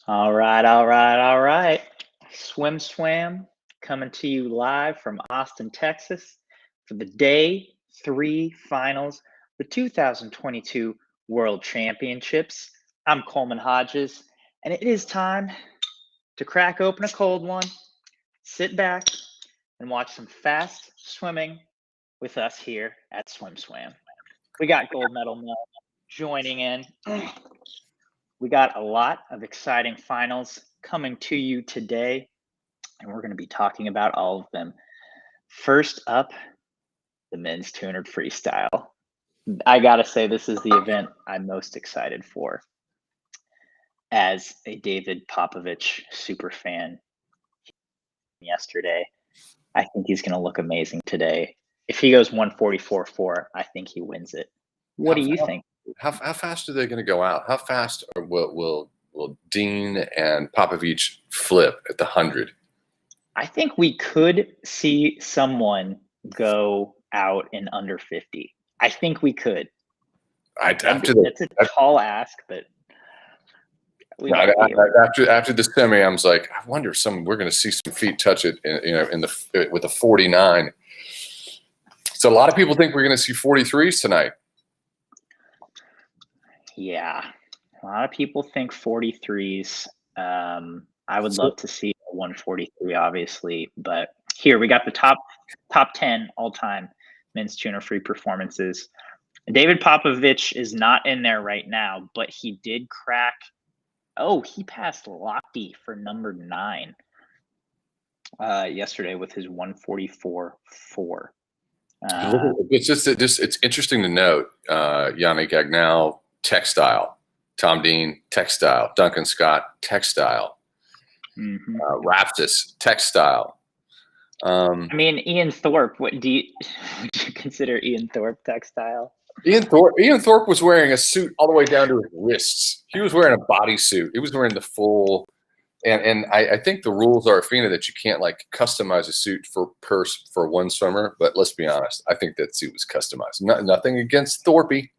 All right, all right, all right. SwimSwam coming to you live from Austin, Texas for the day 3 finals, the 2022 World Championships. I'm Coleman Hodges, and it is time to crack open a cold one, sit back, and watch some fast swimming with us here at SwimSwam. We got gold medal Mel joining in. We got a lot of exciting finals coming to you today, and we're going to be talking about all of them. First up, the men's 200 freestyle. I got to say, this is the event I'm most excited for. As a David Popovich super fan yesterday, I think he's going to look amazing today. If he goes 144.4, I think he wins it. What do you think? How fast are they going to go out? How fast will Dean and Popovich flip at the 100? I think we could see someone go out in under 50. I think we could. It's a tall ask, but after the semi, I was like, I wonder if we're going to see some feet touch it, with a 49. So a lot of people think we're going to see 43s tonight. Yeah, a lot of people think 43s. I would love to see a 143, obviously, but here we got the top 10 all-time men's 200 free performances. David Popovich is not in there right now, but he did crack. Oh, he passed Lockie for number 9 yesterday with his 144.4. It's interesting to note, Yannick Agnel, textile. Tom Dean, textile. Duncan Scott, textile. Raptis, textile. I mean, Ian Thorpe. Would you consider Ian Thorpe textile? Ian Thorpe was wearing a suit all the way down to his wrists. He was wearing a bodysuit. He was wearing the full. And I think the rules are, Fina, that you can't customize a suit for one swimmer. But let's be honest, I think that suit was customized. Nothing against Thorpe.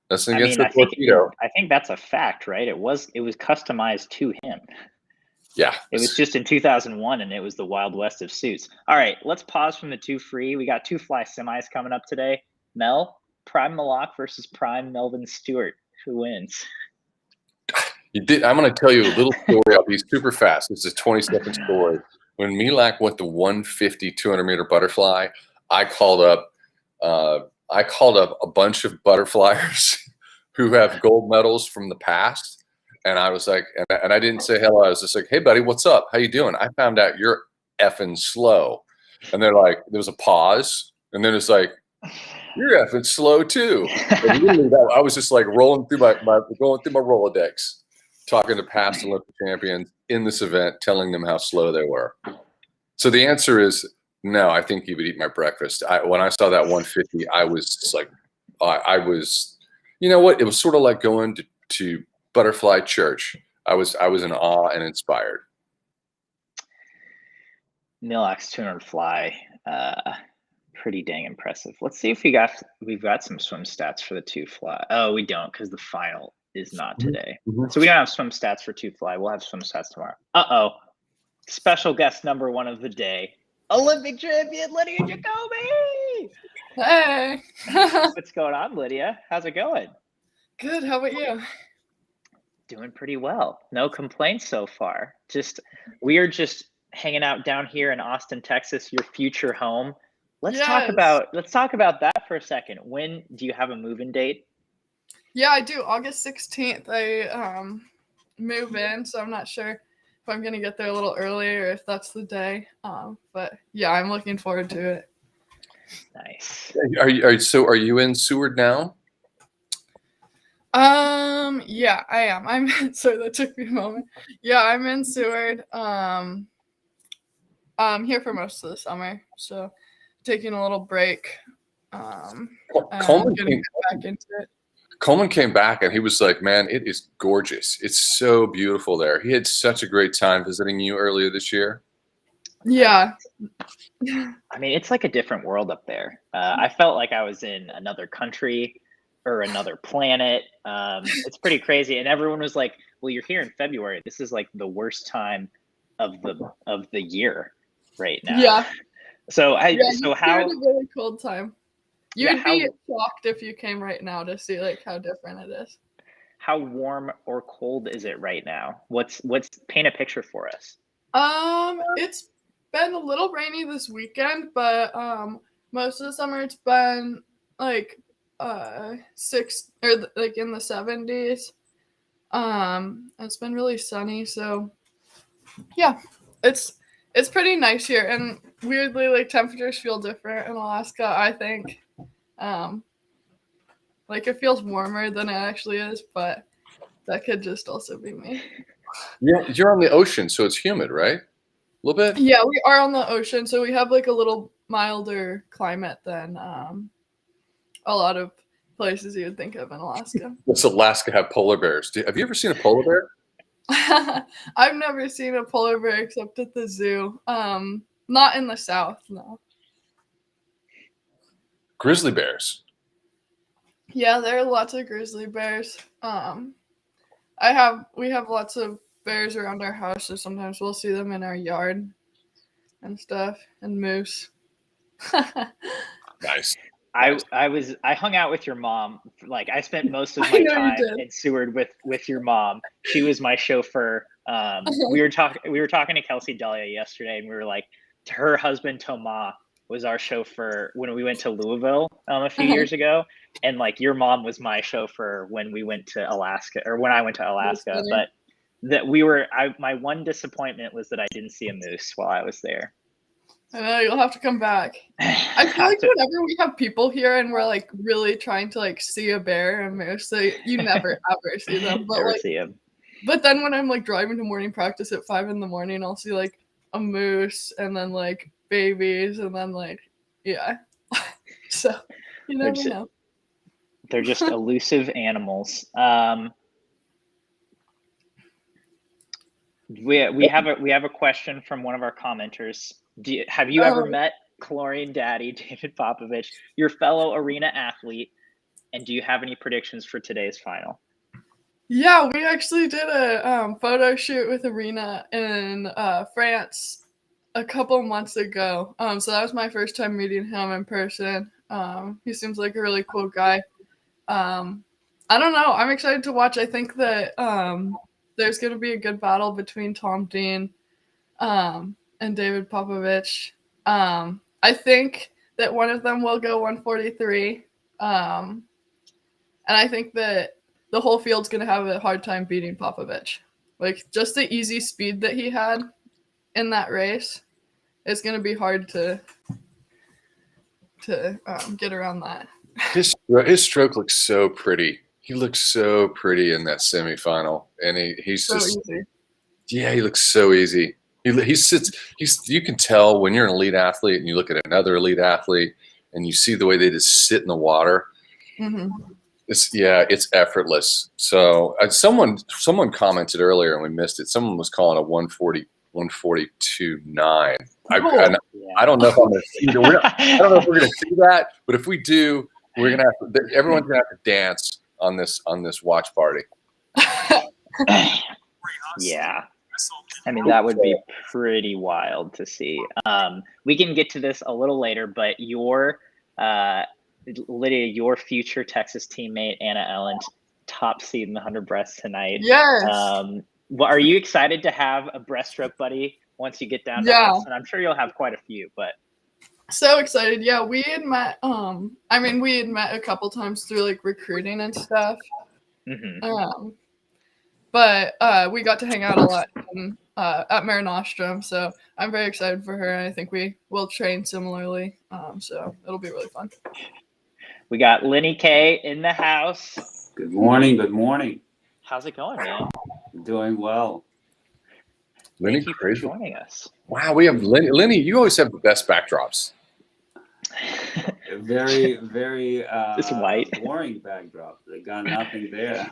Nothing against the torpedo. I think that's a fact, right? It was customized to him. Yeah. It was just in 2001, and it was the Wild West of suits. All right, let's pause from the 2 free. We got 2 fly semis coming up today. Mel, Prime Malak versus Prime Melvin Stewart. Who wins? I'm going to tell you a little story. I'll be super fast. This is a 20-second story. When Milak went the 150 200-meter butterfly, I called up a bunch of butterflyers who have gold medals from the past. And I was like, and I didn't say hello. I was just like, hey, buddy, what's up? How you doing? I found out you're effing slow. And they're like, there was a pause. And then it's like, you're effing slow too. I was just like going through my Rolodex, talking to past Olympic champions in this event, telling them how slow they were. So the answer is no. I think he would eat my breakfast. When I saw that 150, I was just like, you know what? It was sort of like going to Butterfly Church. I was in awe and inspired. Milak's 200 fly, pretty dang impressive. Let's see if we've got some swim stats for the 2 fly. Oh, we don't, because the final is not today. So we don't have swim stats for 2 fly. We'll have swim stats tomorrow. Special guest number 1 of the day, Olympic champion Lydia Jacoby. Hey. What's going on, Lydia? How's it going? Good. How about you? Doing pretty well. No complaints so far. We are just hanging out down here in Austin, Texas, your future home. Let's talk about that for a second. When do you have a move-in date? Yeah, I do. August 16th. I move in, so I'm not sure if I'm gonna get there a little early or if that's the day. But yeah, I'm looking forward to it. Nice. Are you in Seward now? Yeah, I am. Sorry, that took me a moment. Yeah, I'm in Seward. I'm here for most of the summer, so taking a little break. Coleman getting back into it. Coleman came back and he was like, man, it is gorgeous. It's so beautiful there. He had such a great time visiting you earlier this year. Yeah. I mean, it's like a different world up there. I felt like I was in another country or another planet. It's pretty crazy. And everyone was like, well, you're here in February. This is like the worst time of the year right now. Yeah. So how a really cold time. You'd be shocked if you came right now to see like how different it is. How warm or cold is it right now? What's paint a picture for us? It's been a little rainy this weekend, but most of the summer it's been like 6 or like in the 70s. It's been really sunny, so yeah, it's pretty nice here. And weirdly, like temperatures feel different in Alaska, I think. Like it feels warmer than it actually is, but that could just also be me. Yeah, you're on the ocean, so it's humid, right? A little bit? Yeah, we are on the ocean, so we have like a little milder climate than a lot of places you would think of in Alaska. Does Alaska have polar bears? Have you ever seen a polar bear? I've never seen a polar bear except at the zoo. Not in the South, no. Grizzly bears. Yeah, there are lots of grizzly bears. We have lots of bears around our house, so sometimes we'll see them in our yard and stuff, and moose. Nice. I hung out with your mom. Like I spent most of my time in Seward with your mom. She was my chauffeur. We were talking to Kelsey Delia yesterday, and we were like, her husband Thomas was our chauffeur when we went to Louisville a few years ago, and like your mom was my chauffeur when we went to Alaska, or when I went to Alaska. But my one disappointment was that I didn't see a moose while I was there. I know, you'll have to come back. I feel like whenever we have people here and we're like really trying to like see a bear and moose, so you never ever see them. But never see them. But then when I'm like driving to morning practice at 5 a.m, I'll see like a moose and then like babies and then like so you never know. They're just elusive animals. We have a question from one of our commenters. Have you ever met Chlorine Daddy David Popovich, your fellow arena athlete, and do you have any predictions for today's final? Yeah, we actually did a photo shoot with Arena in France a couple months ago. So that was my first time meeting him in person. He seems like a really cool guy. I don't know. I'm excited to watch. I think that there's going to be a good battle between Tom Dean and David Popovich. I think that one of them will go 143. And I think that the whole field's going to have a hard time beating Popovich. Like, just the easy speed that he had in that race, it's going to be hard to get around that. His stroke looks so pretty. He looks so pretty in that semifinal, and he's so just easy. Yeah, he looks so easy. He sits. You can tell when you're an elite athlete and you look at another elite athlete and you see the way they just sit in the water. Mm-hmm. It's effortless. So someone commented earlier and we missed it. Someone was calling a 142.9. I don't know if I'm going to see that. I don't know if we're going to see that, but if we do, we're going to have to. Everyone's going to have to dance on this watch party. Yeah. I mean, that would be pretty wild to see. We can get to this a little later, but Lydia, your future Texas teammate, Anna Ellen, top seed in the 100 breast tonight. Yes. Are you excited to have a breaststroke buddy once you get down to Austin? I'm sure you'll have quite a few, but. So excited. Yeah, we had met, we had met a couple times through like recruiting and stuff. Mm-hmm. But we got to hang out a lot at Mare Nostrum, so I'm very excited for her, and I think we will train similarly. So it'll be really fun. We got Lenny K in the house. Good morning. Good morning. How's it going, man? Doing well. Thank you for joining us. Wow, we have Lenny. Lenny, you always have the best backdrops. Very, very just white. boring backdrop. They got nothing there.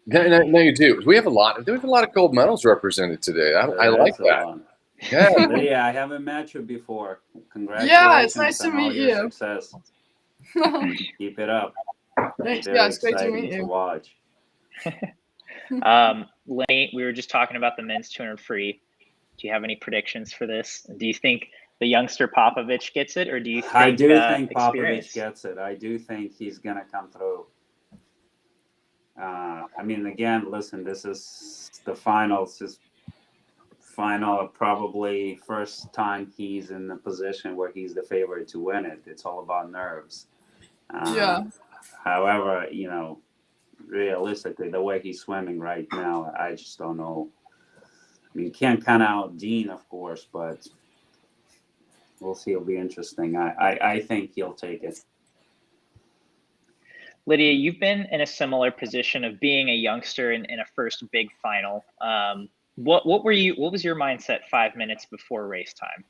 No, you do. We have a lot of gold medals represented today. I like that. Yeah, I haven't met you before. Congratulations. Yeah, it's nice to meet you. Success. Keep it up. Thanks. Yeah, it's great to meet you. To watch. Lenny, we were just talking about the men's 200 free. Do you have any predictions for this? Do you think the youngster Popovich gets it, or do you think I do think experience? Popovich gets it. I do think he's going to come through. I mean, again, listen, this is the finals. This final, probably first time he's in a position where he's the favorite to win it. It's all about nerves. Yeah. However, you know, realistically, the way he's swimming right now, I just don't know. I mean, can't count out Dean, of course, but we'll see. It'll be interesting. I think he'll take it. Lydia, you've been in a similar position of being a youngster in a first big final. What was your mindset 5 minutes before race time?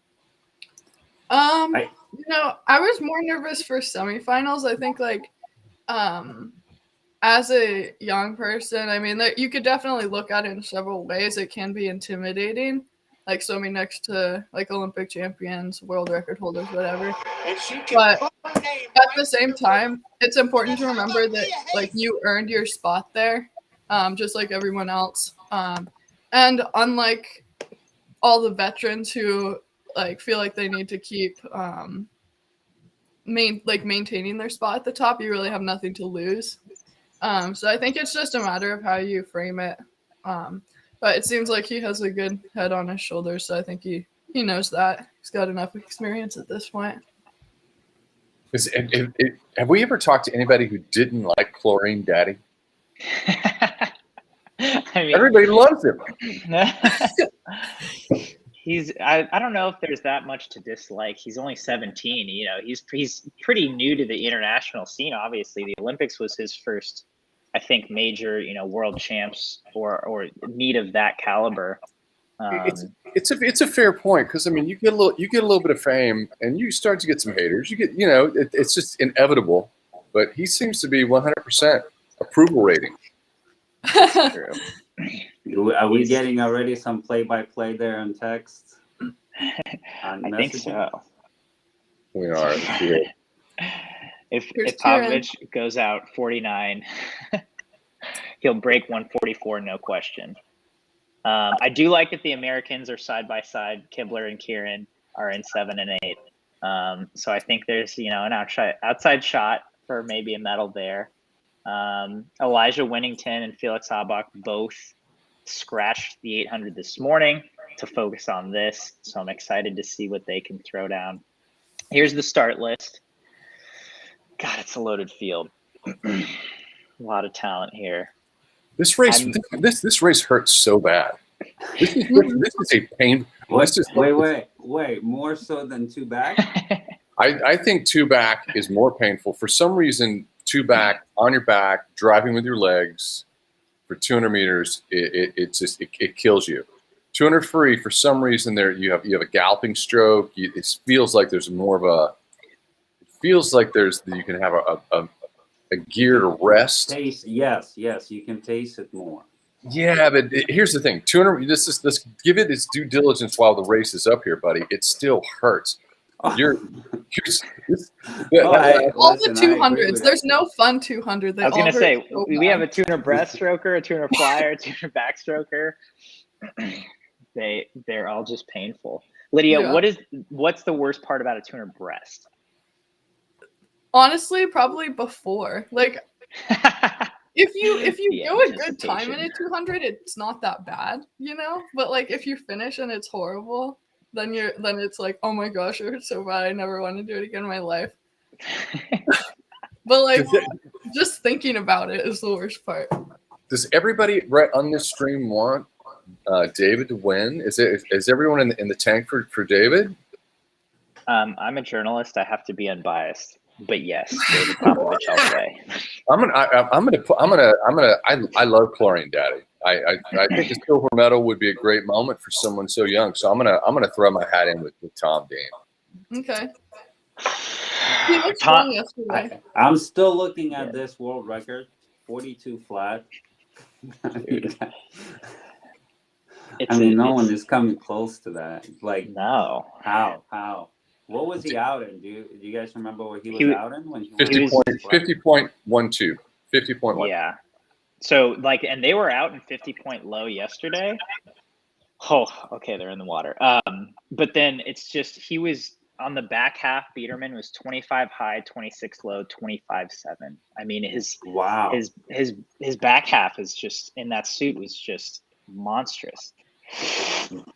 You know, I was more nervous for semifinals. I think, like, as a young person, I mean, you could definitely look at it in several ways. It can be intimidating, like swimming next to like Olympic champions, world record holders, whatever. But at the same time, it's important to remember that like you earned your spot there, just like everyone else. And unlike all the veterans who like feel like they need to keep maintaining their spot at the top, you really have nothing to lose. So I think it's just a matter of how you frame it. But it seems like he has a good head on his shoulders, so I think he knows that. He's got enough experience at this point. Have we ever talked to anybody who didn't like Chlorine Daddy? I mean, everybody loves him. I don't know if there's that much to dislike. He's only 17. You know, he's pretty new to the international scene. Obviously, the Olympics was his first, I think, major, you know, world champs or meet of that caliber. It's a fair point, because I mean, you get a little bit of fame and you start to get some haters. You get, you know, it's just inevitable. But he seems to be 100% approval rating. That's true. Are we getting already some play-by-play there in text? I think so. We are. If Popovich goes out 49, he'll break 144, no question. I do like that the Americans are side by side. Kibler and Kieran are in 7 and 8. So I think there's, you know, an outside shot for maybe a medal there. Elijah Winnington and Felix Auboeck both scratched the 800 this morning to focus on this. So I'm excited to see what they can throw down. Here's the start list. God, it's a loaded field. A lot of talent here. This race, this race hurts so bad. This is a pain. Wait, more so than two back? I think two back is more painful. For some reason, two back on your back, driving with your legs for 200 meters, it kills you. 200 free, for some reason, there you have a galloping stroke. It feels like there's more of a. It feels like you can have a gear to rest. Taste, yes, you can taste it more. Yeah, but here's the thing: 200. Let's give it its due diligence while the race is up here, buddy. It still hurts. All the 200s. There's no fun 200. I was going to say, we have a 200 breaststroker, a 200 flyer, a 200 backstroker. They're all just painful. Lydia, yeah. What's the worst part about a 200 breast? Honestly, probably before. Like, if you go a good time in a 200, it's not that bad, you know. But like, if you finish and it's horrible, then it's like, oh my gosh, it hurts so bad. I never want to do it again in my life. But like, just thinking about it is the worst part. Does everybody right on this stream want David to win? Is everyone in the tank for David? I'm a journalist. I have to be unbiased. But yes, David Popovich all day. I love Chlorine Daddy. I think a silver medal would be a great moment for someone so young. So I'm gonna throw my hat in with Tom Dean. Okay. He looked strong yesterday. I'm still looking at this world record, 42 flat. No one is coming close to that. Like, no. How? What was he out in? Do you guys remember what he was out in? When he 50.12. 50.1. Yeah. So like, and they were out in 50-point low yesterday. Oh, okay, they're in the water. But then it's just he was on the back half. Biederman was 25 high, 26 low, 25-7. I mean, his back half is just in that suit was just monstrous.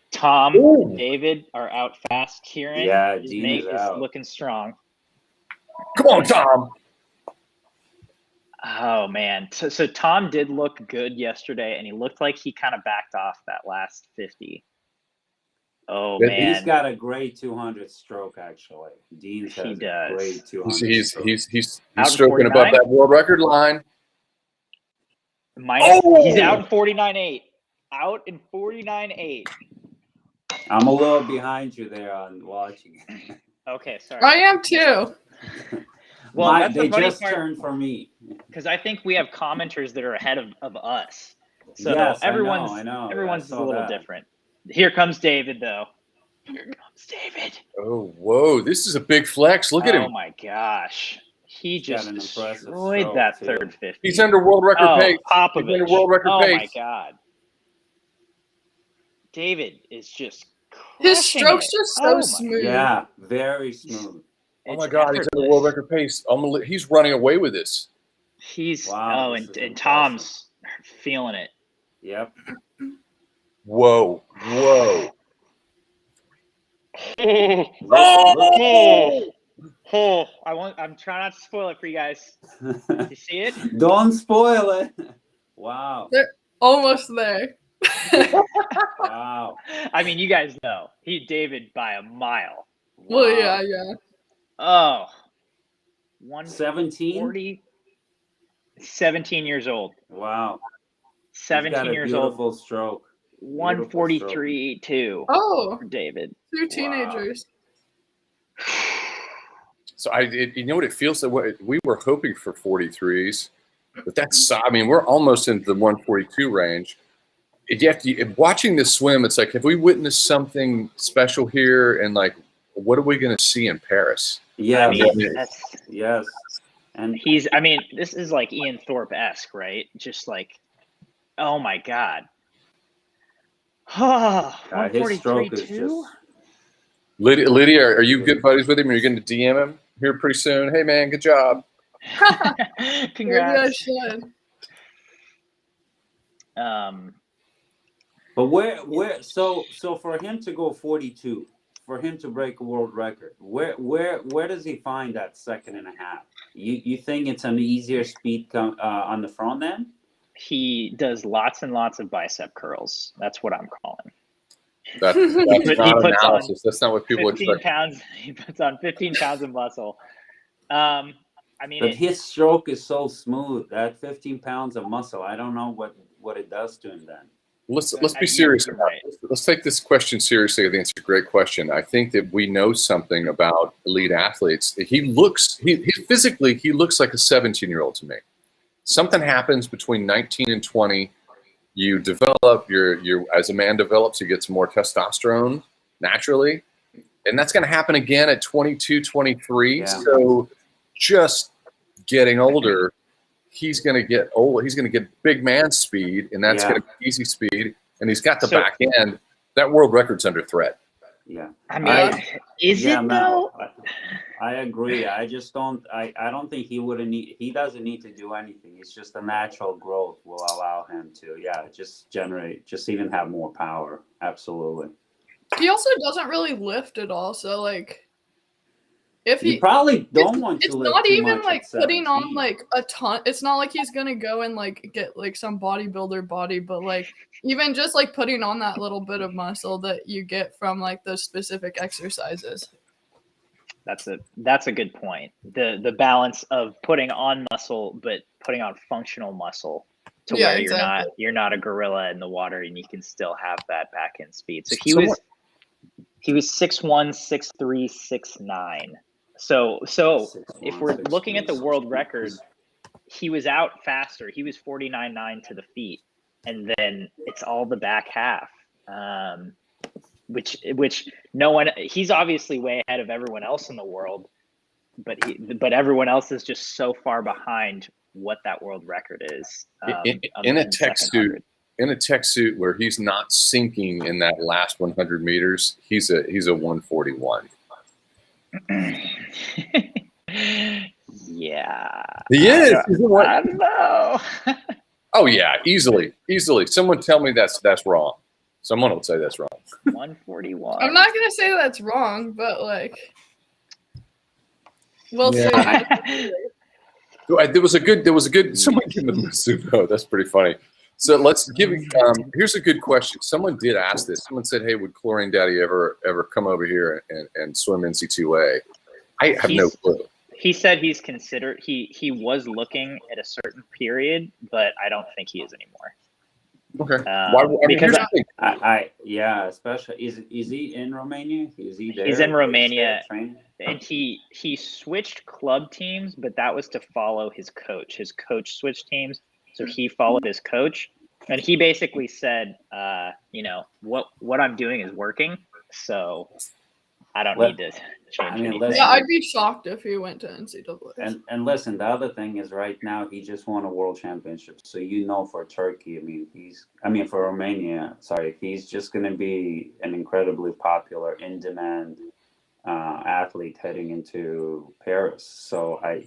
Tom and David are out fast. Kieran, his mate is looking strong. Come on, Tom. Oh man, so Tom did look good yesterday, and he looked like he kind of backed off that last 50. Oh man, he's got a great 200 stroke actually. Dean has a great 200. He's stroking above that world record line. He's out in 49.8. Out in 49.8. I'm a little behind you there on watching. Okay, sorry. I am too. Well, they just turned for me because I think we have commenters that are ahead of us. So yes, everyone's I know. Everyone's a little different. Here comes David, though. Here comes David. Oh, whoa! This is a big flex. Look at him. Oh my gosh, he just destroyed that third 50. He's under world record pace. Popovich. He's under world record pace. Oh my god, David is just his strokes just so smooth. Yeah, very smooth. Oh my god, he's under world record pace. He's running away with this. He's and Tom's feeling it. Yep. Whoa! I'm trying not to spoil it for you guys. You see it? Don't spoil it. Wow. They're almost there. Wow. I mean, you guys know David by a mile. Wow. Well, yeah. Oh, 17? 17 years old. Wow. 17 years old. Beautiful stroke. 143 too. Oh, for David. 2 teenagers. So you know what it feels like? We were hoping for 43s, but we're almost into the 142 range. Watching this swim, it's like, have we witnessed something special here? And like, what are we going to see in Paris? Yeah, yes. And this is like Ian Thorpe-esque, right? Just like, oh my God. His stroke is just... Lydia, are you good buddies with him? Are you going to DM him here pretty soon? Hey man, good job. Congrats. But where so for him to go 42, for him to break a world record, where does he find that second and a half? You think it's an easier speed on the front end? He does lots and lots of bicep curls. That's what I'm calling. That's not analysis. That's not what people expect. He puts on 15 pounds of muscle. But his stroke is so smooth. That 15 pounds of muscle, I don't know what it does to him then. Let's be serious about this. Let's take this question seriously. I think it's a great question. I think that we know something about elite athletes. He physically looks like a 17-year-old to me. Something happens between 19 and 20. You develop as a man develops, you get some more testosterone naturally. And that's going to happen again at 22, 23. Yeah. So just getting older, he's going to get old. He's going to get big man speed, and that's going to be easy speed. And he's got the back end. That world record's under threat. Yeah. Is it though? I agree. I just don't. I don't think he doesn't need to do anything. It's just the natural growth will allow him to. Yeah, just even have more power. Absolutely. He also doesn't really lift at all. So like, if you probably don't want to. It's not even like putting on like a ton. It's not like he's gonna go and like get like some bodybuilder body, but like even just like putting on that little bit of muscle that you get from like those specific exercises. That's a good point. The balance of putting on muscle but putting on functional muscle to where you're not a gorilla in the water and you can still have that back end speed. So he was 6'1", 6'3", 6'9". So if we're looking at the world record, he was out faster. He was 49.9 to the feet, and then it's all the back half. Which no one, he's obviously way ahead of everyone else in the world, but everyone else is just so far behind what that world record is. In a tech suit, where he's not sinking in that last 100 meters, he's a 141. Yeah. He is. I don't know. Oh yeah, easily. Someone tell me that's wrong. Someone will say that's wrong. 141. I'm not gonna say that's wrong, but like, we'll see. There was a good. Someone give them a pseudo. That's pretty funny. So let's give. Here's a good question. Someone did ask this. Someone said, "Hey, would Chlorine Daddy ever come over here and swim NC2A?" I have no clue. He said he's considered. He was looking at a certain period, but I don't think he is anymore. Okay. Because especially is he in Romania? Is he there? He's in Romania, and he switched club teams, but that was to follow his coach. His coach switched teams, so he followed his coach, and he basically said, what I'm doing is working, so I don't need to change anything. Yeah, I'd be shocked if he went to NCAA. And listen, the other thing is right now he just won a world championship. So for Turkey, for Romania, he's just going to be an incredibly popular, in-demand athlete heading into Paris. So I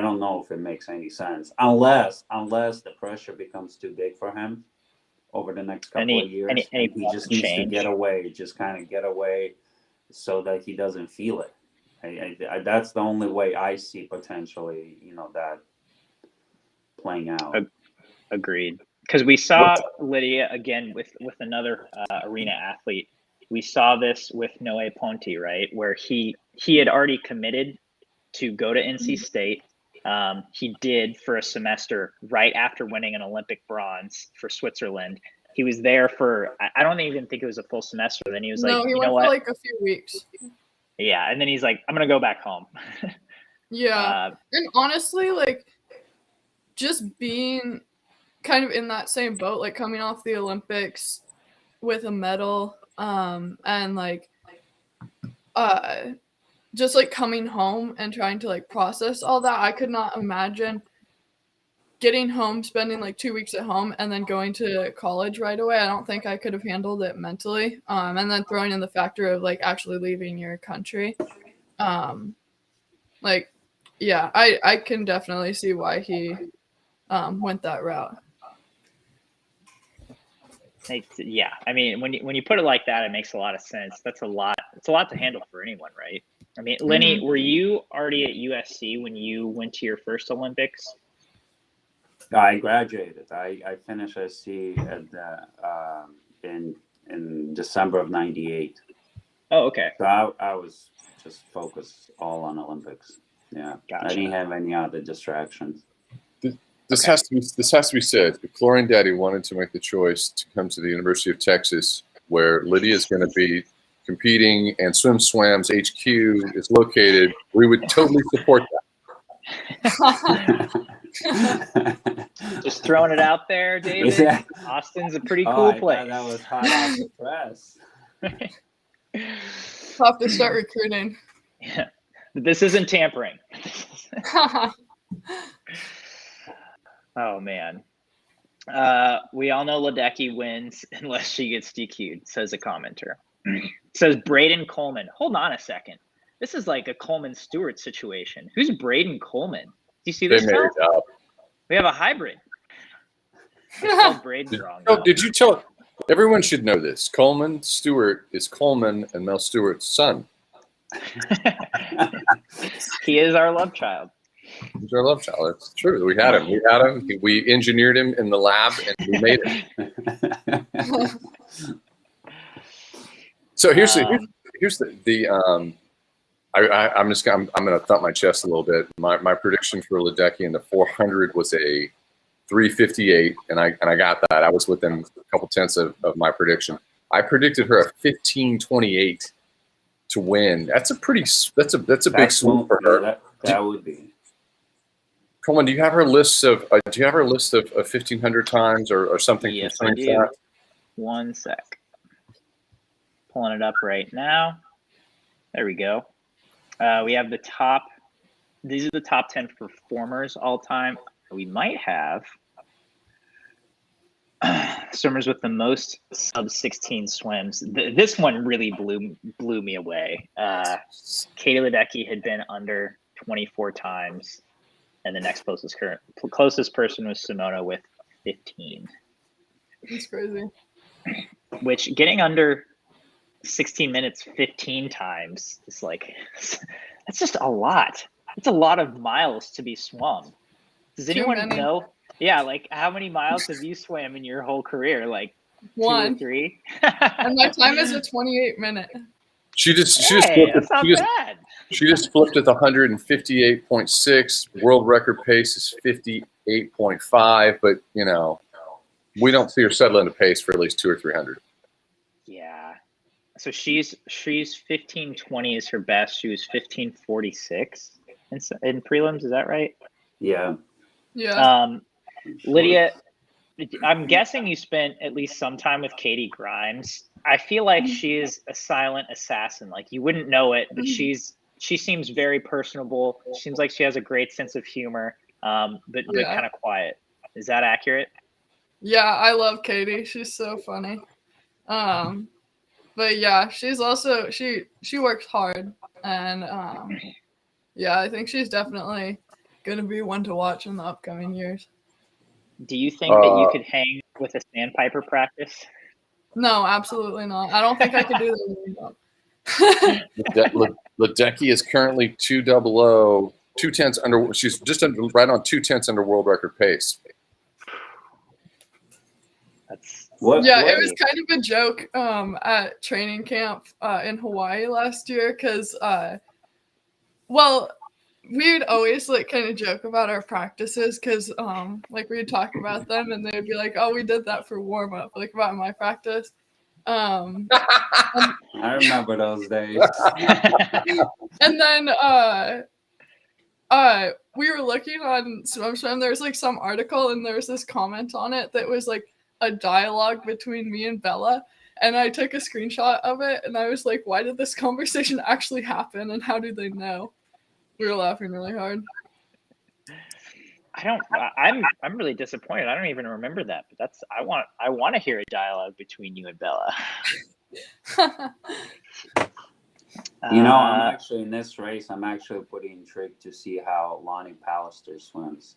don't know if it makes any sense unless the pressure becomes too big for him over the next couple of years. And he just needs to get away, so that he doesn't feel it. That's the only way I see potentially, that playing out. Agreed. Because we saw Lydia again with another arena athlete. We saw this with Noé Ponti, right, where he had already committed to go to NC State. He did for a semester right after winning an Olympic bronze for Switzerland. He was there for, I don't even think it was a full semester. Then he was like, he went for like a few weeks. Yeah. And then he's like, I'm going to go back home. Yeah. And honestly, like, just being kind of in that same boat, like coming off the Olympics with a medal, and like, just like coming home and trying to like process all that. I could not imagine getting home, spending like 2 weeks at home, and then going to college right away. I don't think I could have handled it mentally. And then throwing in the factor of like actually leaving your country. I can definitely see why he went that route. Yeah, I mean, when you put it like that, it makes a lot of sense. That's a lot. It's a lot to handle for anyone, right? I mean, Lenny, were you already at USC when you went to your first Olympics? I graduated. I finished SC in December of '98. Oh, okay. So I was just focused all on Olympics. Yeah, gotcha. I didn't have any other distractions. This has to be said. The Chlorine Daddy wanted to make the choice to come to the University of Texas, where Lydia is going to be competing and SwimSwam's HQ is located. We would totally support that. Just throwing it out there, David. Austin's a pretty cool place. That was hot off the press. We'll have to start recruiting. Yeah. This isn't tampering. Oh, man. We all know Ledecky wins unless she gets DQ'd, says a commenter. Says Braden Coleman. Hold on a second. This is like a Coleman Stewart situation. Who's Braden Coleman? Do you see this? We have a hybrid. Braden's wrong. Oh, did you tell? Everyone should know this. Coleman Stewart is Coleman and Mel Stewart's son. He is our love child. He's our love child. That's true. We had him. We engineered him in the lab, and we made him. So here's the I'm going to thump my chest a little bit. My prediction for Ledecky in the 400 was a 3:58, and I got that. I was within a couple tenths of my prediction. I predicted her a 15:28 to win. That's a big swoop for her. That would be. Coleman, do you have her list of 1,500 times or something? Yes, I do. One sec. Pulling it up right now. There we go. We have the top these are the top 10 performers all time. We might have swimmers with the most sub-16 swims. This one really blew me away. Katie Ledecky had been under 24 times, and the next closest person was Simona with 15. That's crazy. Which, getting under 16 minutes 15 times is like, that's just a lot. It's a lot of miles to be swum. Does anyone know? Yeah, like, how many miles have you swam in your whole career? Like 1 2 or 3? And my time is a 28-minute. She just flipped at the 158.6. World record pace is 58.5. But you know, we don't see her settling a pace for at least 200 or 300. Yeah. So she's 15:20 is her best. She was 15:46 in prelims. Is that right? Yeah. Yeah. Lydia, I'm guessing you spent at least some time with Katie Grimes. I feel like she is a silent assassin. Like, you wouldn't know it, but she seems very personable. She seems like she has a great sense of humor, but kind of quiet. Is that accurate? Yeah, I love Katie. She's so funny. But yeah, she's also she works hard, and yeah, I think she's definitely gonna be one to watch in the upcoming years. Do you think that you could hang with a sandpiper practice? No, absolutely not. I don't think I could do that. Ledecky is currently 2:00, 2/10 under. She's just right on 2/10 under world record pace. It was kind of a joke at training camp in Hawaii last year because, we'd always like kind of joke about our practices because like we'd talk about them and they'd be like, oh, we did that for warm up, like about my practice. I remember those days. And then we were looking on SwimSwam. There was like some article and there was this comment on it that was like a dialogue between me and Bella, and I took a screenshot of it and I was like, why did this conversation actually happen and how do they know? We were laughing really hard. I'm really disappointed. I don't even remember that, but I want to hear a dialogue between you and Bella. You know, I'm actually in this race. I'm actually pretty intrigued to see how Lani Pallister swims.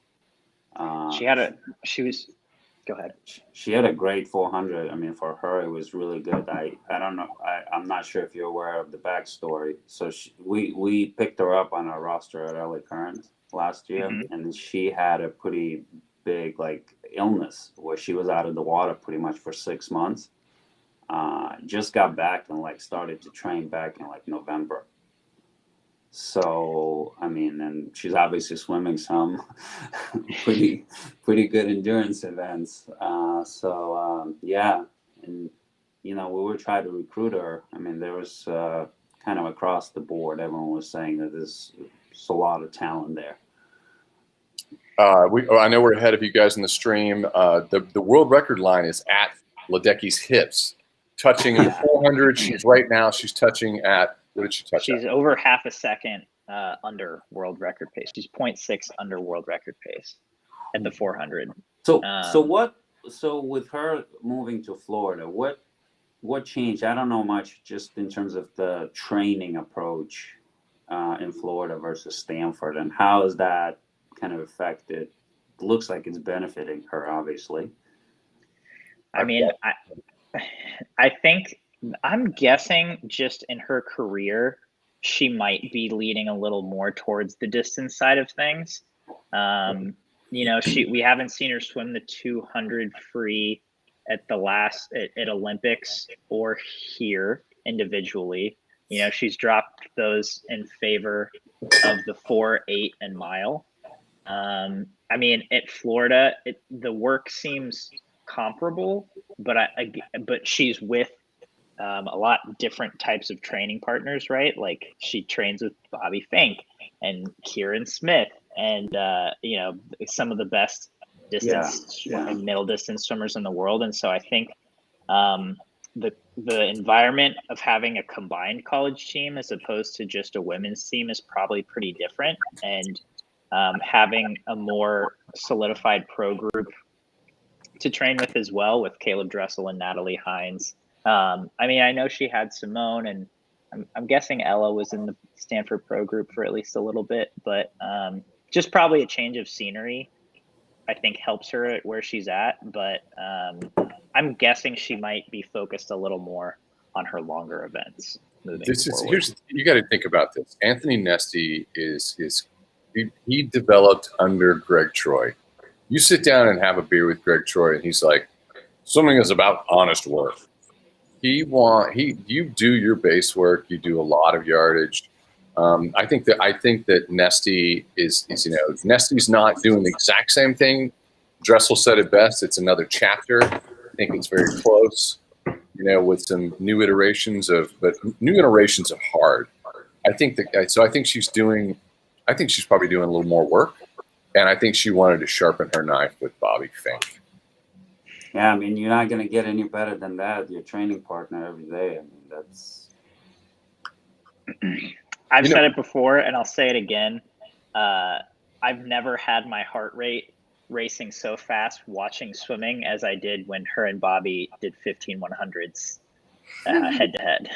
Go ahead. She had a great 400. I mean, for her, it was really good. I don't know. I'm not sure if you're aware of the backstory. So we picked her up on our roster at LA Current last year, and she had a pretty big illness where she was out of the water pretty much for 6 months. Just got back and started to train back in November. So, I mean, and she's obviously swimming some pretty good endurance events. Yeah. And, we were trying to recruit her. I mean, there was kind of across the board, everyone was saying that there's a lot of talent there. I know we're ahead of you guys in the stream. The world record line is at Ledecky's hips, touching in the 400. She's touching at, what did she touch? She's over half a second under world record pace. She's 0.6 under world record pace at the 400. So with her moving to Florida, what changed? I don't know much just in terms of the training approach in Florida versus Stanford, and how has that kind of affected? It looks like it's benefiting her, obviously. I mean, I think, I'm guessing just in her career, she might be leaning a little more towards the distance side of things. We haven't seen her swim the 200 free at at Olympics or here individually. She's dropped those in favor of the 4, 8, and mile. I mean, at Florida, the work seems comparable, but she's with a lot different types of training partners, right? Like, she trains with Bobby Fink and Kieran Smith and some of the best distance middle distance swimmers in the world. And so I think the environment of having a combined college team as opposed to just a women's team is probably pretty different, and having a more solidified pro group to train with as well, with Caleb Dressel and Natalie Hines. I mean, I know she had Simone, and I'm guessing Ella was in the Stanford pro group for at least a little bit, but just probably a change of scenery, I think, helps her at where she's at. But I'm guessing she might be focused a little more on her longer events moving forward. You got to think about this. Anthony Nesty he developed under Greg Troy. You sit down and have a beer with Greg Troy, and he's like, swimming is about honest work. You do your base work. You do a lot of yardage. I think that Nesty is Nesty's not doing the exact same thing. Dressel said it best. It's another chapter. I think it's very close, with some new iterations of hard. I think she's probably doing a little more work, and I think she wanted to sharpen her knife with Bobby Fink. Yeah, I mean, you're not going to get any better than that. Your training partner every day. I mean, that's. I've said it before, and I'll say it again. I've never had my heart rate racing so fast watching swimming as I did when her and Bobby did 15 100s head to head.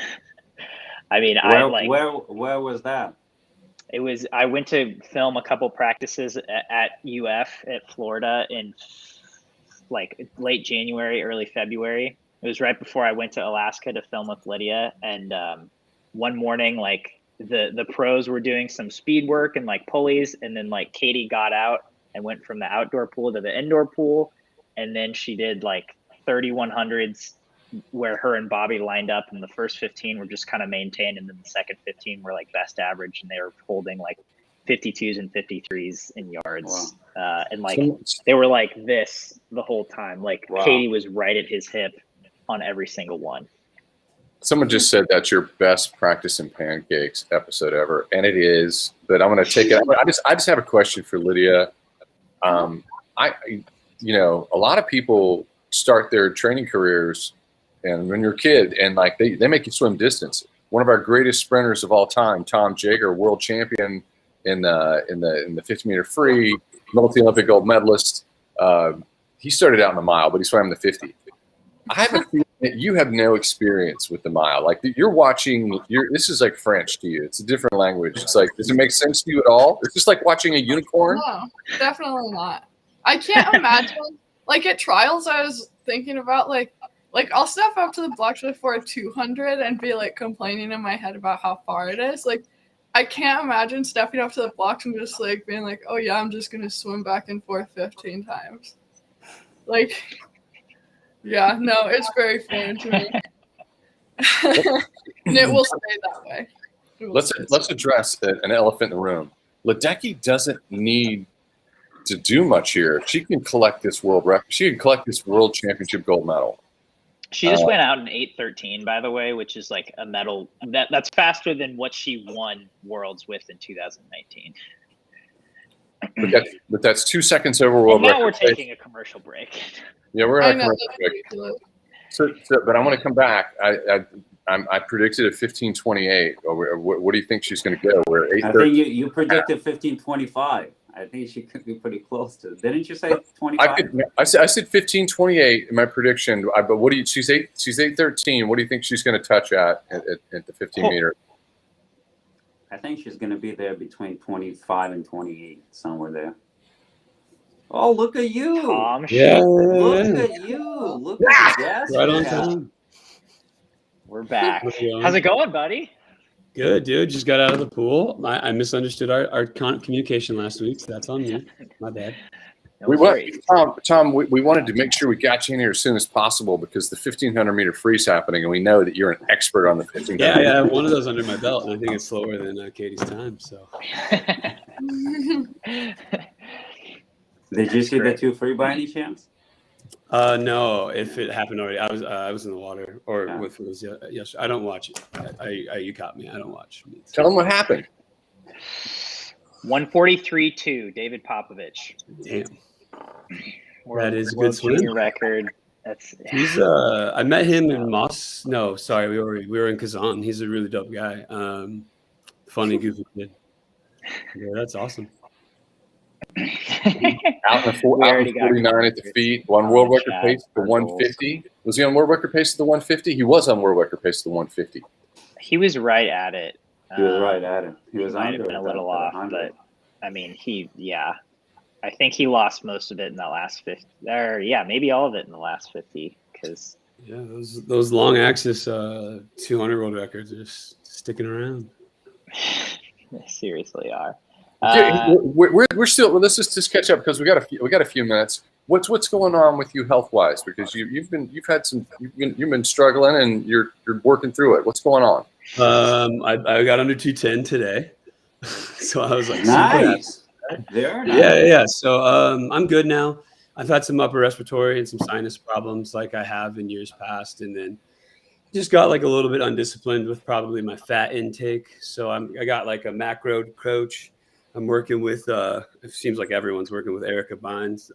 I mean, where was that? I went to film a couple practices at UF at Florida in like late January, early February. It was right before I went to Alaska to film with Lydia. And one morning, like the pros were doing some speed work and like pulleys. And then like Katie got out and went from the outdoor pool to the indoor pool. And then she did like 3100s where her and Bobby lined up, and the first 15 were just kind of maintained. And then the second 15 were like best average, and they were holding like 52s and 53s in yards. Wow. And like they were like this the whole time. Like wow. Katie was right at his hip on every single one. Someone just said that's your best practice in pancakes episode ever, and it is. But I'm going to take it. I just have a question for Lydia. A lot of people start their training careers, and when you're a kid, and like they make you swim distance. One of our greatest sprinters of all time, Tom Jager, world champion in the 50-meter free, multi-Olympic gold medalist. He started out in the mile, but he swam the 50. I have a feeling that you have no experience with the mile. Like this is like French to you. It's a different language. It's like, does it make sense to you at all? It's just like watching a unicorn. No, definitely not. I can't imagine. Like at trials, I was thinking about like I'll step up to the blocks for a 200 and be like complaining in my head about how far it is. Like I can't imagine stepping up to the blocks and just like being like, oh yeah, I'm just gonna swim back and forth 15 times. Like, yeah, no, it's very foreign to me. And it will stay that way. Let's address an elephant in the room. Ledecky doesn't need to do much here. She can collect this world record. She can collect this world championship gold medal. She just went out in 8:13, by the way, which is like a medal that's faster than what she won worlds with in 2019. But that's 2 seconds over world record. Now we're taking a commercial break. Yeah, we're on a commercial break. But I want to come back. I predicted a 15:28. What do you think she's going to go? We're 8:30. I think you predicted 15:25. I think she could be pretty close to it. Didn't you say 25? I said 15:28 in my prediction. But what do you? She's 8:13. What do you think she's going to touch at the 15 meter? I think she's going to be there between 25 and 28, somewhere there. Oh, look at you! Yeah. Look at you! Look at that! Right on time. We're back. How's it going, buddy? Good, dude. Just got out of the pool. I misunderstood our communication last week, so that's on me. My bad. Tom, we wanted to make sure we got you in here as soon as possible because the 1,500-meter free is happening, and we know that you're an expert on the 1,500. Yeah, I have one of those under my belt, and I think it's slower than Katie's time. So. Did you see the 2 free by any chance? No, if it happened already, I was in the water with was yesterday. I don't watch it. You caught me. I don't watch. Tell them what happened. 1:43.2, David Popovich. Damn. That is a good swim record. He's I met him in Moss. No, sorry, we were in Kazan. He's a really dope guy. Funny, goofy kid. Yeah, that's awesome. Out in 49 at the feet, on world record pace to 150. Was he on world record pace to the 150? He was on world record pace to the 150. He was right at it. He was right at it. He was might have been a little off, but I mean, I think he lost most of it in that last 50. Or maybe all of it in the last 50. Because those long axis 200 world records are just sticking around. They seriously are. We're still. Well, let's just catch up because we got a few minutes. What's going on with you health wise? Because you've been struggling and you're working through it. What's going on? I got under 210 today, so I was like, nice. Yeah. So I'm good now. I've had some upper respiratory and some sinus problems like I have in years past, and then just got like a little bit undisciplined with probably my fat intake. So I got like a macro coach. I'm working with, it seems like everyone's working with Erica Bynes,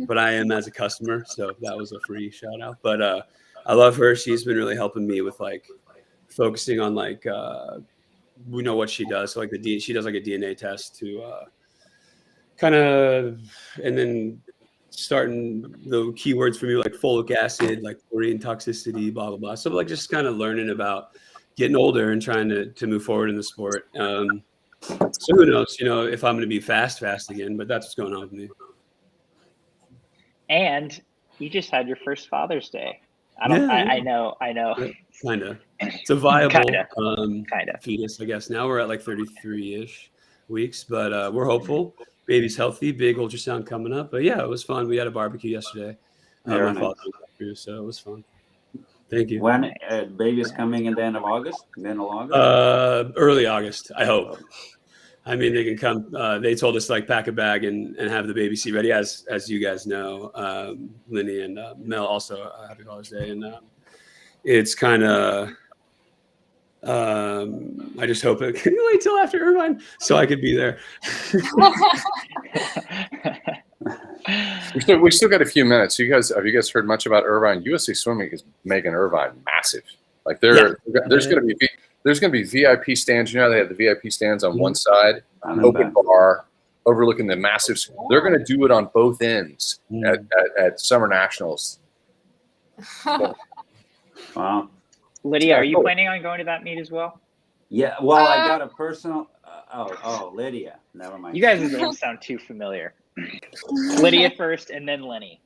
but I am as a customer. So that was a free shout out. But I love her. She's been really helping me with like focusing on like, we know what she does. So like she does like a DNA test to kind of, and then starting the keywords for me, like folic acid, like chlorine toxicity, blah, blah, blah. So like just kind of learning about getting older and trying to move forward in the sport. So who knows, if I'm going to be fast again, but that's what's going on with me. And you just had your first Father's Day. I know. Kind of. It's a viable kinda. fetus, I guess. Now we're at like 33-ish weeks, but we're hopeful. Baby's healthy, big ultrasound coming up. But yeah, it was fun. We had a barbecue yesterday. My father was through, so it was fun. Thank you. When baby's coming in the end of August? Early August, I hope. I mean, they can come. They told us like pack a bag and have the baby seat ready. As you guys know, Lenny and Mel also happy Father's Day, and it's kind of. I just hope it can wait till after Irvine so I could be there. We still got a few minutes. Have you guys heard much about Irvine? USA Swimming is making Irvine massive. Like there's going to be VIP stands. They have the VIP stands on one side, open bar, overlooking the massive. They're going to do it on both ends at Summer Nationals. Wow. Lydia, are you planning on going to that meet as well? Yeah. Well, I got a personal. Lydia. Never mind. You guys don't sound too familiar. Lydia first, and then Lenny.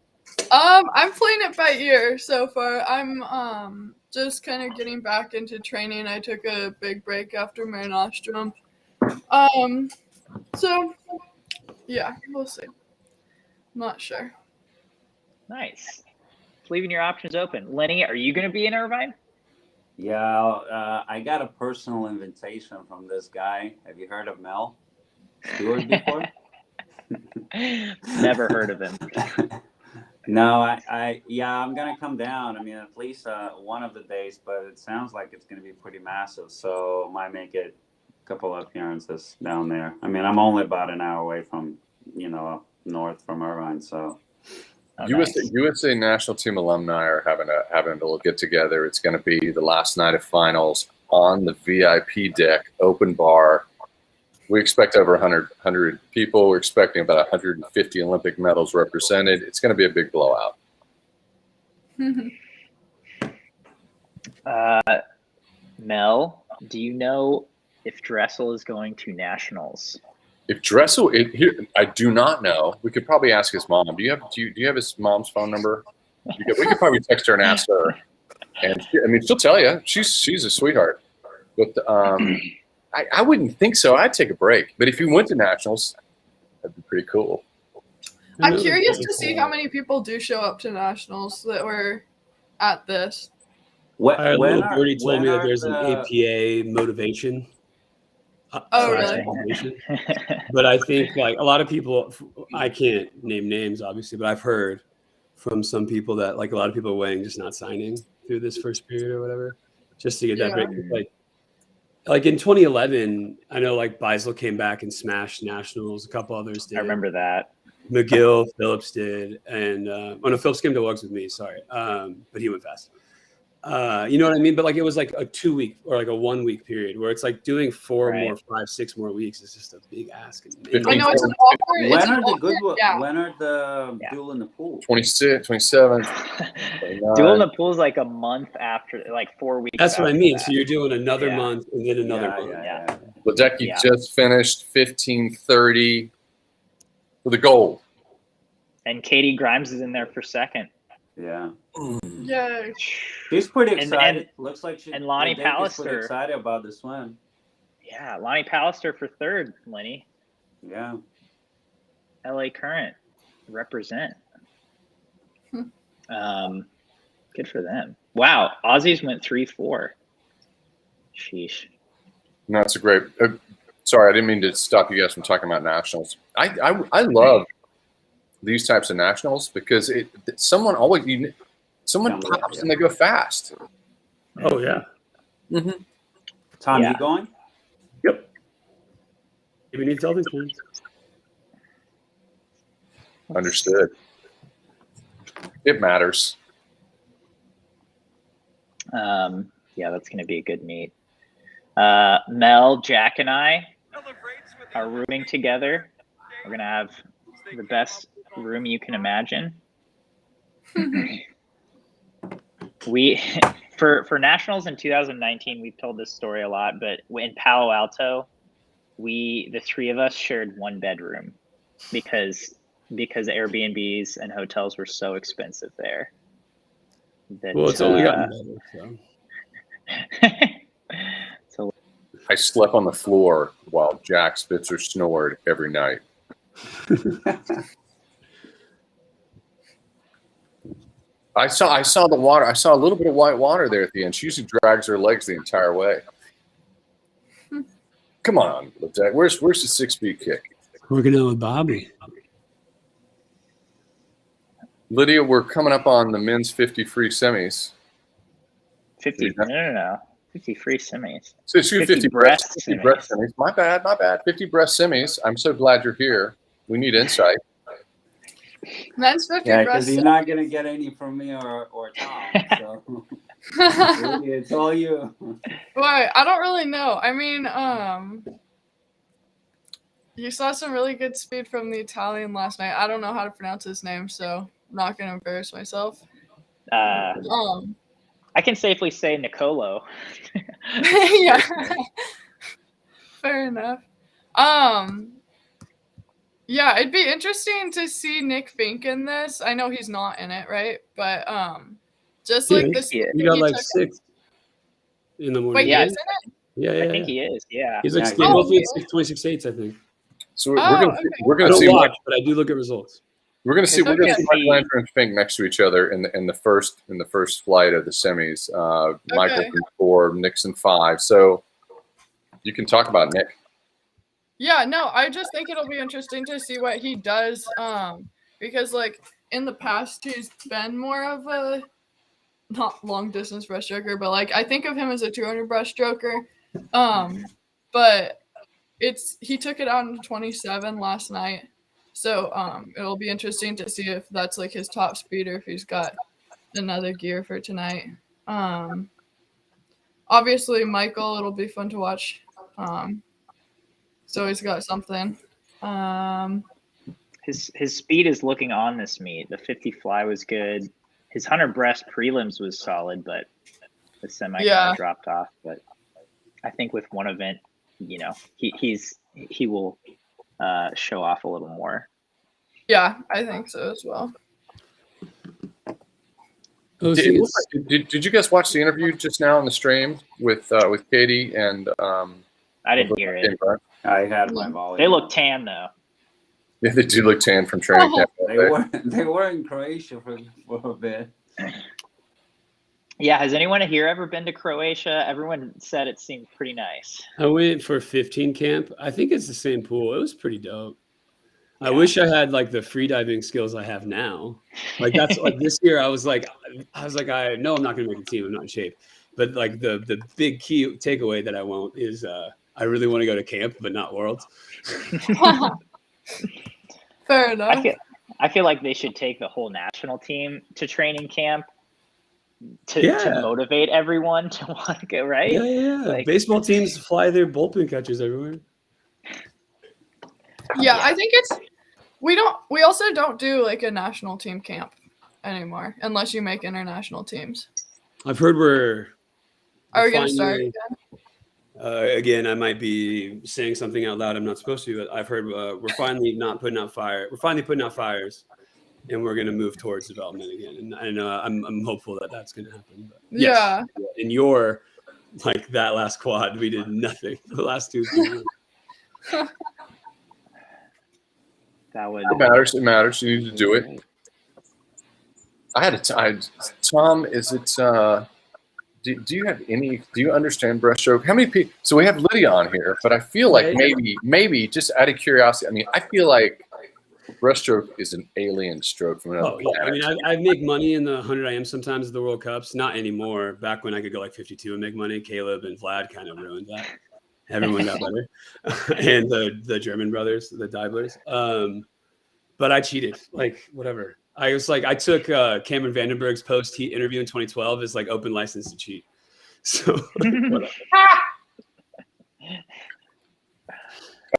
I'm playing it by ear so far. I'm just kind of getting back into training. I took a big break after my nostrum. So yeah, we'll see. Not sure. Nice. Leaving your options open. Lenny, are you going to be in Irvine? Yeah, I got a personal invitation from this guy. Have you heard of Mel Stewart before? Never heard of him. No, I'm gonna come down. I mean, at least one of the days, but it sounds like it's gonna be pretty massive. So might make it a couple of appearances down there. I mean, I'm only about an hour away from, up north from Irvine. So USA national team alumni are having a little get together. It's going to be the last night of finals on the VIP deck, open bar. We expect over 100 people. We're expecting about 150 Olympic medals represented. It's going to be a big blowout. Mel, do you know if Dressel is going to nationals? If Dressel, I do not know. We could probably ask his mom. Do you have his mom's phone number? We could probably text her and ask her. And she'll tell you. She's a sweetheart. But I wouldn't think so. I'd take a break. But if you went to nationals, that'd be pretty cool. I'm curious to see how many people do show up to nationals that were at this. Birdie told me that there's an APA motivation. Really? But I think like a lot of people, I can't name names obviously, but I've heard from some people that like a lot of people are weighing just not signing through this first period or whatever, just to get that break. Like in 2011, I know like Beisel came back and smashed nationals. A couple others did. I remember that. McGill, Phillips did, and Phillips came to Wugs with me. Sorry, but he went fast. You know what I mean? But like it was like a 2 week or like a 1 week period where it's like doing 4 Right. more, 5, 6 more weeks is just a big ask. I know it's an awkward. When It's are an the awkward, good ones? yeah. When are the duel in the pool? 26, 27. Duel in the pool is like a month after, like 4 weeks. That's what I after mean. that. So you're doing another Yeah. month and then another month. Yeah. Ledecky Yeah. just finished 15:30 for the gold. And Katie Grimes is in there for second. Yeah. Yeah. She's pretty And- excited. Looks like she and Lani Ledecky's Pallister. pretty excited about the swim. Yeah, Lani Pallister for third, Lenny. Yeah. LA Current represent. Good for them. Wow, Aussies went 3-4. Sheesh. No, that's a great. Sorry, I didn't mean to stop you guys from talking about nationals. I love these types of nationals because someone pops and they go fast. Oh yeah. Mm-hmm. Tom, Yeah. you going? Yep. We need Zelda points. Understood. It matters. Yeah, that's going to be a good meet. Mel, Jack, and I are rooming together. We're going to have the best room you can imagine. We for nationals in 2019, we've told this story a lot, but in Palo Alto, the three of us shared one bedroom because Airbnbs and hotels were so expensive there. Well, it's only gotten better. So. So I slept on the floor while Jack Spitzer snored every night. I saw the water. I saw a little bit of white water there at the end. She usually drags her legs the entire way. Come on, Ledecky. Where's the 6-speed kick? Working out with Bobby. Lydia, we're coming up on the men's 50 free semis. 50? No. 50 free semis. So it's 50 breast 50 breast semis. My bad. 50 breast semis. I'm so glad you're here. We need insight. Men's 50 Yeah, because breast. you're not gonna get any from me or Tom. So really, it's all you. Wait, I don't really know. I mean, you saw some really good speed from the Italian last night. I don't know how to pronounce his name, so I'm not gonna embarrass myself. I can safely say Nicolo. Yeah. Fair enough. Yeah, it'd be interesting to see Nick Fink in this. I know he's not in it, right? But just like this, Yeah. You got he like took- 6 in the morning. Wait, Yeah. he's in it? Yeah. I think he is. Yeah. He's like Yeah, skating oh, both okay. at 26.8s, I think. So Oh, okay. we're I gonna don't see watch, but I do look at results. we're gonna see Okay. Michael Andrew and Fink next to each other in the first flight of the semis. Michael Okay. in 4, Nixon 5. So you can talk about Nick. Yeah, no, I just think it'll be interesting to see what he does. Because like in the past, he's been more of a not long distance breaststroker, but like I think of him as a 200 breaststroker. But he took it out in 27 last night, so it'll be interesting to see if that's like his top speed or if he's got another gear for tonight. Obviously, Michael, it'll be fun to watch. So he's got something. His speed is looking on this meet. The 50 fly was good. His 100 breast prelims was solid, but the semi kind of dropped off. But I think with one event, he will show off a little more. Yeah, I think so as well. Did you guys watch the interview just now on the stream with Katie and? I didn't hear it. I had my volume. They look tan though. Yeah, they do look tan from training camp. They were in Croatia for a bit. Yeah, has anyone here ever been to Croatia? Everyone said it seemed pretty nice. I went for 15 camp. I think it's the same pool. It was pretty dope. I wish I had like the freediving skills I have now. Like that's like this year I was like I know I'm not gonna make a team, I'm not in shape. But like the big key takeaway that I won't is I really want to go to camp, but not Worlds. Fair enough. I feel like they should take the whole national team to training camp to motivate everyone to want to go, right? Yeah. Like, baseball teams fly their bullpen catchers everywhere. Yeah, I think we also don't do like a national team camp anymore unless you make international teams. I've heard Are we gonna start finally- again? Again, I might be saying something out loud I'm not supposed to, but I've heard we're finally not putting out fire. We're finally putting out fires, and we're going to move towards development again. And I'm hopeful that that's going to happen. But Yeah. In your that last quad, we did nothing for the last 2 seasons. that would It matters. It matters. You need to do it. I had Tom, is it? Do you have any? Do you understand breaststroke? How many people? So we have Lydia on here, but I feel like maybe just out of curiosity. I mean, I feel like breaststroke is an alien stroke from another planet. I mean, I make money in the 100 IM sometimes at the World Cups. Not anymore. Back when I could go like 52 and make money, Caleb and Vlad kind of ruined that. Everyone got better, and the German brothers, the Deiblers. But I cheated, whatever. I was I took Cameron Vandenberg's post-heat interview in 2012 as open license to cheat. So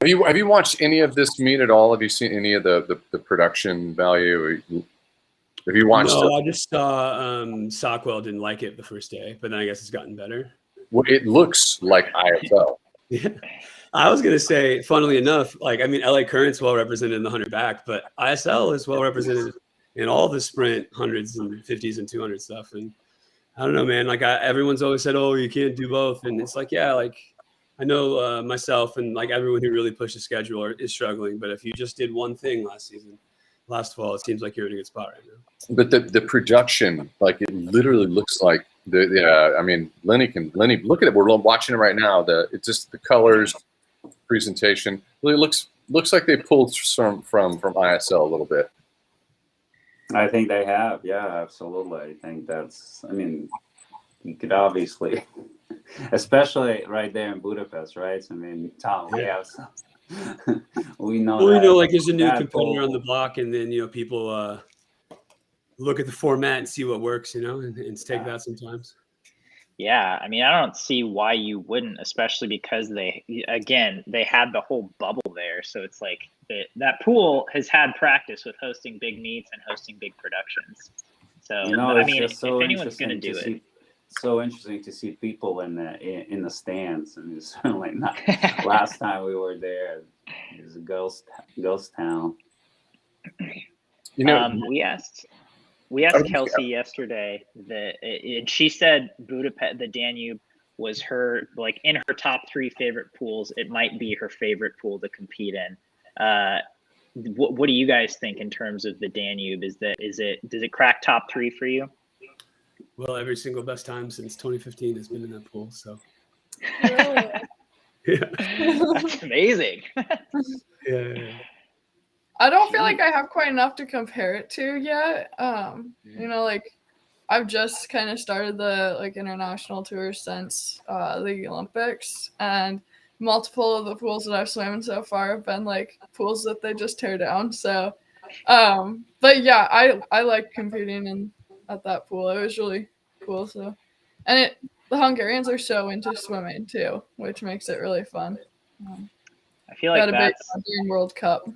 Have you watched any of this meet at all? Have you seen any of the production value? Have you watched? No, I just saw Sockwell didn't like it the first day, but then I guess it's gotten better. Well, it looks like ISL. Yeah. I was gonna say, funnily enough, LA Current's well represented in the 100 back, but ISL is well represented in all the sprint 100s and 50s and 200 stuff. And I don't know, man. Everyone's always said, "Oh, you can't do both," and it's I know myself and everyone who really pushed the schedule is struggling. But if you just did one thing last fall, it seems like you're in a good spot right now. But the production, it literally looks like I mean, Lenny, look at it. We're watching it right now. It's just the colors, presentation. Really looks like they pulled from ISL a little bit. I think they have. Yeah, absolutely. I think that's. I mean, you could obviously, especially right there in Budapest, right? I mean, Tom, we have some. we know. Well, there's a new competitor on the block, and then people look at the format and see what works, and take that sometimes. Yeah, I mean, I don't see why you wouldn't, especially because they had the whole bubble there. So it's that pool has had practice with hosting big meets and hosting big productions. So I mean, if anyone's going to do it. So interesting to see people in the stands, and it's certainly not. Last time we were there, it was a ghost town. We asked Kelsey yesterday and she said Budapest, the Danube, was her in her top 3 favorite pools. It might be her favorite pool to compete in. What do you guys think in terms of the Danube? Does it crack top 3 for you? Well, every single best time since 2015 has been in that pool. So. Really? Yeah. That's amazing. Yeah. I don't feel like I have quite enough to compare it to yet. I've just kind of started the international tour since the Olympics, and multiple of the pools that I've swam in so far have been pools that they just tear down. So, but yeah, I like competing at that pool. It was really cool. So, and the Hungarians are so into swimming too, which makes it really fun. I feel like got a big Hungarian World Cup.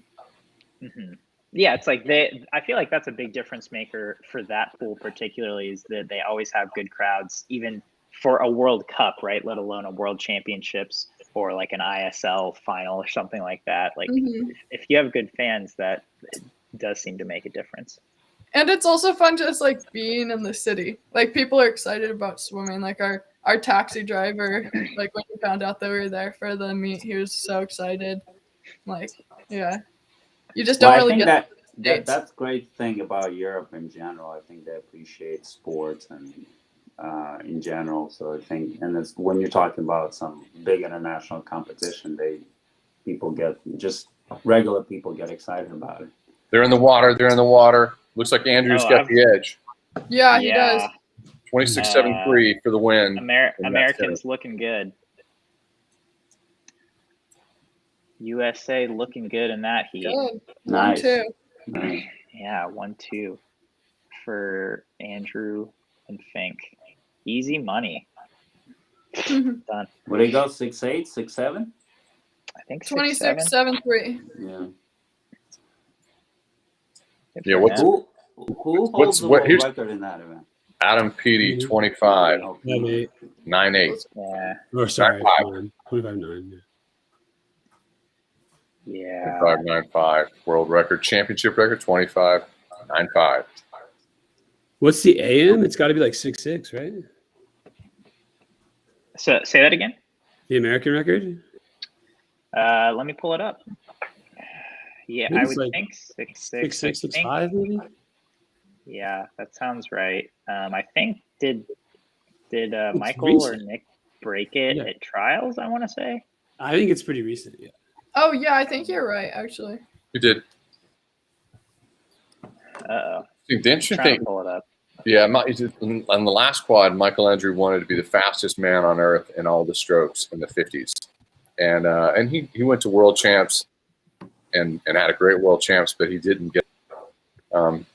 Mm-hmm. Yeah, it's I feel like that's a big difference maker for that pool particularly, is that they always have good crowds, even for a World Cup, right? Let alone a World Championships or an ISL final or something like that. If you have good fans, that it does seem to make a difference. And it's also fun just being in the city. People are excited about swimming. Our taxi driver, when he found out that we were there for the meet, he was so excited. Yeah. You just don't really get that's great thing about Europe in general. I think they appreciate sports and in general. So I think, and it's when you're talking about some big international competition, regular people get excited about it. They're in the water. Looks like Andrew's got the edge. Yeah, he does. 26.73 for the win. Americans looking good. USA looking good in that heat. Good. Nice. 1-2. Nice. Yeah, 1-2 for Andrew and Fink. Easy money. Done. What do you go? 6'8", 6'7"? I think 26-7-3. Yeah. Yeah, what's Who holds the world here's record in that event? Adam Peaty, 25, Oh, 9-8. 9-8. Yeah. Or sorry, 9-5. 25-9. Yeah. 25-9-5. World record, championship record, 25-9-5. What's the AM? It's got to be like 6'6", right? So say that again. The American record? Let me pull it up. Yeah, Maybe I it's would like think 6'6". 6'6", I think. 6'5", maybe? Yeah, that sounds right. I think did Michael recent. or Nick break it Yeah. at trials? I want to say. I think it's pretty recent, yeah. Oh, yeah, I think you're right, actually. You did. Uh-oh. The interesting Trying thing, to pull it up. yeah, on the last quad, Michael Andrew wanted to be the fastest man on earth in all the strokes in the 50s. And he went to world champs and had a great world champs, but he didn't get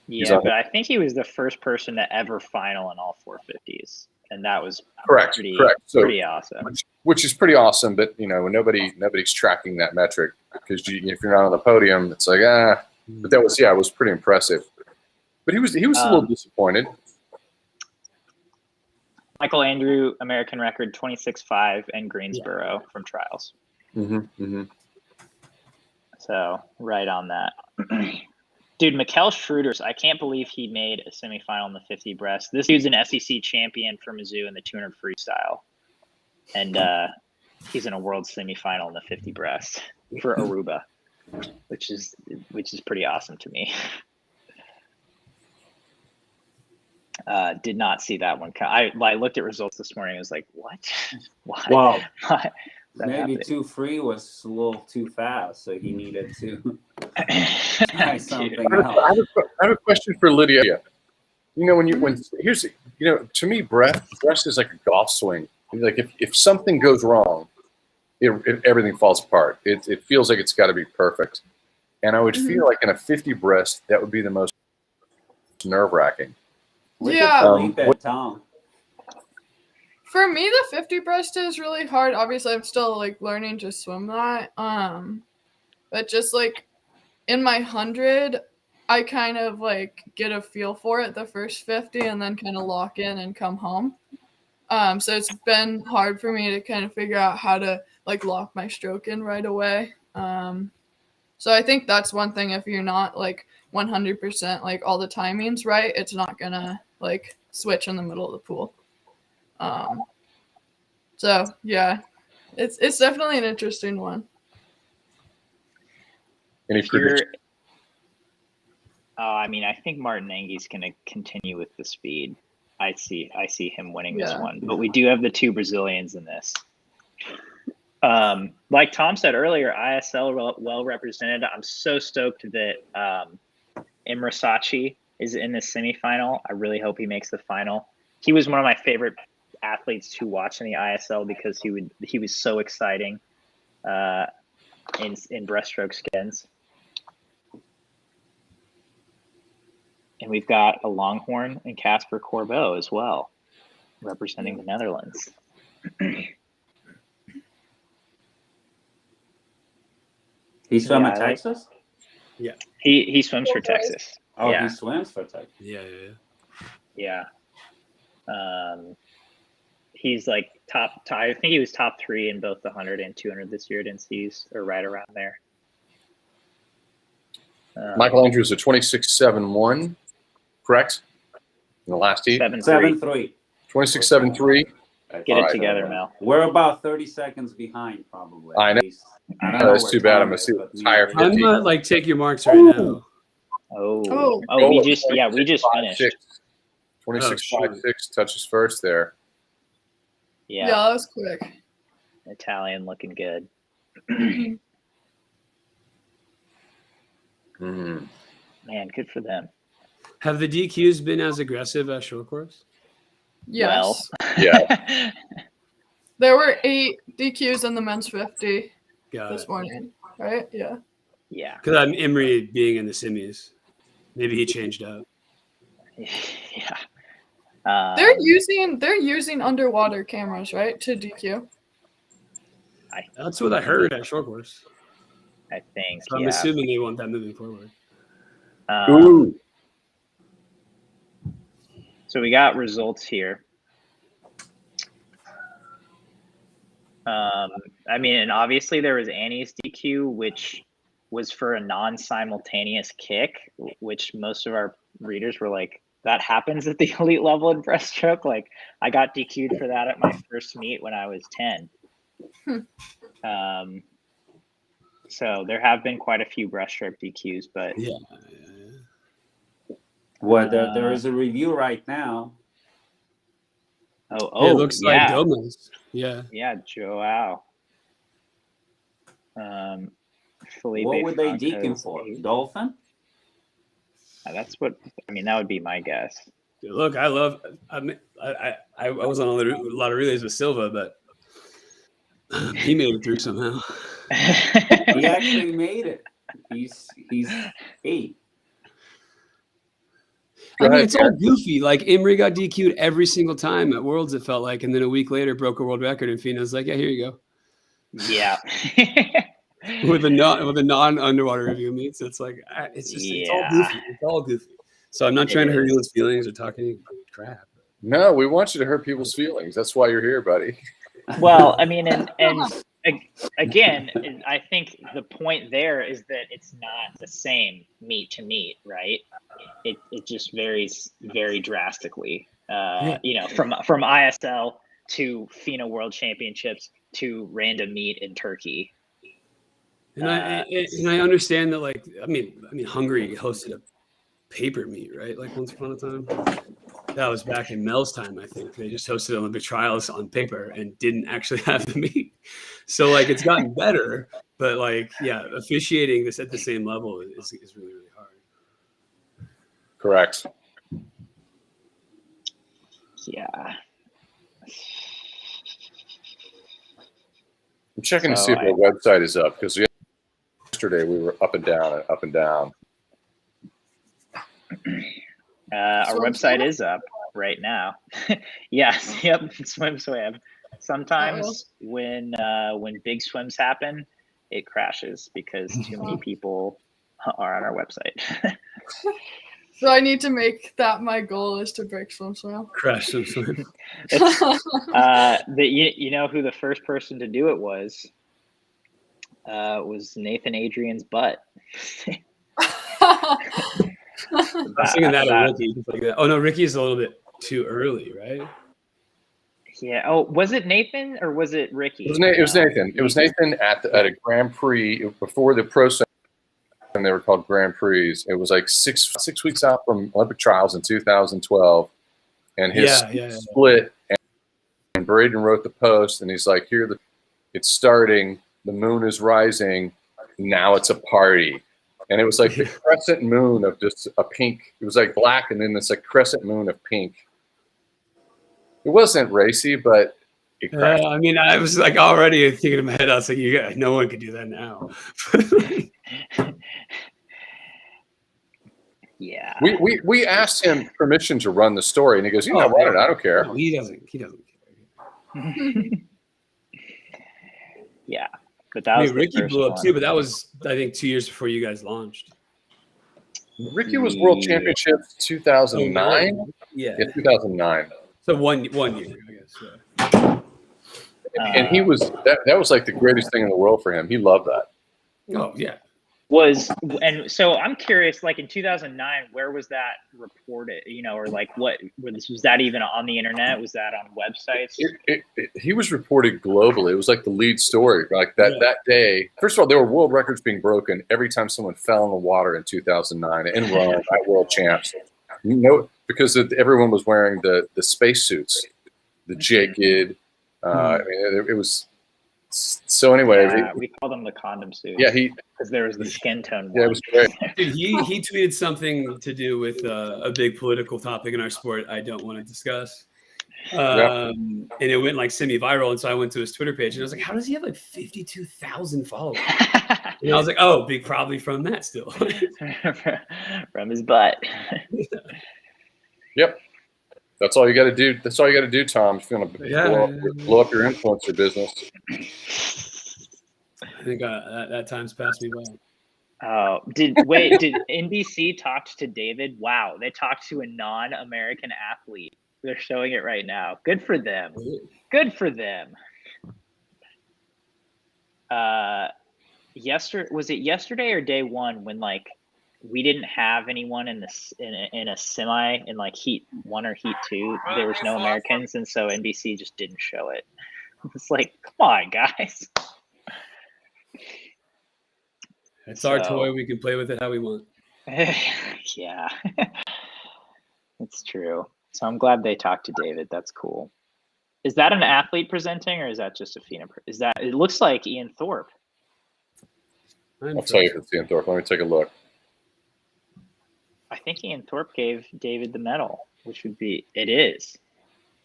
Yeah, but I think he was the first person to ever final in all 450s, and that was correct. So, pretty awesome. which is pretty awesome, but nobody's tracking that metric because if you're not on the podium, it's like But that was it was pretty impressive. But he was a little disappointed. Michael Andrew, American record 26.5 in Greensboro from trials. So right on that. Dude, Mikkel Schroeder's, I can't believe he made a semifinal in the 50 breast. This dude's an SEC champion for Mizzou in the 200 freestyle. And he's in a world semifinal in the 50 breast for Aruba, which is pretty awesome to me. Did not see that one. I looked at results this morning. I was like, what? Why? Well, Why? maybe 2-3 was a little too fast, so he needed to try something else. I have a question for Lydia. To me, breast is like a golf swing. Like if something goes wrong, everything falls apart. It feels like it's got to be perfect. And I would feel like in a 50 breast, that would be the most nerve-wracking. Yeah. Tom. For me, the 50 breast is really hard. Obviously, I'm still learning to swim that. But just in my 100, I kind of get a feel for it the first 50 and then kind of lock in and come home. So it's been hard for me to kind of figure out how to lock my stroke in right away. So I think that's one thing. If you're not 100% all the timing's right, it's not gonna switch in the middle of the pool. So yeah, it's definitely an interesting one. Any predictions? I think Martin Enge's going to continue with the speed. I see him winning this one, but we do have the two Brazilians in this. Like Tom said earlier, ISL well represented. I'm so stoked that Imre Sacchi is in the semifinal. I really hope he makes the final. He was one of my favorite athletes to watch in the ISL because he was so exciting in breaststroke skins. And we've got a Longhorn and Casper Corbeau as well, representing the Netherlands. He swam at Texas? Yeah. He swims for Texas. Oh, yeah. He swims for Texas. Yeah. He's top. I think he was top 3 in both the 100 and 200 this year at NCs, or right around there. Michael Andrews a 26.71, correct? In the last heat? 7-3. 26.73. Get it together, Mel. We're about 30 seconds behind, probably. I know. That's too bad. I'm gonna see what the tire 50. I'm not take your marks right now. We just finished. 26.56 touches first there. Yeah, that was quick. Italian looking good. Man, good for them. Have the DQs been as aggressive as short course? Yes. Well, yeah. There were 8 DQs in the men's 50 Got this it. morning. right? Yeah. Yeah. Because I'm Emery being in the semis. Maybe he changed up. Yeah. They're using underwater cameras, right, to DQ. That's what I heard at short course. I think. So I'm yeah. assuming they want that moving forward. Ooh. So we got results here. I mean, and obviously there was Annie's DQ, which was for a non-simultaneous kick, which most of our readers were like, that happens at the elite level in breaststroke. Like, I got DQ'd for that at my first meet when I was 10. So there have been quite a few breaststroke DQs, but Yeah. Well, there is a review right now. Oh, it looks yeah. like Gomez. Yeah. Yeah, Joao. Felipe What would they Franco's deacon for? 8. Dolphin? That's what I mean. That would be my guess. Look, I was on a lot of relays with Silva, but he made it through somehow. He actually made it. He's 8. I mean, it's all goofy. Like Emery got DQ'd every single time at Worlds, it felt like, and then a week later broke a world record, and Fina's like, "Yeah, here you go." Yeah. with a non underwater review meets, it's like it's just it's all goofy. It's all goofy. So I'm not trying to hurt anyone's feelings or talk any crap. No, we want you to hurt people's feelings. That's why you're here, buddy. Well, I mean, and again, I think the point there is that it's not the same meet to meet, right? It just varies very drastically. You know, from ISL to FINA World Championships to random meet in Turkey. And I understand that, like, I mean, Hungary hosted a paper meet, right? Like once upon a time. That was back in Mel's time, I think. They just hosted Olympic trials on paper and didn't actually have the meet. So, like, it's gotten better, but, like, yeah, officiating this at the same level is really, really hard. Correct. Yeah. I'm checking to see if our website is up, because yesterday we were up and down and up and down. Our website is up right now. Yes, yep, SwimSwam. Sometimes when big swims happen, it crashes because too many people are on our website. So I need to make that my goal is to break SwimSwam. Crash SwimSwam. You know who the first person to do it was Nathan Adrian's butt. I was thinking that of Ricky. Like that. Oh no, Ricky's a little bit too early, right? Yeah. Oh, was it Nathan or was it Ricky? It was Nathan. It was Nathan at a Grand Prix before the pro set, and they were called Grand Prix. It was like six weeks out from Olympic trials in 2012, and his split. And Braden wrote the post, and he's like, "Here, it's starting. The moon is rising. Now it's a party." And it was like the crescent moon of just a pink. It was like black, and then this like crescent moon of pink. It wasn't racy, but it crashed. I mean, I was like already thinking in my head. I was like, no one could do that now. Yeah. We asked him permission to run the story, and he goes, "You know what? I don't care." No, he doesn't care. Yeah. But that was Ricky blew up too, but that was, I think, 2 years before you guys launched. Ricky was World Championships 2009. Yeah, 2009. So one year, I guess. Yeah. And he was that was like the greatest thing in the world for him. He loved that. Oh yeah. And so I'm curious, like in 2009, where was that reported? You know, or like what was that even on the internet? Was that on websites? He was reported globally. It was like the lead story. Like that day. First of all, there were world records being broken every time someone fell in the water in 2009 in Rome at World Champs. You know, because everyone was wearing the spacesuits, the jagged. I mean, it was. So anyway, we call them the condom suit. Yeah, because there was the skin tone. Yeah, it was great. Dude, he tweeted something to do with a big political topic in our sport I don't want to discuss. And it went like semi-viral, and so I went to his Twitter page, and I was like, "How does he have like 52,000 followers?" And I was like, oh, probably from that still. From his butt. Yep. That's all you got to do. That's all you got to do, Tom. If you want to blow up your influencer business. I think that time's passed me by. Oh, did NBC talk to David? Wow, they talked to a non-American athlete. They're showing it right now. Good for them. Good for them. Was it yesterday or day one when like we didn't have anyone in a semi in like heat 1 or heat 2? There was no Americans, and so NBC just didn't show it. It's like, come on, guys. It's our toy. We can play with it how we want. Yeah, it's true. So I'm glad they talked to David. That's cool. Is that an athlete presenting, or is that just a FINA? It looks like Ian Thorpe. I'll tell you if it's Ian Thorpe. Let me take a look. I think Ian Thorpe gave David the medal, which would be, it is,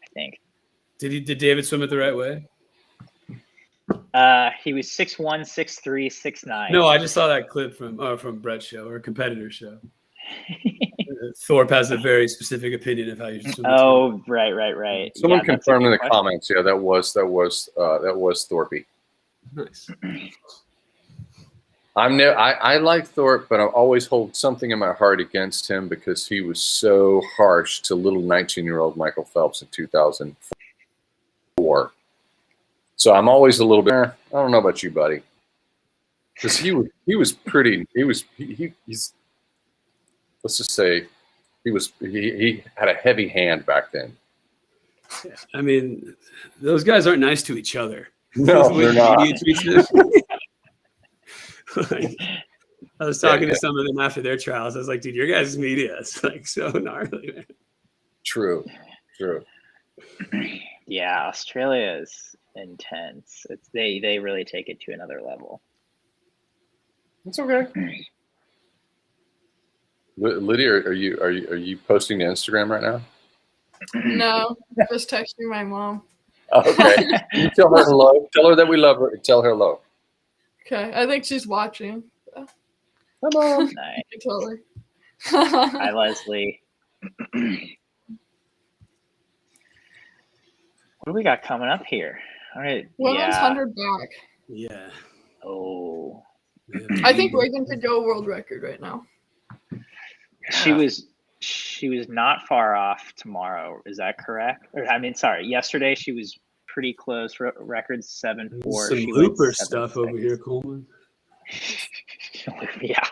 I think. Did David swim it the right way? He was 6'1", 6'3", 6'9". No, I just saw that clip from Brett's show or a competitor's show. Thorpe has a very specific opinion of how you swim. Oh, right. Someone confirmed in the comments. Yeah, that was Thorpe. Nice. I like Thorpe, but I always hold something in my heart against him because he was so harsh to little 19-year-old Michael Phelps in 2004. So I'm always a little bit. I don't know about you, buddy, because he's. Let's just say he had a heavy hand back then. I mean, those guys aren't nice to each other. No, they're not. Like, I was talking to some of them after their trials. I was like, dude, your guys' media is like so gnarly, man. True. Yeah, Australia is intense. They really take it to another level. It's okay. Lydia, are you posting to Instagram right now? No, just texting my mom. Okay. You tell her hello. Tell her that we love her. Tell her hello. Okay, I think she's watching. Come on. Nice. Totally. Hi, Leslie. What do we got coming up here? All right. Women's 100 back. Yeah. Oh. I think Reagan could go world record right now. She was not far off tomorrow. Is that correct? Yesterday she was pretty close. Record 7.4. Some looper stuff over here, Coleman. Yeah.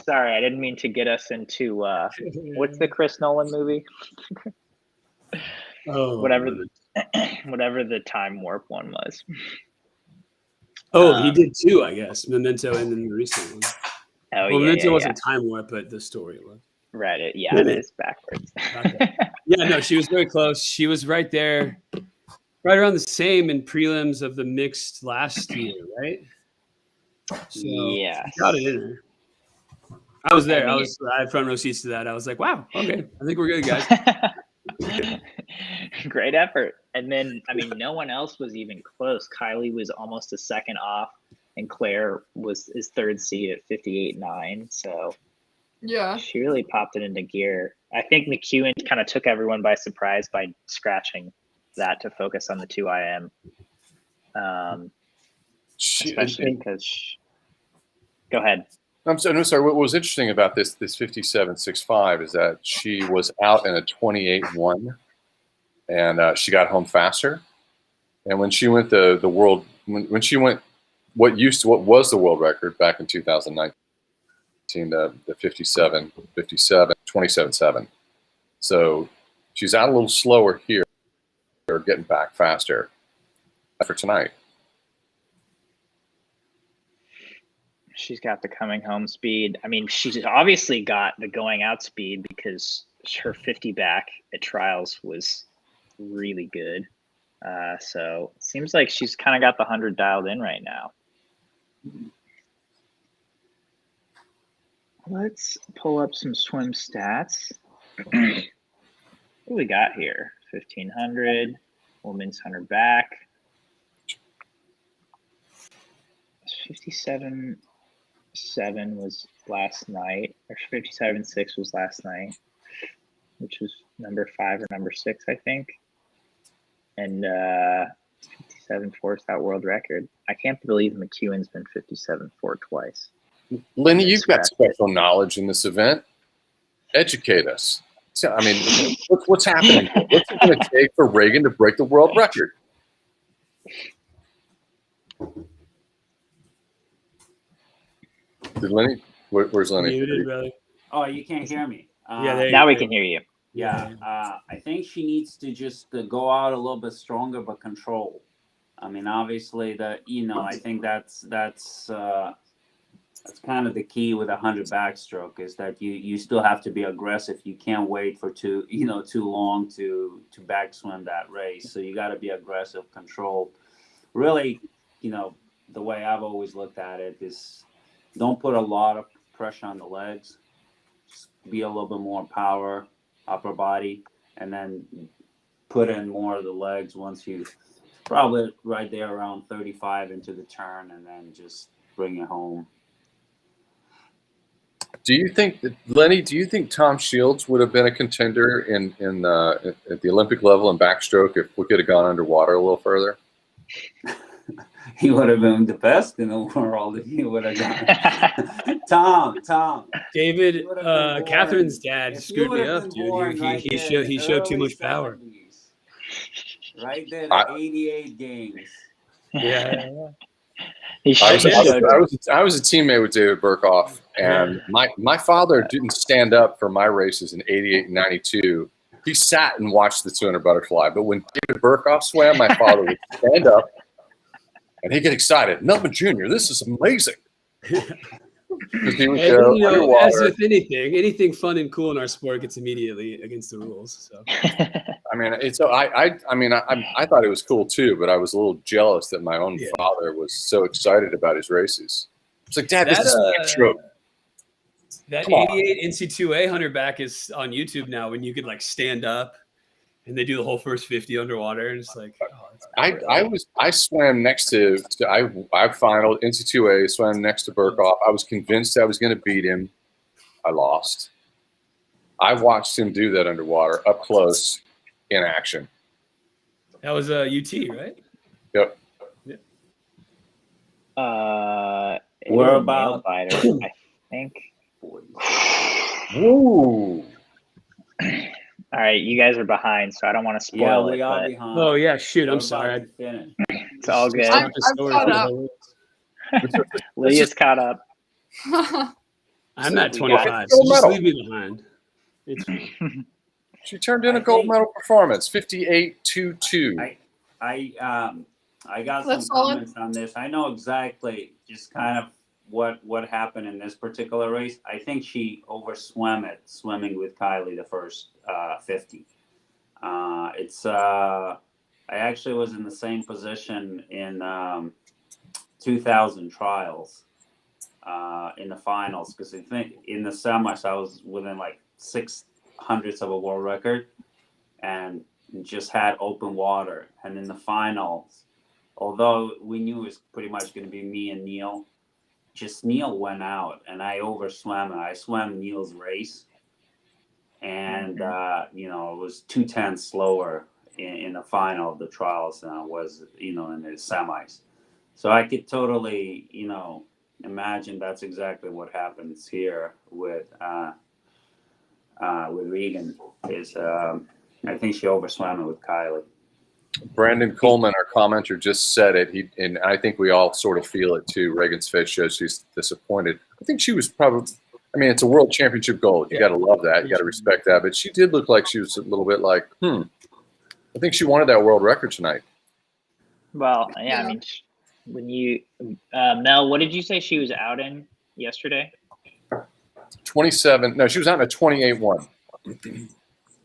Sorry, I didn't mean to get us into what's the Chris Nolan movie? Oh, whatever the time warp one was. Oh, he did too, I guess. Memento and then the recent one. Oh, well, Memento wasn't time warp, but the story was. Right. It is backwards. Okay. Yeah, no, she was very close. She was right there, right around the same in prelims of the mixed last year, right? So yeah, got it in her. I was there. I had front row seats to that. I was like, wow, okay, I think we're good, guys. Great effort. And then, no one else was even close. Kylie was almost a second off, and Claire was his third seed at 58.9. So yeah, she really popped it into gear. I think McEwen kind of took everyone by surprise by scratching that to focus on the 2 IM. Especially because. Go ahead. I'm sorry. What was interesting about this 57.65 is that she was out in a 28.1, and she got home faster. And when she went the world, when she went what was the world record back in 2019, the 27.7. So she's out a little slower here, or getting back faster for tonight. She's got the coming home speed. She's obviously got the going out speed because her 50 back at trials was really good. So it seems like she's kind of got the 100 dialed in right now. Let's pull up some swim stats. What do we got here? 1500, women's 100 back. 57.7 was last night, or 57.6 was last night, which was number 5 or number 6, I think. And 57.4 is that world record. I can't believe McEwen's been 57.4 twice. Lenny, you've got special knowledge in this event. Educate us. So, I mean, what's happening? What's it going to take for Reagan to break the world record? Did Lenny? Where's Lenny? Muted, brother. Oh, you can't hear me. Yeah, there you Now go. we can hear you. Yeah, I think she needs to just go out a little bit stronger, but control. I mean, obviously, I think that's kind of the key with 100 backstroke is that you still have to be aggressive. You can't wait for too long to backswim that race. So you got to be aggressive, controlled. Really, the way I've always looked at it is don't put a lot of pressure on the legs. Just be a little bit more power, upper body, and then put in more of the legs once you probably right there around 35 into the turn, and then just bring it home. Do you think, Lenny? Do you think Tom Shields would have been a contender at the Olympic level in backstroke if we could have gone underwater a little further? He would have been the best in the world if he would have gone. Tom. David, Catherine's dad screwed me up, dude. He showed too much power. Right there, the 88 games. Yeah. I was a teammate with David Burkhoff, and my father didn't stand up for my races in 88 and 92. He sat and watched the 200 butterfly. But when David Burkhoff swam, my father would stand up, and he'd get excited. Melvin Jr., this is amazing. He would go as with anything fun and cool in our sport gets immediately against the rules. So. I mean, I thought it was cool too, but I was a little jealous that my own father was so excited about his races. It's like, Dad, this is backstroke. That 88 NC2A 100 back is on YouTube now when you could like stand up and they do the whole first 50 underwater, and it's like, I swam next to I finaled NC2A, swam next to Burkhoff. I was convinced I was going to beat him. I lost. I watched him do that underwater up close in action. That was a UT, right? Yep. We're about fighter, I think. Ooh. All right, you guys are behind, so I don't want to spoil it. We are behind. Oh yeah, shoot! I'm sorry. It's all good. I'm caught up. Lydia's caught up. I'm at 25. So just leave me behind. She turned in a gold medal performance, 58.22. I got some comments on this. I know exactly just kind of what happened in this particular race. I think she overswam it swimming with Kylie the first 50. I actually was in the same position in 2000 trials in the finals, because I think in the semis I was within like 6/100ths of a world record and just had open water. And in the finals, although we knew it was pretty much going to be me and Neil, just Neil went out and I overswam and I swam Neil's race. And, it was 2/10 slower in the final of the trials than it was, in the semis. So I could totally, imagine that's exactly what happens here with Regan. I think she overswam it with Kylie. Brandon Coleman, our commenter, just said it. And I think we all sort of feel it too. Reagan's face shows she's disappointed. I think she was probably. I mean, it's a world championship gold. You got to love that. You got to respect that. But she did look like she was a little bit like, I think she wanted that world record tonight. Well, yeah. I mean, when you, Mel, what did you say she was out in yesterday? 27. No, she was out in a 28.1.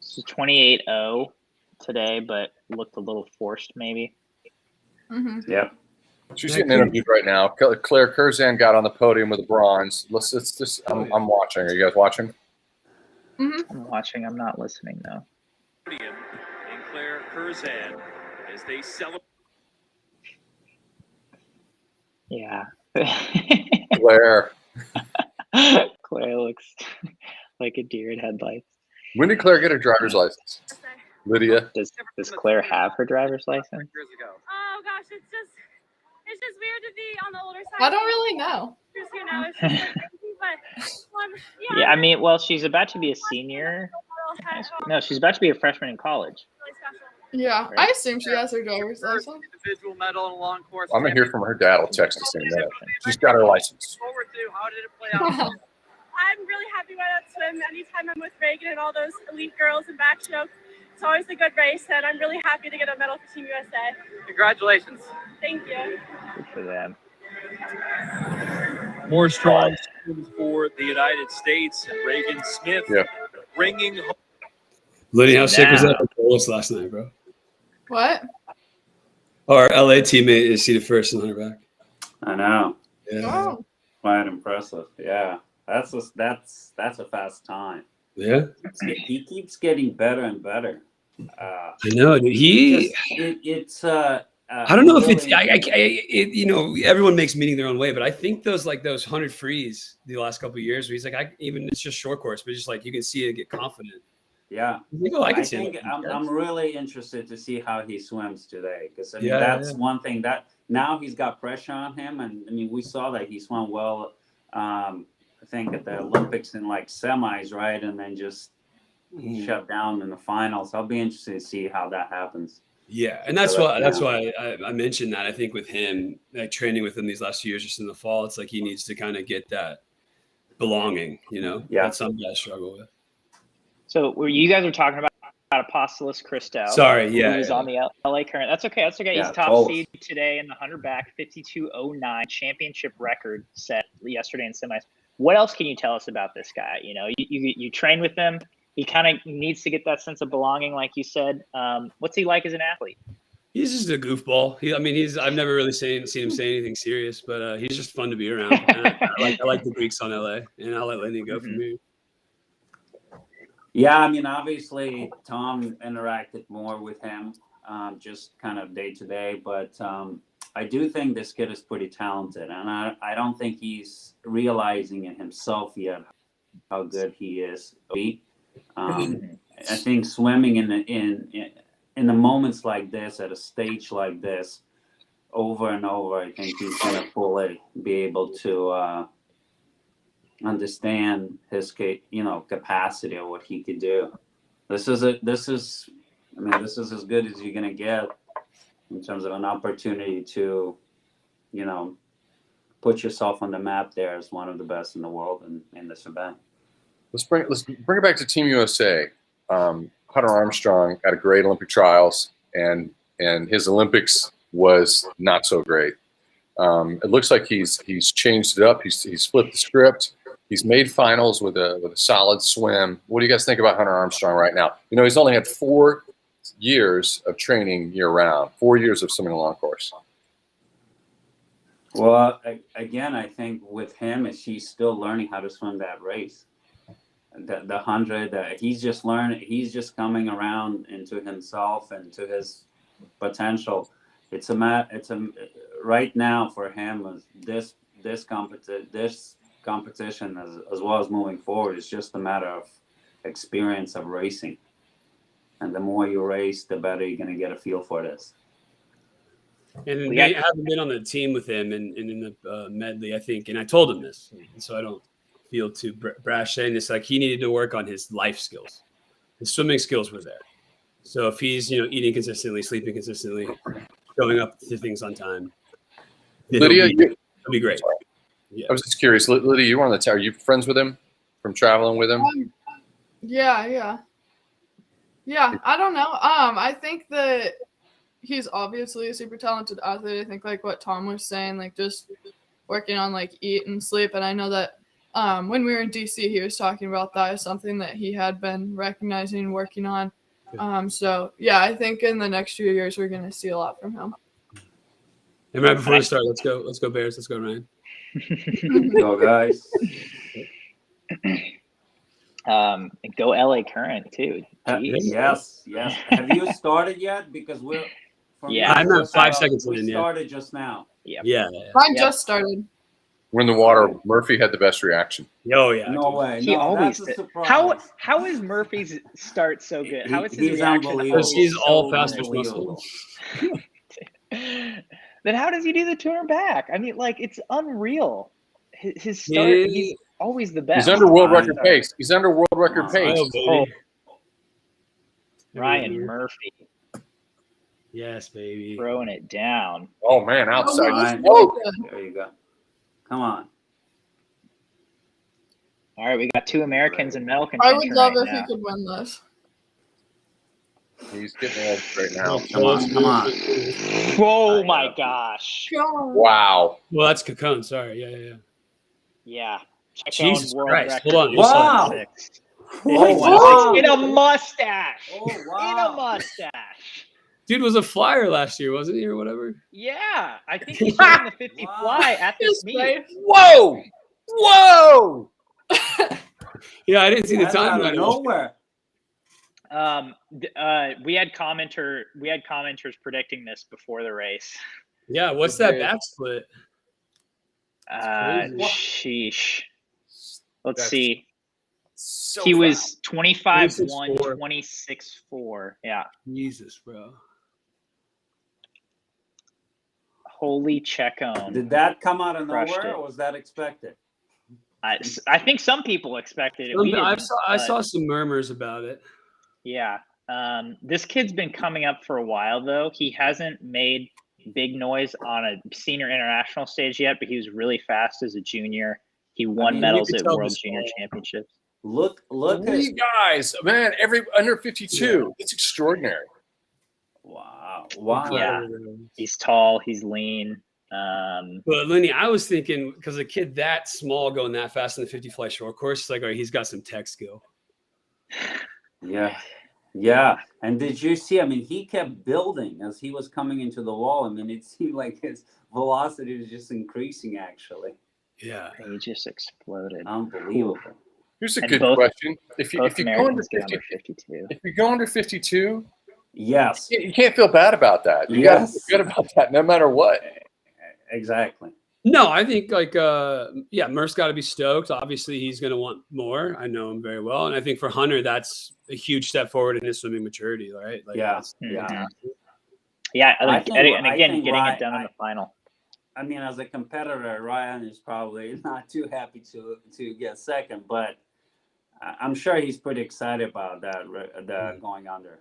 So 28.0 today, but looked a little forced, maybe. Mm-hmm. Yeah. She's getting interviewed right now. Claire Curzan got on the podium with a bronze. Let's just. I'm watching. Are you guys watching? Mm-hmm. I'm watching. I'm not listening though. And Claire Curzan as they celebrate. Yeah, Claire. Claire looks like a deer in headlights. When did Claire get her driver's license? Lydia. Does Claire have her driver's license? Oh gosh, it's just weird to be on the older side. I don't really know. It's just like crazy, but Yeah, I mean, well, she's about to be a senior. No, she's about to be a freshman in college. really special. Yeah, Right. I assume she has her driver's license. Individual medal in a long course. I'm gonna hear from her dad. Will text us in that. She's got her license. Forward to how did it play out? I'm really happy with that swim. Anytime I'm with Reagan and all those elite girls in backstroke, it's always a good race, and I'm really happy to get a medal for Team USA. Congratulations. Thank you. Good for them. More strong swims for the United States. Reagan Smith Yeah. bringing home. Lydia, how sick was Now. that goals last night, bro? What? Our LA teammate is seated first in hunterback. I know. Yeah. Oh, Quite impressive. Yeah. That's a fast time. Yeah. He keeps getting better and better. I know. Dude. He. It's I don't know if it's. really- You know, everyone makes meaning their own way, but I think those 100 frees the last couple of years, where he's like, it's just short course, but just like you can see it get confident. Yeah. He's like, oh, I can see think it. I'm really interested to see how he swims today, because I mean Yeah, that's yeah. one thing that now he's got pressure on him, and I mean we saw that he swam well. I think at the Olympics in like semis, right, and then just shut down in the finals. I'll be interested to see how that happens. Yeah, and that's So why that's I mentioned that. I think with him, like training with him these last few years, just in the fall, it's like he needs to kind of get that belonging. You know, Yeah. that some guys struggle with. So, were you guys were talking about Apostolos Christou? Sorry, yeah, Who's yeah. on the LA Current? That's okay. That's okay. Yeah, He's top totally. seed today in the 100 back, 52.09 championship record set yesterday in semis. What else can you tell us about this guy? You know, you train with him. He kind of needs to get that sense of belonging, like you said. What's he like as an athlete? He's just a goofball. I've never really seen him say anything serious, but he's just fun to be around. And I like the Greeks on LA, and I'll let Lenny go from here. Yeah, I mean obviously Tom interacted more with him, just kind of day to day, but I do think this kid is pretty talented, and I don't think he's realizing it himself yet how good he is. I think swimming in the moments like this, at a stage like this, over and over, I think he's gonna fully be able to understand his capacity of what he could do. This is as good as you're gonna get in terms of an opportunity to, put yourself on the map there as one of the best in the world in this event. Let's bring it back to Team USA. Hunter Armstrong had a great Olympic trials, and his Olympics was not so great. It looks like he's changed it up. He's flipped the script. He's made finals with a solid swim. What do you guys think about Hunter Armstrong right now? You know, he's only had 4 years of training year round, 4 years of swimming a long course. Well, again, I think with him, he's still learning how to swim that race. The 100, he's just learning. He's just coming around into himself and to his potential. Right now for him, this competition as well as moving forward is just a matter of experience of racing. And the more you race, the better you're going to get a feel for this. And I haven't been on the team with him and in the medley, I think, and I told him this, so I don't feel too brash saying this. Like, he needed to work on his life skills. His swimming skills were there. So if he's eating consistently, sleeping consistently, showing up to things on time, Lydia, it'll be great. Yeah. I was just curious. Lydia, you were on the tower. Are you friends with him from traveling with him? Yeah. I don't know. I think that he's obviously a super talented athlete. I think like what Tom was saying, like just working on like eat and sleep. And I know that when we were in DC, he was talking about that as something that he had been recognizing and working on. So yeah, I think in the next few years we're gonna see a lot from him. And right before we start, let's go Bears. Let's go, Ryan. Go guys. Go LA Current too. Jeez. Yes. Have you started yet? Because we're Yeah. I'm at 5 seconds we in. started just now. Yeah. Yeah. Mine just started. When the water, Murphy had the best reaction. Oh yeah. No way. He No, always that's a did. surprise. How is Murphy's start so good? How is his He's reaction unbelievable. Because he's always all so fast good? as muscle. Then how does he do the 200 back? I mean, like, it's unreal. His start, he's always the best. He's under world record pace. He's under world record pace. Oh, baby. Ryan Murphy Yes, baby. throwing it down. Oh man, outside. Ryan, Whoa. there you go. Come on. All right, we got 2 Americans in medal I contention would love right if now. he could win this. He's getting edged right now. Come on, come on. Oh my gosh. Wow. Well, that's Cacone. Sorry. Yeah. Yeah. Check Jesus on world Christ. record. Hold on. Wow. 56. Wow. In a mustache. Oh, In a wow. mustache. Dude was a flyer last year, wasn't he, or whatever? Yeah, I think he's doing the 50 Wow. fly at this meet. Whoa. Whoa. Yeah, I didn't see the That's time. out of nowhere. We had commenters predicting this before the race. Yeah, what's that back split? Sheesh. Let's That's see. So He fast. was 25-1, 26-4. 26-4. Yeah. Jesus, bro. Holy check-on. Did that come out of Crushed nowhere, it. or was that expected? I think some people expected it. We I didn't, I but saw some murmurs about it. yeah. This kid's been coming up for a while, though. He hasn't made big noise on a senior international stage yet, but he was really fast as a junior. He won you medals could at tell World this Junior guy- Championships. Look at 3 guys, man. Every under 52. It's extraordinary. wow. Yeah. He's tall. He's lean. But Lenny, I was thinking because a kid that small going that fast in the 50 fly short course, it's like, all right, he's got some tech skill. Yeah. And did you see? I mean, he kept building as he was coming into the wall. I mean, it seemed like his velocity was just increasing. Actually, Yeah. He just exploded. unbelievable. Here's a And good both- question. If you Both go under Americans get 50, under 52. if you go under 52, Yes, you can't feel bad about that. You got to Yes. feel good about that, no matter what. exactly. No, I think Murph's got to be stoked. Obviously, he's going to want more. I know him very well, and I think for Hunter, that's a huge step forward in his swimming maturity, right? Like, Yeah, that's- yeah. Yeah, I like, think- and I again, think getting Ryan- it done in the final. I mean, as a competitor, Ryan is probably not too happy to get second, but I'm sure he's pretty excited about that going under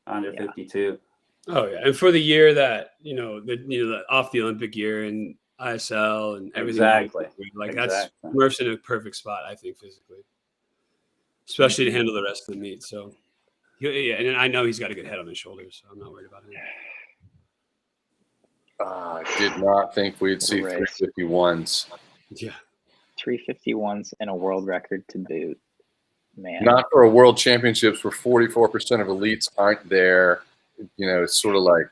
Yeah. 52. Oh yeah, and for the year that the off the Olympic year and ISL and everything, Exactly. like Exactly. that's Murph's in a perfect spot, I think, physically, especially to handle the rest of the meet. So, and I know he's got a good head on his shoulders, so I'm not worried about him. I did not think we'd see Right. 351s. Yeah, 351s and a world record to boot. Man. Not for a world championships where 44% of elites aren't there. It's sort of like,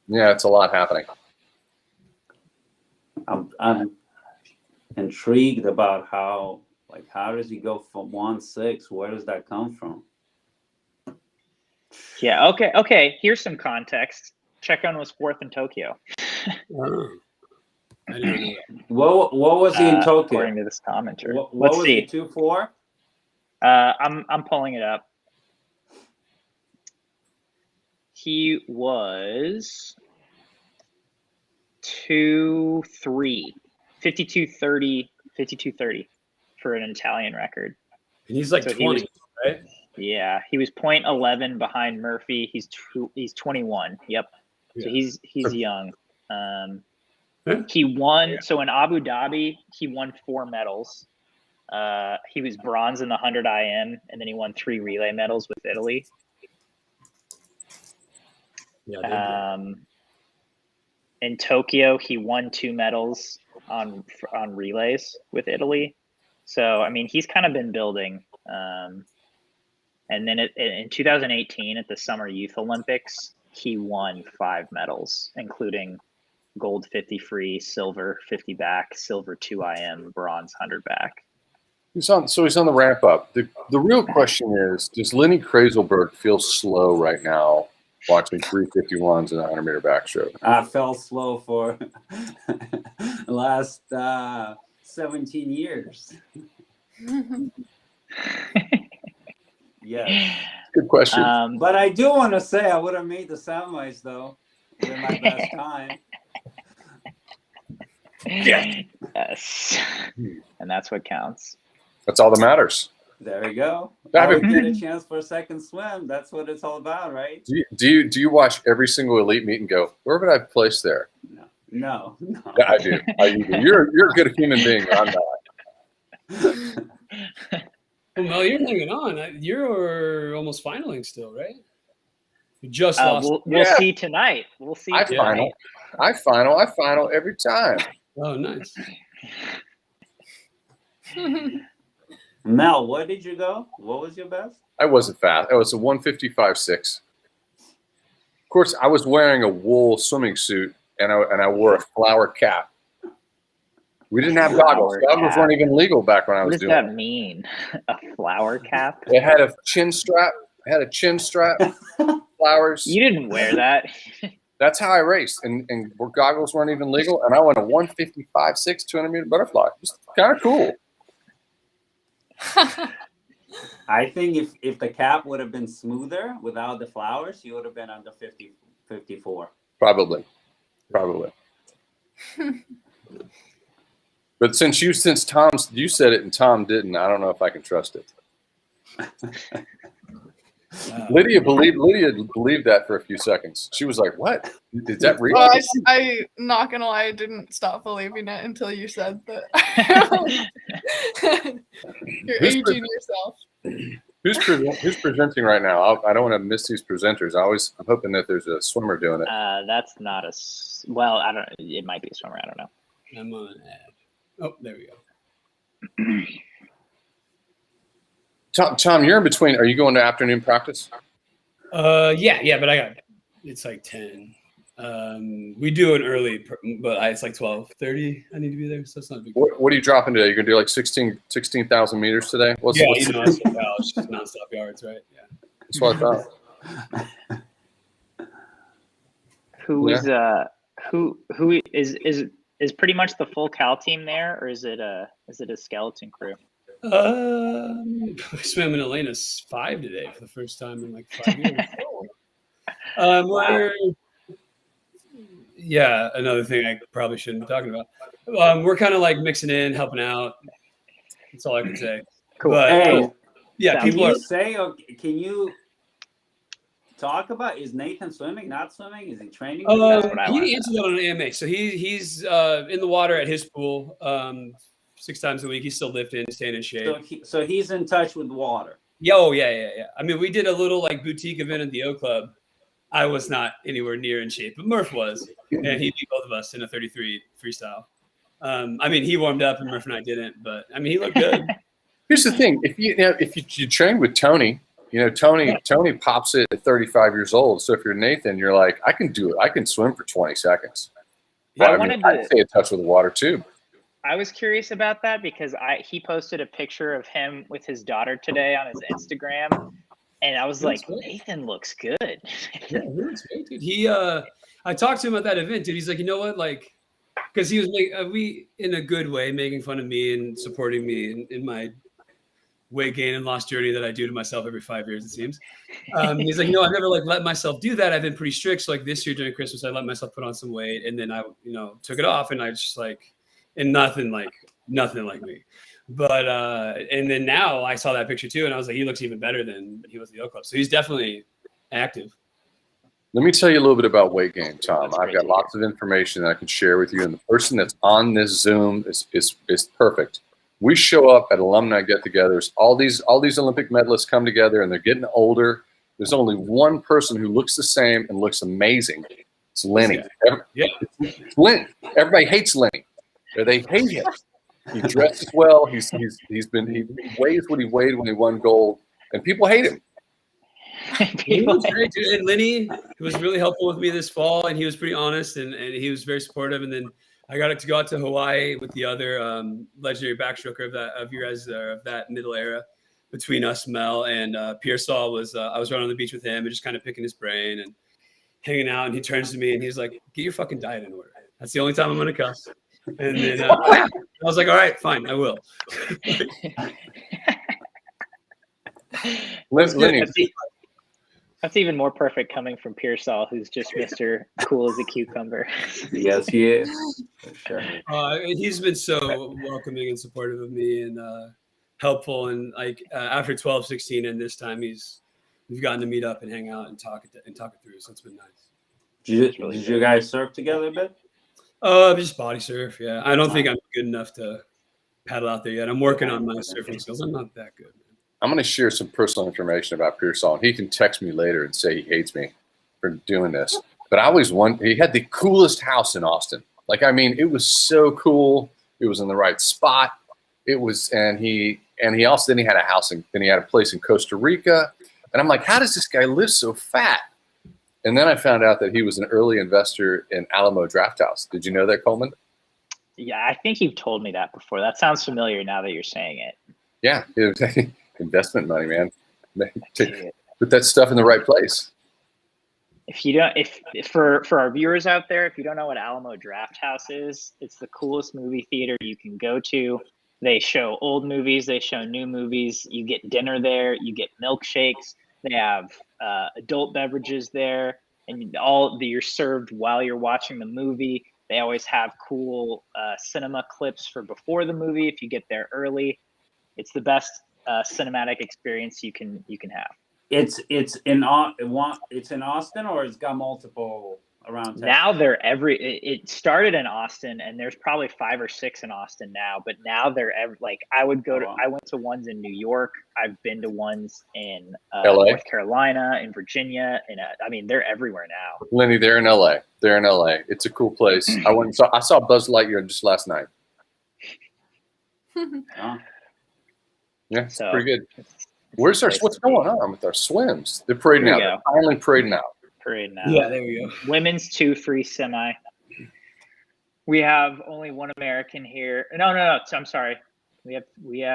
yeah, it's a lot happening. I'm intrigued about how does he go from 1-6? Where does that come from? Yeah. Okay. Here's some context. Check-on was 4th in Tokyo. I didn't know that. What was he in Tokyo? According to this commenter. What Let's was see. he 2-4? I'm pulling it up. He was 2-3, 52-30 for an Italian record. And he's like So he 20, was- right? Yeah, he was 0.11 behind Murphy. He's 21. Yep. So Yeah. he's young. Yeah. He won. So in Abu Dhabi, he won 4 medals. He was bronze in the 100 IM, and then he won 3 relay medals with Italy. Yeah, In Tokyo, he won 2 medals on relays with Italy. So I mean, he's kind of been building. And then in 2018 at the Summer Youth Olympics, he won 5 medals, including gold 50 free, silver 50 back, silver 2 IM, bronze 100 back. He's on the ramp up. The real question is, does Lenny Krayzelburg feel slow right now watching 351s and a 100-meter backstroke? I felt slow for last 17 years. Yes. Good question. But I do want to say I would have made the semis though with my best time. Yes. And that's what counts. That's all that matters. There you go. I I have get a chance for a second swim. That's what it's all about, right? Do you watch every single elite meet and go, where would I place there? No. Yeah, I do. You're a good human being. I'm not. Well, Mel, you're hanging on. You're almost finaling still, right? You just lost. We'll see tonight. We'll see. I final every time. Oh, nice. Mel, where did you go? What was your best? I wasn't fast. It was a 155.6. Of course, I was wearing a wool swimming suit, and I wore a flower cap. We didn't have goggles. Goggles weren't even legal back when I was doing it. What does that mean? A flower cap? It had a chin strap. Flowers. You didn't wear that. That's how I raced, and goggles weren't even legal, and I went a 155.6 200-meter butterfly. It was kind of cool. I think if the cap would have been smoother without the flowers, you would have been under 54. Probably. But since you said it and Tom didn't, I don't know if I can trust it. Lydia believed that for a few seconds. She was like, "What? Is that real?" Well, I not gonna lie, I didn't stop believing it until you said that. You're aging yourself. Who's presenting right now? I don't want to miss these presenters. I'm hoping that there's a swimmer doing it. That's not a. Well, I don't. It might be a swimmer. I don't know. I'm on an ad. Oh, there we go. Tom, you're in between. Are you going to afternoon practice? Yeah, but it's like 10. We do it early, but it's like 12:30. I need to be there, so it's not a big deal. What are you dropping today? You're gonna do like 16,000 meters today? It's just nonstop yards, right? Yeah. That's what I thought. Who is pretty much the full Cal team there, or is it a skeleton crew? We swam in Elena's 5 today for the first time in like 5 years. Another thing I probably shouldn't be talking about. We're kind of like mixing in, helping out. That's all I can say. Cool. But, Hey, can you talk about, is Nathan swimming, not swimming? Is he training? He answered that on an AMA. So he's in the water at his pool 6 times a week. He's still lifting, staying in shape. So he's in touch with water. Yeah. I mean, we did a little like boutique event at the O Club. I was not anywhere near in shape, but Murph was, and he beat both of us in a 33 freestyle. I mean, he warmed up and Murph and I didn't, but I mean, he looked good. Here's the thing: if you train with Tony, Tony pops it at 35 years old. So if you're Nathan, you're like, I can do it. I can swim for 20 seconds. But I'd stay in touch with the water too. I was curious about that because he posted a picture of him with his daughter today on his Instagram, and I was like, Nathan looks good. Yeah, he looks great, dude. I talked to him at that event, dude. He's like, you know what, like, because he was in a good way making fun of me and supporting me in my weight gain and loss journey that I do to myself every 5 years, it seems. He's like, I've never like let myself do that. I've been pretty strict. So like this year during Christmas, I let myself put on some weight, and then I, took it off, and I just like, and nothing like me. But and then now I saw that picture too, and I was like, he looks even better than he was at the O Club. So he's definitely active. Let me tell you a little bit about weight gain, Tom. I've got lots of information that I can share with you, and the person that's on this Zoom is perfect. We show up at alumni get-togethers. All these Olympic medalists come together, and they're getting older. There's only one person who looks the same and looks amazing. It's Lenny. It's Lenny. Everybody hates Lenny. They hate him. He dresses well. He weighs what he weighed when he won gold, and people hate him. He was great, dude. And Lenny was really helpful with me this fall, and he was pretty honest, and he was very supportive. And then I got to go out to Hawaii with the other legendary backstroker of you guys of that middle era between us, Mel and Pearsall. I was running on the beach with him and just kind of picking his brain and hanging out. And he turns to me and he's like, "Get your fucking diet in order. That's the only time I'm gonna cuss." And then I was like, all right, fine, I will. Lenny, That's even more perfect coming from Pearsall, who's just Mr. Cool as a cucumber. Yes, he is. For sure. He's been so welcoming and supportive of me and helpful. And like after 12, 16, and this time we've gotten to meet up and hang out and talk it through. So it's been nice. Did you guys surf together a bit? Just body surf. Yeah, I don't think I'm good enough to paddle out there yet. I'm working on my surfing skills. I'm not that good. I'm going to share some personal information about Pearsall, and he can text me later and say he hates me for doing this. But I always wondered, he had the coolest house in Austin. Like, I mean, it was so cool. It was in the right spot. It was, and he also, then he had a house, then he had a place in Costa Rica. And I'm like, how does this guy live so fat? And then I found out that he was an early investor in Alamo Drafthouse. Did you know that, Coleman? Yeah, I think you've told me that before. That sounds familiar now that you're saying it. Yeah, it was investment money, man. Put that stuff in the right place. If you don't, if for our viewers out there, if you don't know what Alamo Drafthouse is, it's the coolest movie theater you can go to. They show old movies, they show new movies. You get dinner there, you get milkshakes. They have adult beverages there, and you're served while you're watching the movie. They always have cool cinema clips for before the movie if you get there early. It's the best cinematic experience you can have. It's in Austin, or it's got multiple around Texas? Now it started in Austin, and there's probably 5 or 6 in Austin now, but now they're I went to ones in New York. I've been to ones in LA, North Carolina, in Virginia, and I mean, they're everywhere now. Lenny, they're in LA. It's a cool place. I saw Buzz Lightyear just last night. Yeah, it's pretty good. What's going on with our swims? They're parading out. They're finally parading out. Yeah, there we go. Women's 2 free semi. We have only one American here. No. I'm sorry. We have.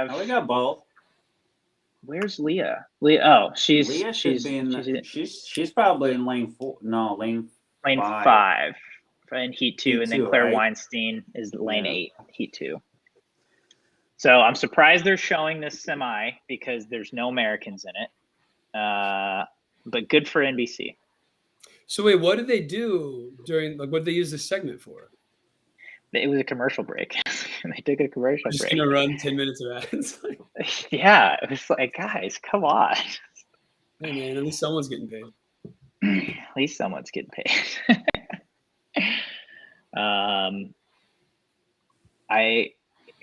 Oh, we got both. Where's Leah? She's probably in lane 4. No, lane 5 in heat 2, and then Claire Weinstein is lane 8, heat 2. So I'm surprised they're showing this semi because there's no Americans in it. But good for NBC. So wait, what did they do during? Like, what did they use this segment for? It was a commercial break. They took a commercial break. Just gonna run 10 minutes of ads. Yeah, it was like, guys, come on. Hey man, at least someone's getting paid. At least someone's getting paid. I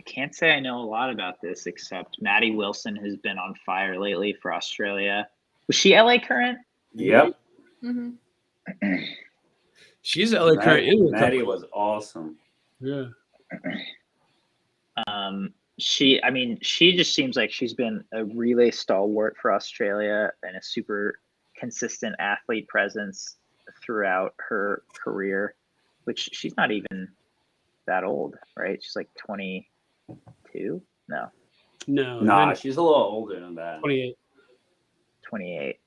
can't say I know a lot about this, except Maddie Wilson has been on fire lately for Australia. Was she LA Current? Yep. Mm-hmm. She's LA Current. Maddie was awesome. Yeah. She just seems like she's been a relay stalwart for Australia and a super consistent athlete presence throughout her career, which she's not even that old, right? She's like 22? No, she's a little older than that. 28.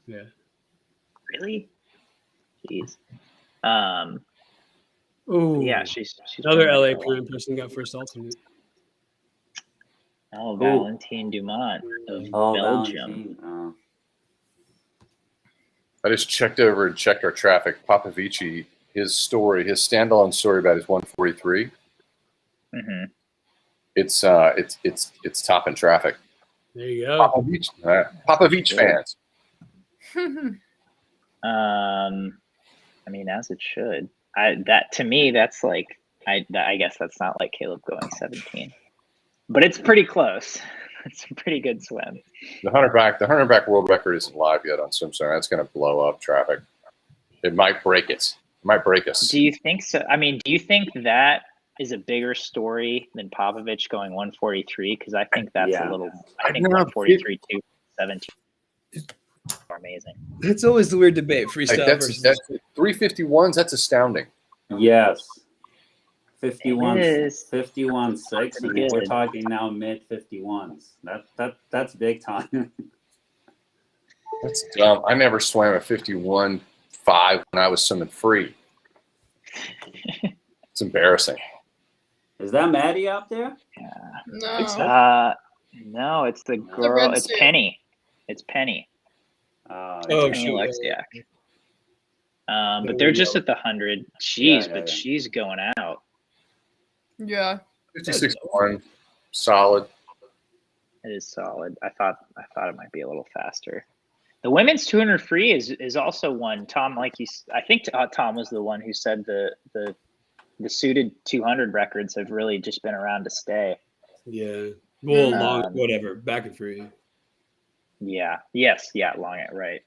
Yeah. Really? Jeez. Oh yeah, she's another LA Current person got first alternate. Oh, Valentine Dumont of Belgium. I just checked our traffic. Popovici, his standalone story about his 143. Mm-hmm. It's topping traffic. There you go. Popovich fans. I mean, as it should. To me, that's like I guess that's not like Caleb going 17, but it's pretty close. It's a pretty good swim. The 100 back world record isn't live yet on SwimSwam. That's going to blow up traffic. It might break it. It might break us. Do you think so? I mean, do you think that is a bigger story than Popovich going 143? Because I think that's a little. I think 143 to 17 are amazing. That's always the weird debate. Freestyle versus 351s. That's astounding. Yes. 51.6. I mean, we're talking now mid 51s. That's big time. That's dumb. I never swam a 51.5 when I was swimming free. It's embarrassing. Is that Maddie up there? No. No, it's the red girl. It's suit. Penny. It's Penny. Oh, Penny shoot. Alexiak. But There they're we just go. at the 100. Jeez, Yeah, but yeah. she's going out. Yeah. 56-1, solid. It is solid. I thought it might be a little faster. The women's 200 free is also one. Tom, I think Tom was the one who said the suited 200 records have really just been around to stay. Yeah. Well, long, Um, whatever. Back and free. Yeah. Yes. Yeah. Long it. Right.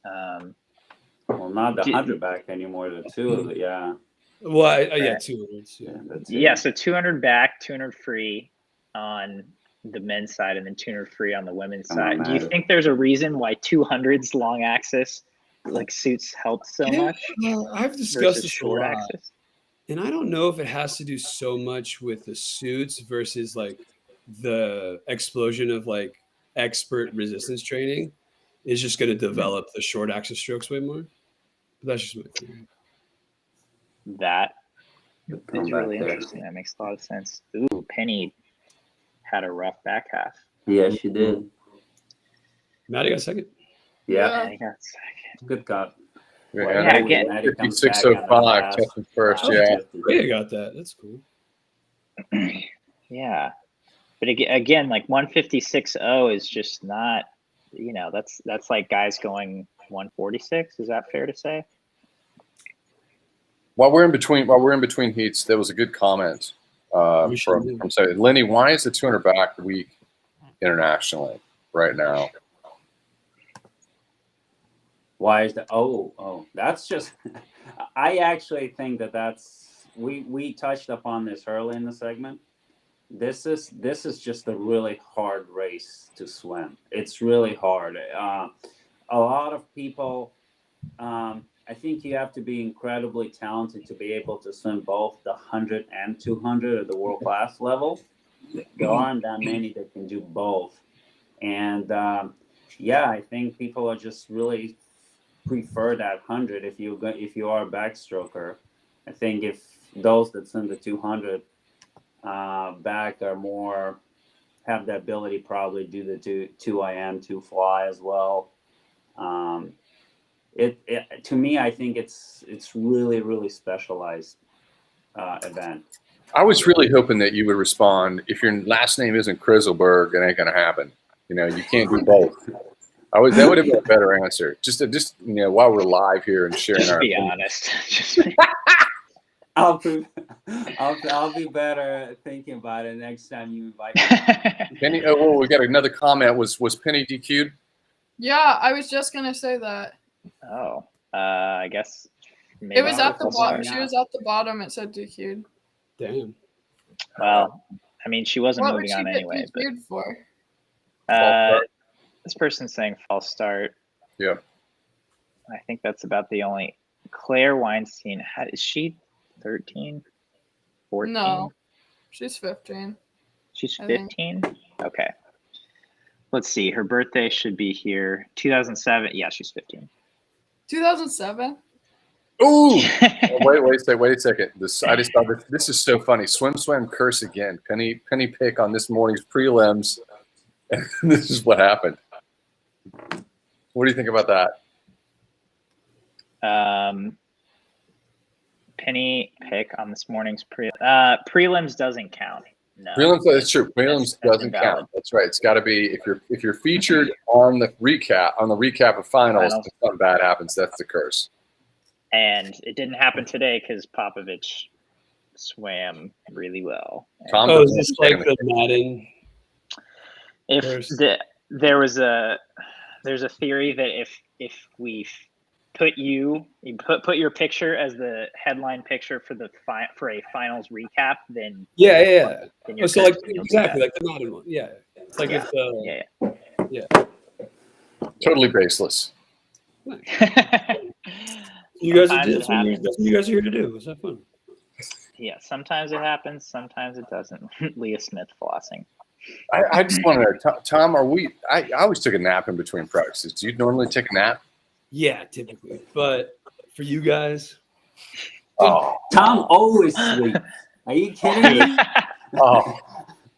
Well, not the Do- 100 back anymore. The 200. Yeah. Well, yeah, Right. 200s. Yeah. That's Yeah. it. So 200 back, 200 free on the men's side, and then 200 free on the women's Come on, side. Do you man. think there's a reason why 200s long axis suits help so much I've discussed versus this a short lot. axis? And I don't know if it has to do so much with the suits versus like the explosion of like expert resistance training is just going to develop the short axis strokes way more. But that's just my theory. That Come is back really there. interesting. That makes a lot of sense. Ooh, Penny had a rough back half. Yeah, she did. Maddie got second. Yeah. I got second. Good cut. Yeah, Yeah, again, 56.05, testing first. Wow. Yeah. Rhea got that. That's cool. Yeah, but again, like 156.0 is just not. That's like guys going 146. Is that fair to say? While we're in between heats, there was a good comment from say, Lenny, why is the 200 back weak internationally right now? Why is that? Oh, that's just. I actually think that's we touched upon this early in the segment. This is just a really hard race to swim. It's really hard. A lot of people. I think you have to be incredibly talented to be able to swim both the 100 and 200 at the world class level. There aren't that many that can do both, and I think people are just really prefer that 100 if you are a backstroker. I think if those that swim the 200 back are more have the ability probably do the 2 IM 2 fly as well. It to me, I think it's really, really specialized event. I was really hoping that you would respond, if your last name isn't Krayzelburg, it ain't gonna happen. You can't do both. That would have been a better answer. Just while we're live here and sharing Just our be opinion. honest. I'll be better thinking about it next time you invite me. Penny, we got another comment. Was Penny DQ'd? Yeah, I was just gonna say that. Oh, I guess maybe It was at the I'll bottom. start. She was at the bottom. It said DQ'd. Damn. Well, I mean, she wasn't What would moving she on get anyway. But DQ'd for? this person's saying false start. Yeah. I think that's about the only. Claire Weinstein, is she 13? 14? No, she's 15. She's I think. 15? Okay. Let's see. Her birthday should be here. 2007. Yeah, she's 15. 2007. Ooh! Wait a second. I just thought this is so funny. SwimSwam curse again. Penny pick on this morning's prelims. And this is what happened. What do you think about that? Penny pick on this morning's prelims doesn't count. No. Prelims, that's true. Prelims That's doesn't invalid. count. That's right. It's got to be if you're featured on the recap of finals, if something bad happens, that's the curse. And it didn't happen today because Popovich swam really well. Tom Oh, is doesn't this like understand the Madden? There's a theory that if we put you put your picture as the headline picture for a finals recap, then Yeah. then Oh, you're so good. like You'll do exactly that. like the Madden one. Yeah. It's like Yeah. if Yeah. Totally baseless. you guys Sometimes it that's what you guys are here to do. It's not fun. Yeah, sometimes it happens, sometimes it doesn't. Leah Smith flossing. I just want to know, Tom, I always took a nap in between practices. Do you normally take a nap? Yeah, typically. But for you guys, Oh, Tom always sleeps. Are you kidding me? Oh,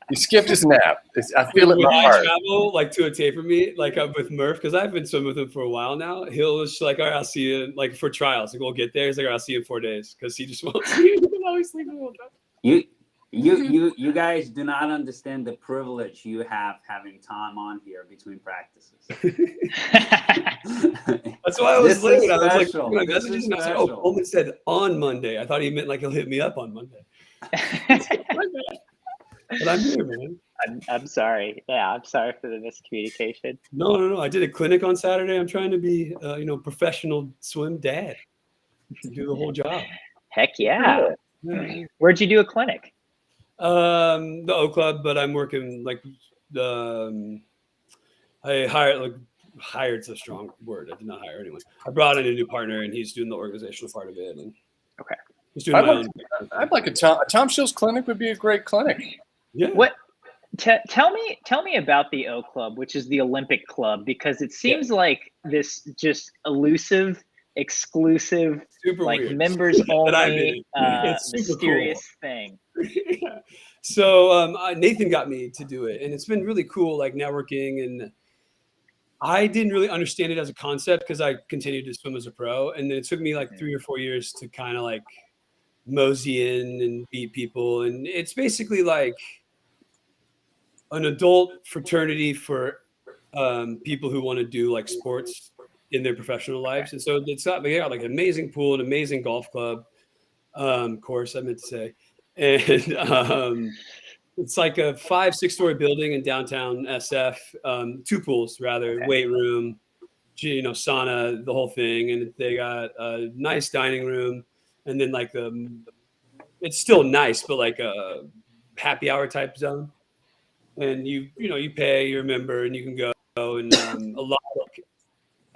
he skipped his nap. I feel it in When my I heart. travel like to a taper meet, like I'm with Murph, because I've been swimming with him for a while now. He'll just like, all right, I'll see you like for trials. Like we'll get there. He's like, all right, I'll see you in 4 days because he just won't see you. He's always sleeping the whole time. You guys do not understand the privilege you have having Tom on here between practices. That's why I was This late. is I was like, special. my This messages, is and I was like, special. oh, Coleman said on Monday. I thought he meant like he'll hit me up on Monday. But I'm here, man. I'm sorry. Yeah, I'm sorry for the miscommunication. No. I did a clinic on Saturday. I'm trying to be, professional swim dad. Do the whole job. Heck yeah. Yeah. Where'd you do a clinic? The O Club, but I'm working like I hired's a strong word. I did not hire anyone. I brought in a new partner, and he's doing the organizational part of it. And Okay. he's doing my own. I'd like a Tom Shields clinic would be a great clinic. Yeah. What? Tell me about the O Club, which is the Olympic club, because it seems like this just elusive, exclusive, Super like weird. members That I'm only, in. It's super mysterious thing. Yeah. So Nathan got me to do it, and it's been really cool, like networking. And I didn't really understand it as a concept because I continued to swim as a pro, and then it took me like 3 or 4 years to kind of like mosey in and beat people. And it's basically like an adult fraternity for people who want to do like sports in their professional lives. And so it's got, they got like an amazing pool, an amazing golf club course, I meant to say. And it's like a 5-6 story building in downtown SF, 2 pools rather, weight room, sauna, the whole thing. And they got a nice dining room, and then like it's still nice, but like a happy hour type zone. And you pay, you're a member, and you can go. And a lot of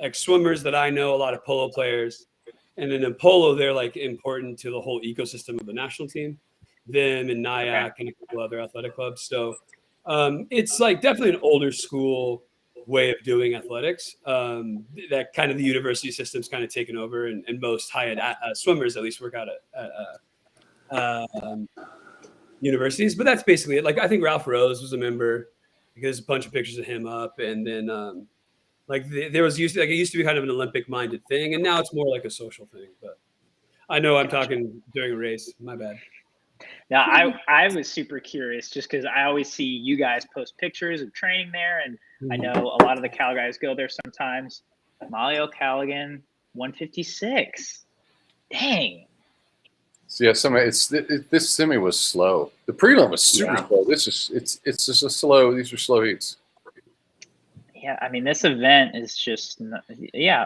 like swimmers that I know, a lot of polo players, and then in polo, they're like important to the whole ecosystem of the national team. Them and NIAC and a couple other athletic clubs. So it's like definitely an older school way of doing athletics. That kind of the university system's kind of taken over, and most high-end swimmers at least work out at universities. But that's basically it. Like I think Ralph Rose was a member because there's a bunch of pictures of him up, and then there was it used to be kind of an Olympic-minded thing, and now it's more like a social thing. But I know I'm talking during a race. My bad. Now, I was super curious just because I always see you guys post pictures of training there, and I know a lot of the Cal guys go there sometimes. Molly O'Callaghan, 156. Dang. So yeah, this semi was slow. The prelim was super slow. It's just a slow. These are slow heats. Yeah, I mean, this event is just a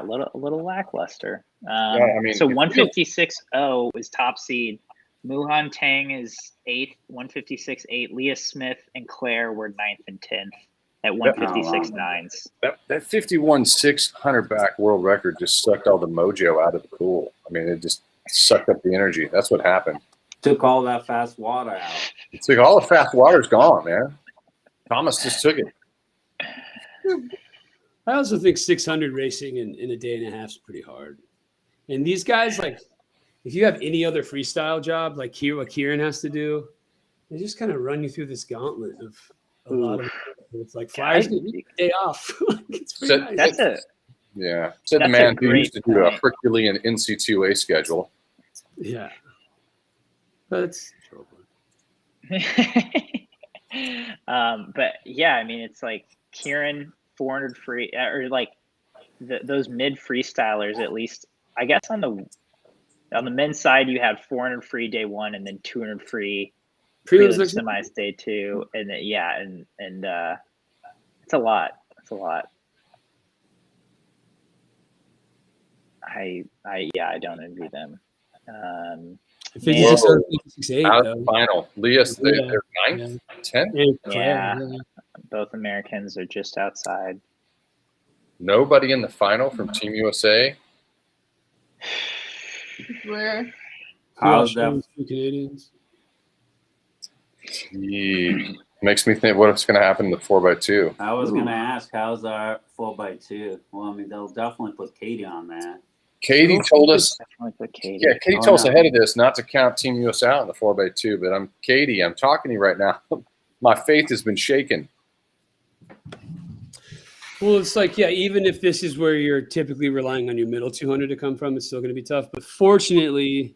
little lackluster. So 156.0 is top seed. Muhan Tang is 8th, 156.8. Leah Smith and Claire were 9th and 10th at 156.9s. That 51.6 hunter back world record just sucked all the mojo out of the pool. I mean, it just sucked up the energy. That's what happened. Took all that fast water out. It's like all the fast water's gone, man. Thomas just took it. I also think 600 racing in a day and a half is pretty hard. And these guys, like, if you have any other freestyle job, like what Kieran has to do, they just kind of run you through this gauntlet of a lot of. It's like flyers get a day off. It's pretty nice. Said the man who used to do a Herculean NC2A schedule. Yeah, that's trouble. But yeah, I mean, it's like Kieran 400 free, or like those mid freestylers, at least. I guess on the men's side, you have 400 free day 1, and then 200 free prelims semis day 2, and then, and it's a lot. It's a lot. I don't envy them. 56.8 out of the final. Leah, they're 9th, 10th. Yeah, both Americans are just outside. Nobody in the final from Team USA. Where? How's that? Canadians. Makes me think what's going to happen to the 4x2. I was going to ask, how's our 4x2? Well, I mean, they'll definitely put Katie on that. Katie told us. Definitely put Katie. Yeah, Katie told us ahead of this not to count Team US out in the 4x2. But Katie. I'm talking to you right now. My faith has been shaken. Well, it's like, yeah, even if this is where you're typically relying on your middle 200 to come from, it's still going to be tough. But fortunately,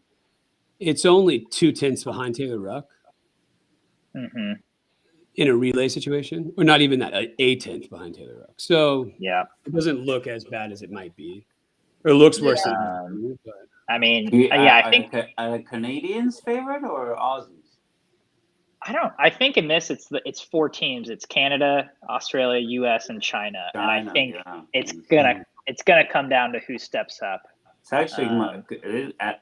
it's only 2/10 behind Taylor Ruck Mm-hmm. in a relay situation, or not even that, a 10th behind Taylor Ruck. So Yeah. it doesn't look as bad as it might be, or it looks worse than it Um, might be, but I mean, Yeah, I think are the Canadians favored or Aussies? I think in this it's 4 teams. It's Canada, Australia, US, and China. And I think it's gonna come down to who steps up. It's actually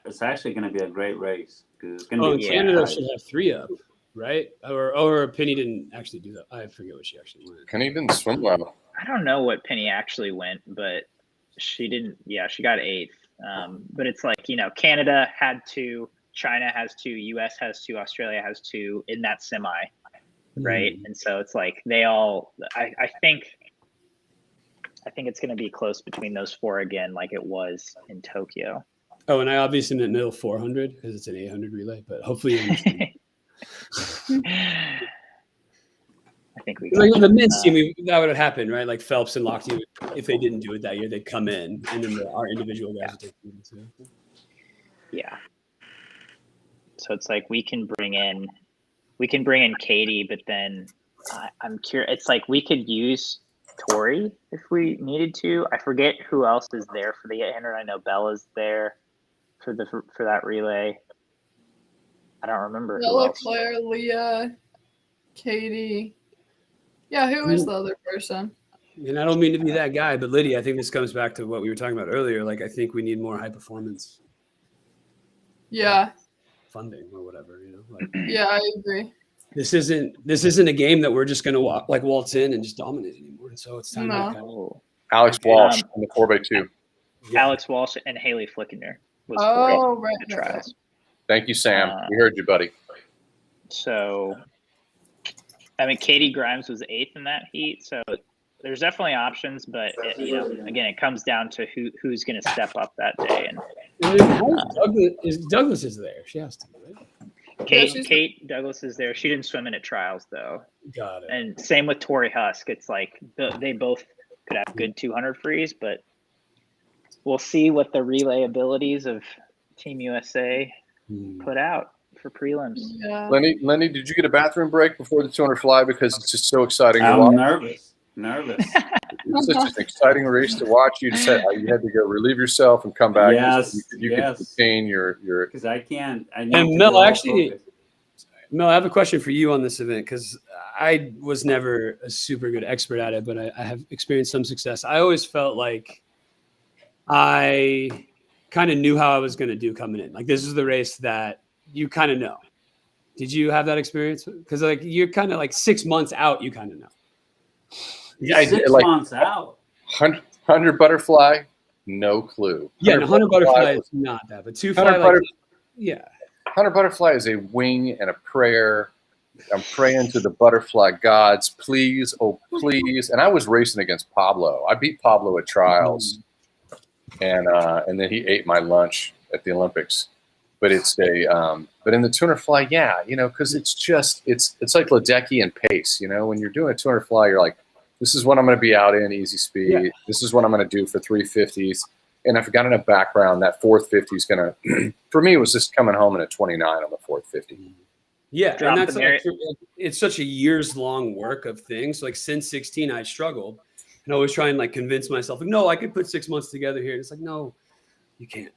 it's actually going to be a great race. 'Cause it's going to oh, be Canada should have 3 up, right? Or Penny didn't actually do that. I forget what she actually went. Penny didn't swim well. I don't know what Penny actually went, but she didn't. Yeah, she got 8th. But it's like, Canada had 2, China has 2, US has 2, Australia has 2 in that semi, right? And so it's like they all. I think it's going to be close between those 4 again, like it was in Tokyo. Oh, and I obviously meant middle 400 because it's an 800 relay, but hopefully you understand. I think we like the men's team, that would have happened, right? Like Phelps and Lochte, if they didn't do it that year, they'd come in, and then our individual guys would take them too. Yeah. So it's like we can bring in Katie, but then I'm curious. It's like we could use Tori if we needed to. I forget who else is there for the 800. I know Bella's there for that relay. I don't remember. Bella, Claire, Leah, Katie. Yeah, who is the other person? And I don't mean to be that guy, but Lydia, I think this comes back to what we were talking about earlier. Like, I think we need more high performance. Yeah. Funding or whatever, Like, yeah, I agree. This isn't a game that we're just going to waltz in and just dominate anymore. And so it's time to kind of... Alex Walsh on the 4x2. Yeah. Alex Walsh and Haley Flickinger was right, the trials. Thank you, Sam. We heard you, buddy. So, I mean, Katie Grimes was 8th in that heat. So there's definitely options, but again, it comes down to who's going to step up that day. And Douglas is there. She has to, right? Kate Douglas is there. She didn't swim in at trials though. Got it. And same with Tori Husk. It's like they both could have good 200 frees, but we'll see what the relay abilities of Team USA put out for prelims. Yeah. Lenny, did you get a bathroom break before the 200 fly? Because it's just so exciting to watch. Nervous. It's such an exciting race to watch. You said you had to go relieve yourself and come back. Yes, you could retain your. Because I can't. And Mel, actually, Mel, I have a question for you on this event because I was never a super good expert at it, but I have experienced some success. I always felt like I kind of knew how I was going to do coming in. Like, this is the race that you kind of know. Did you have that experience? Because like you're kind of like 6 months out, you kind of know. Yeah, 6 months out. 100 butterfly, no clue. Yeah, 100 butterfly is not that, but 2 fly, yeah. 100 butterfly is a wing and a prayer. I'm praying to the butterfly gods, please, oh please. And I was racing against Pablo. I beat Pablo at trials, and then he ate my lunch at the Olympics. But it's but in the 200 fly, yeah, because it's like Ledecky and pace. When you're doing a 200 fly, you're like, this is what I'm going to be out in easy speed. Yeah. This is what I'm going to do for 350s. And if I've got enough background, that 450 is going to, for me, it was just coming home in a 29 on the 450. Yeah. And that's it's such a years long work of things. Like since 16, I struggled and I was trying to like convince myself, like, no, I could put 6 months together here. And it's like, no, you can't.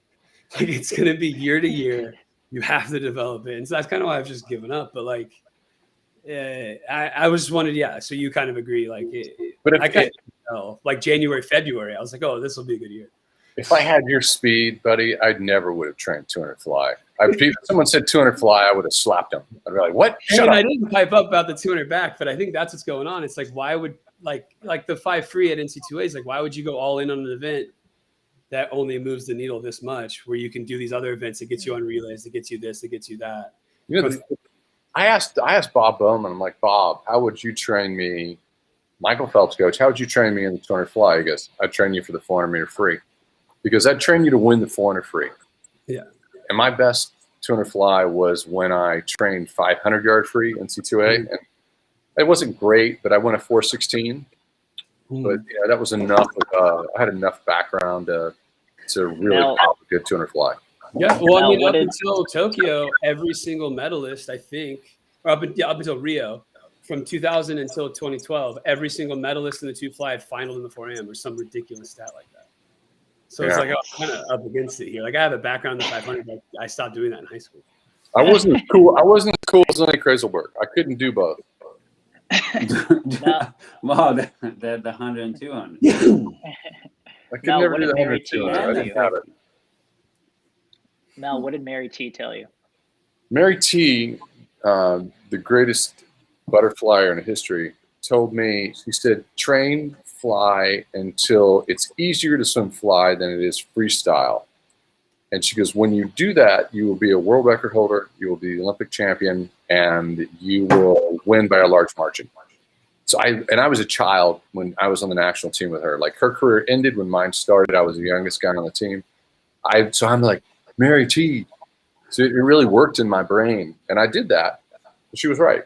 Like it's going to be year to year. You have to develop it. And so that's kind of why I've just given up. But like, I was just wondering, yeah. So you kind of agree, like, but I kind of know, like January, February, I was like, oh, this will be a good year. If I had your speed, buddy, I never would have trained 200 fly. If someone said 200 fly, I would have slapped them. I'd be like, what? Shut up. I didn't pipe up about the 200 back, but I think that's what's going on. It's like, why would like the 5 free at NC2A is like, why would you go all in on an event that only moves the needle this much, where you can do these other events that gets you on relays, that gets you this, that gets you that. I asked Bob Bowman, I'm like, Bob, how would you train me? Michael Phelps coach, how would you train me in the 200 fly? He goes, I'd train you for the 400 meter free. because I'd train you to win the 400 free. Yeah. And my best 200 fly was when I trained 500-yard free in C2A. And it wasn't great, but I went a 416. But yeah, that was enough. I had enough background to really pop a good 200 fly. Yeah, well, I mean, up until Tokyo, every single medalist, I think, or up until Rio, from 2000 until 2012, every single medalist in the 2 fly had finaled in the 4AM or some ridiculous stat like that. So it's like, I'm kind of up against it here. Like, I have a background in the 500, but I stopped doing that in high school. I wasn't as cool as Lenny Krayzelburg. I couldn't do both. Well, the 100 and 200. I could never do the 100 and 200. I didn't have it. Mel, what did Mary T tell you? Mary T, the greatest butterflyer in history, told me, she said, train fly until it's easier to swim fly than it is freestyle. And she goes, when you do that, you will be a world record holder, you will be the Olympic champion, and you will win by a large margin. So I was a child when I was on the national team with her. Like, her career ended when mine started. I was the youngest guy on the team. So I'm like, Mary T. So it really worked in my brain, and I did that. She was right.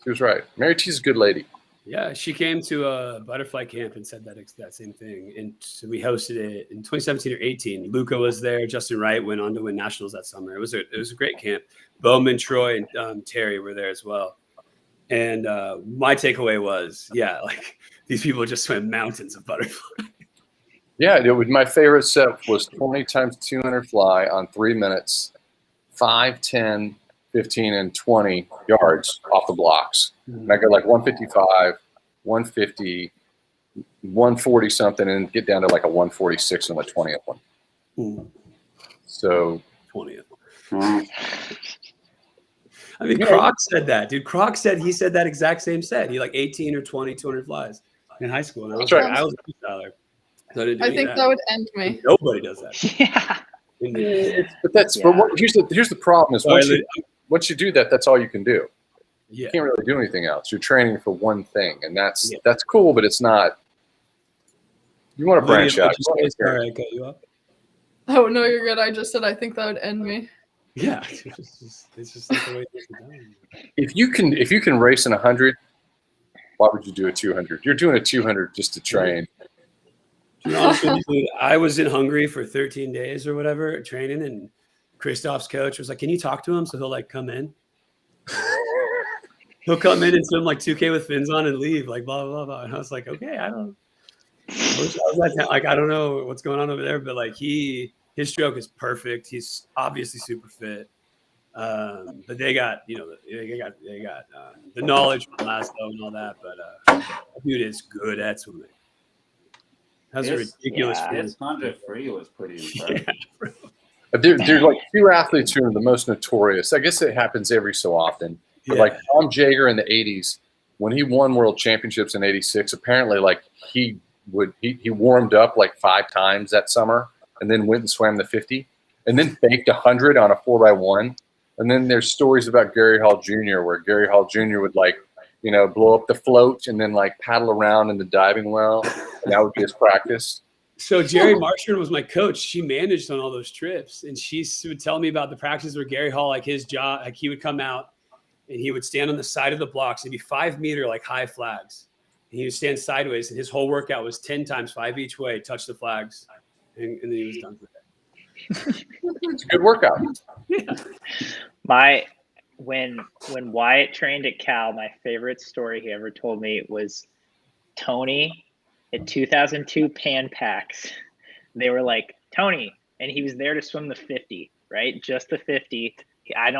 She was right. Mary T's a good lady. Yeah, she came to a butterfly camp and said that same thing. And so we hosted it in 2017 or 18. Luca was there. Justin Wright went on to win nationals that summer. It was a great camp. Bowman, Troy, and Terry were there as well. And my takeaway was, like, these people just swim mountains of butterfly. Yeah, my favorite set was 20 times 200 fly on 3 minutes, 5, 10, 15, and 20 yards off the blocks. And I got like 155, 150, 140 something, and get down to like a 146 on the 20th one. So 20th. I mean, Croc said that, dude. Croc said he said that exact same set. He like 18 or 20, 200 flies in high school. And I was I was a freestyler. So I think that would end me. Nobody does that. Yeah. But here's the problem is once you do that, that's all you can do. Yeah. You can't really do anything else. You're training for one thing, and that's cool, but it's not. You want to branch out. Sorry, I cut you off. Oh no, you're good. I just said I think that would end me. Yeah, it's just like the way it is done. If you can race in 100, why would you do a 200? You're doing a 200 just to train. Honestly, I was in Hungary for 13 days or whatever training, and Christoph's coach was like, "Can you talk to him so he'll like come in?" He'll come in and swim like 2K with fins on and leave, like blah blah blah. And I was like, "Okay, I don't know what's going on over there, but like his stroke is perfect. He's obviously super fit, but they got the knowledge from Laszlo and all that. But dude is good at swimming. That's a ridiculous. His 100 free was pretty impressive. There are like 2 athletes who are the most notorious. I guess it happens every so often. But like Tom Jager in the 80s, when he won world championships in 86, apparently like he warmed up like 5 times that summer and then went and swam the 50 and then baked 100 on a 4x1. And then there's stories about Gary Hall Jr. where Gary Hall Jr. would like, blow up the float and then like paddle around in the diving well. And that would be his practice. So Jerry Marchand was my coach. She managed on all those trips, and she would tell me about the practices where Gary Hall, like his job, like he would come out and he would stand on the side of the blocks. It'd be 5 meter like high flags, and he would stand sideways. And his whole workout was 10 times 5 each way, touch the flags, and then he was done for the day. It's a good workout. Yeah. When Wyatt trained at Cal, my favorite story he ever told me was Tony at 2002 Pan Pacs. They were like, Tony, and he was there to swim the 50, right? Just the 50. He had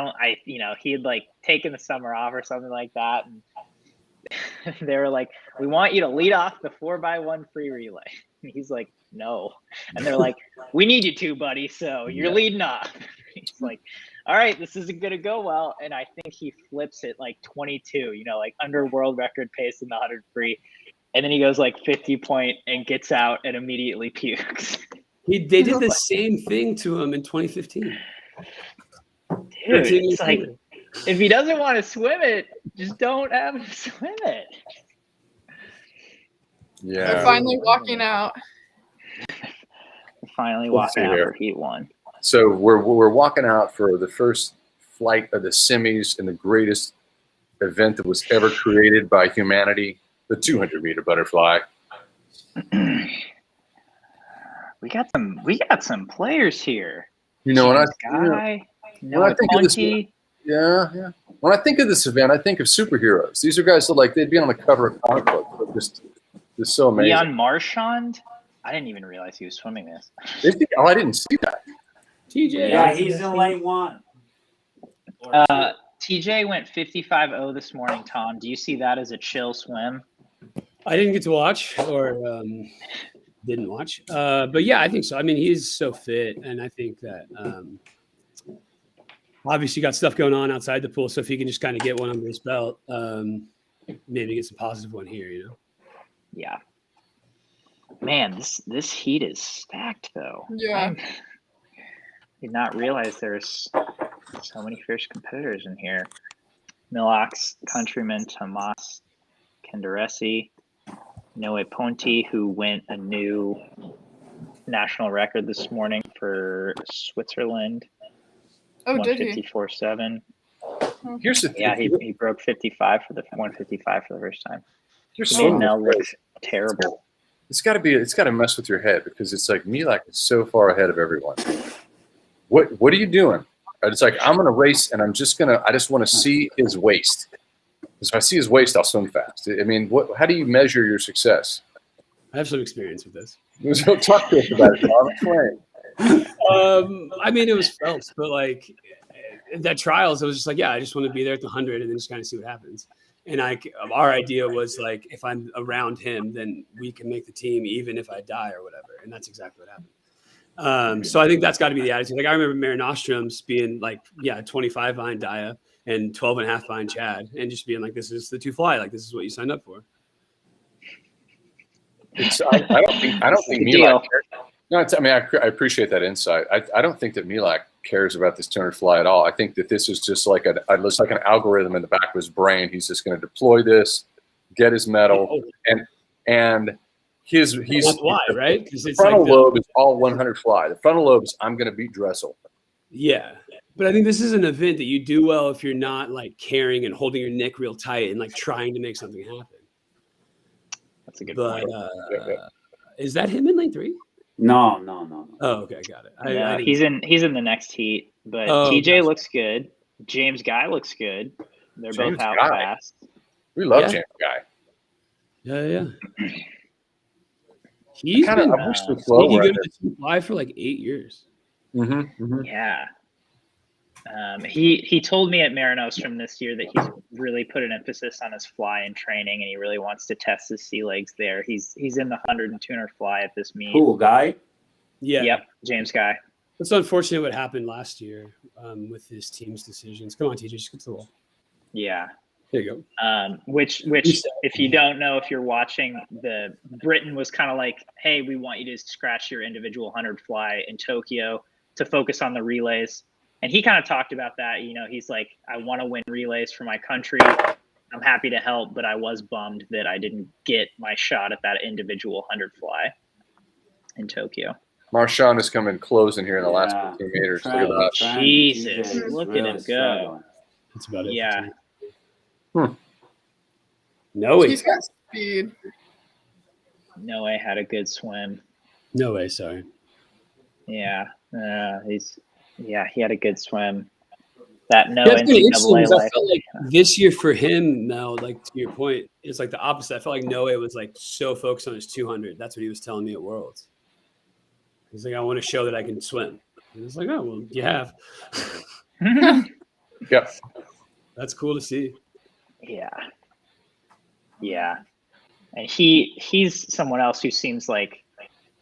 like taken the summer off or something like that. And they were like, we want you to lead off the 4x1 free relay. And he's like, no. And they're like, we need you to, buddy. So you're leading off. He's like, all right, this isn't going to go well. And I think he flips it like 22, like under world record pace in the 100 free. And then he goes like 50 point and gets out and immediately pukes. They did the same thing to him in 2015. Dude, it's like, if he doesn't want to swim it, just don't have him swim it. Yeah. They're finally walking out. finally Let's walking see out here. for Heat 1. So we're walking out for the first flight of the semis in the greatest event that was ever created by humanity, the 200-meter butterfly. We got some players here. You know, James Guy, Noah think of this, Ponte. yeah. When I think of this event, I think of superheroes. These are guys that like they'd be on the cover of comic books. But just so amazing. Leon Marchand. I didn't even realize he was swimming this. Oh, I didn't see that. TJ. Yeah, he's in lane 1. TJ went 55.0 this morning, Tom. Do you see that as a chill swim? I didn't get to watch or didn't watch. But yeah, I think so. I mean, he's so fit. And I think that obviously got stuff going on outside the pool. So if he can just kind of get one under his belt, maybe get some positive one here, you know? Yeah. Man, this heat is stacked, though. Yeah. I did not realize there's so many fierce competitors in here. Milok's countryman Tomas Kenderesi, Noe Ponte, who went a new national record this morning for Switzerland. Oh, did he? 154.7. Here's the thing. Yeah, he broke 55 for the 155 for the first time. Here's Maynell looks terrible. It's got to mess with your head because it's like Milak is so far ahead of everyone. What are you doing? It's like I'm gonna race and I just want to see his waist. Because if I see his waist, I'll swim fast. I mean, how do you measure your success? I have some experience with this. So talk to us about it, Tom. Explain. I mean, it was Phelps, but like that trials, it was just like, yeah, I just want to be there at the 100 and then just kind of see what happens. And our idea was like, if I'm around him, then we can make the team, even if I die or whatever. And that's exactly what happened. So I think that's got to be the attitude. Like I remember Mare Nostrum's being like, 25 behind Daya and 12.5 behind Chad, and just being like, this is the 2 fly. Like this is what you signed up for. I don't think Milak cares. No, I appreciate that insight. I don't think that Milak cares about this 200 fly at all. I think that this is just like an algorithm in the back of his brain. He's just going to deploy this, get his medal, and he's why, right? Because the frontal lobe is all 100 fly. The frontal lobe is I'm going to beat Dressel. Yeah, but I think this is an event that you do well if you're not like carrying and holding your neck real tight and like trying to make something happen. That's a good point. Is that him in lane 3? No. Oh, okay, got it. Yeah, he's in the next heat, but TJ looks good. James Guy looks good. They're both out fast. We love James Guy. Yeah. He's been sneaky good at the 2 fly for like 8 years. Mm-hmm. Yeah. He told me at Mare Nostrum this year that he's really put an emphasis on his fly in training, and he really wants to test his sea legs there. He's in the 100 and 200 fly at this meet. Cool guy. Yeah. Yep. James Guy. It's unfortunate what happened last year with his team's decisions. Come on, TJ, just get to the wall. Yeah. There you go. Which if you don't know, if you're watching, Britain was kind of like, hey, we want you to scratch your individual 100 fly in Tokyo to focus on the relays. And he kind of talked about that. You know, he's like, I want to win relays for my country. I'm happy to help, but I was bummed that I didn't get my shot at that individual 100 fly in Tokyo. Marchand is coming close in here in the last 15 meters. Look at that. Jesus, look at him go. That's about it. Yeah. No way. He's got speed. Noe had a good swim. No way, sorry. Yeah. He had a good swim. That no That's really interesting NCAA because I life. felt like this year for him now, like to your point, it's like the opposite. I felt like Noe was like so focused on his 200. That's what he was telling me at Worlds. He's like, I want to show that I can swim. And it's like, oh, well, you have. Yep. That's cool to see. Yeah. And he's someone else who seems like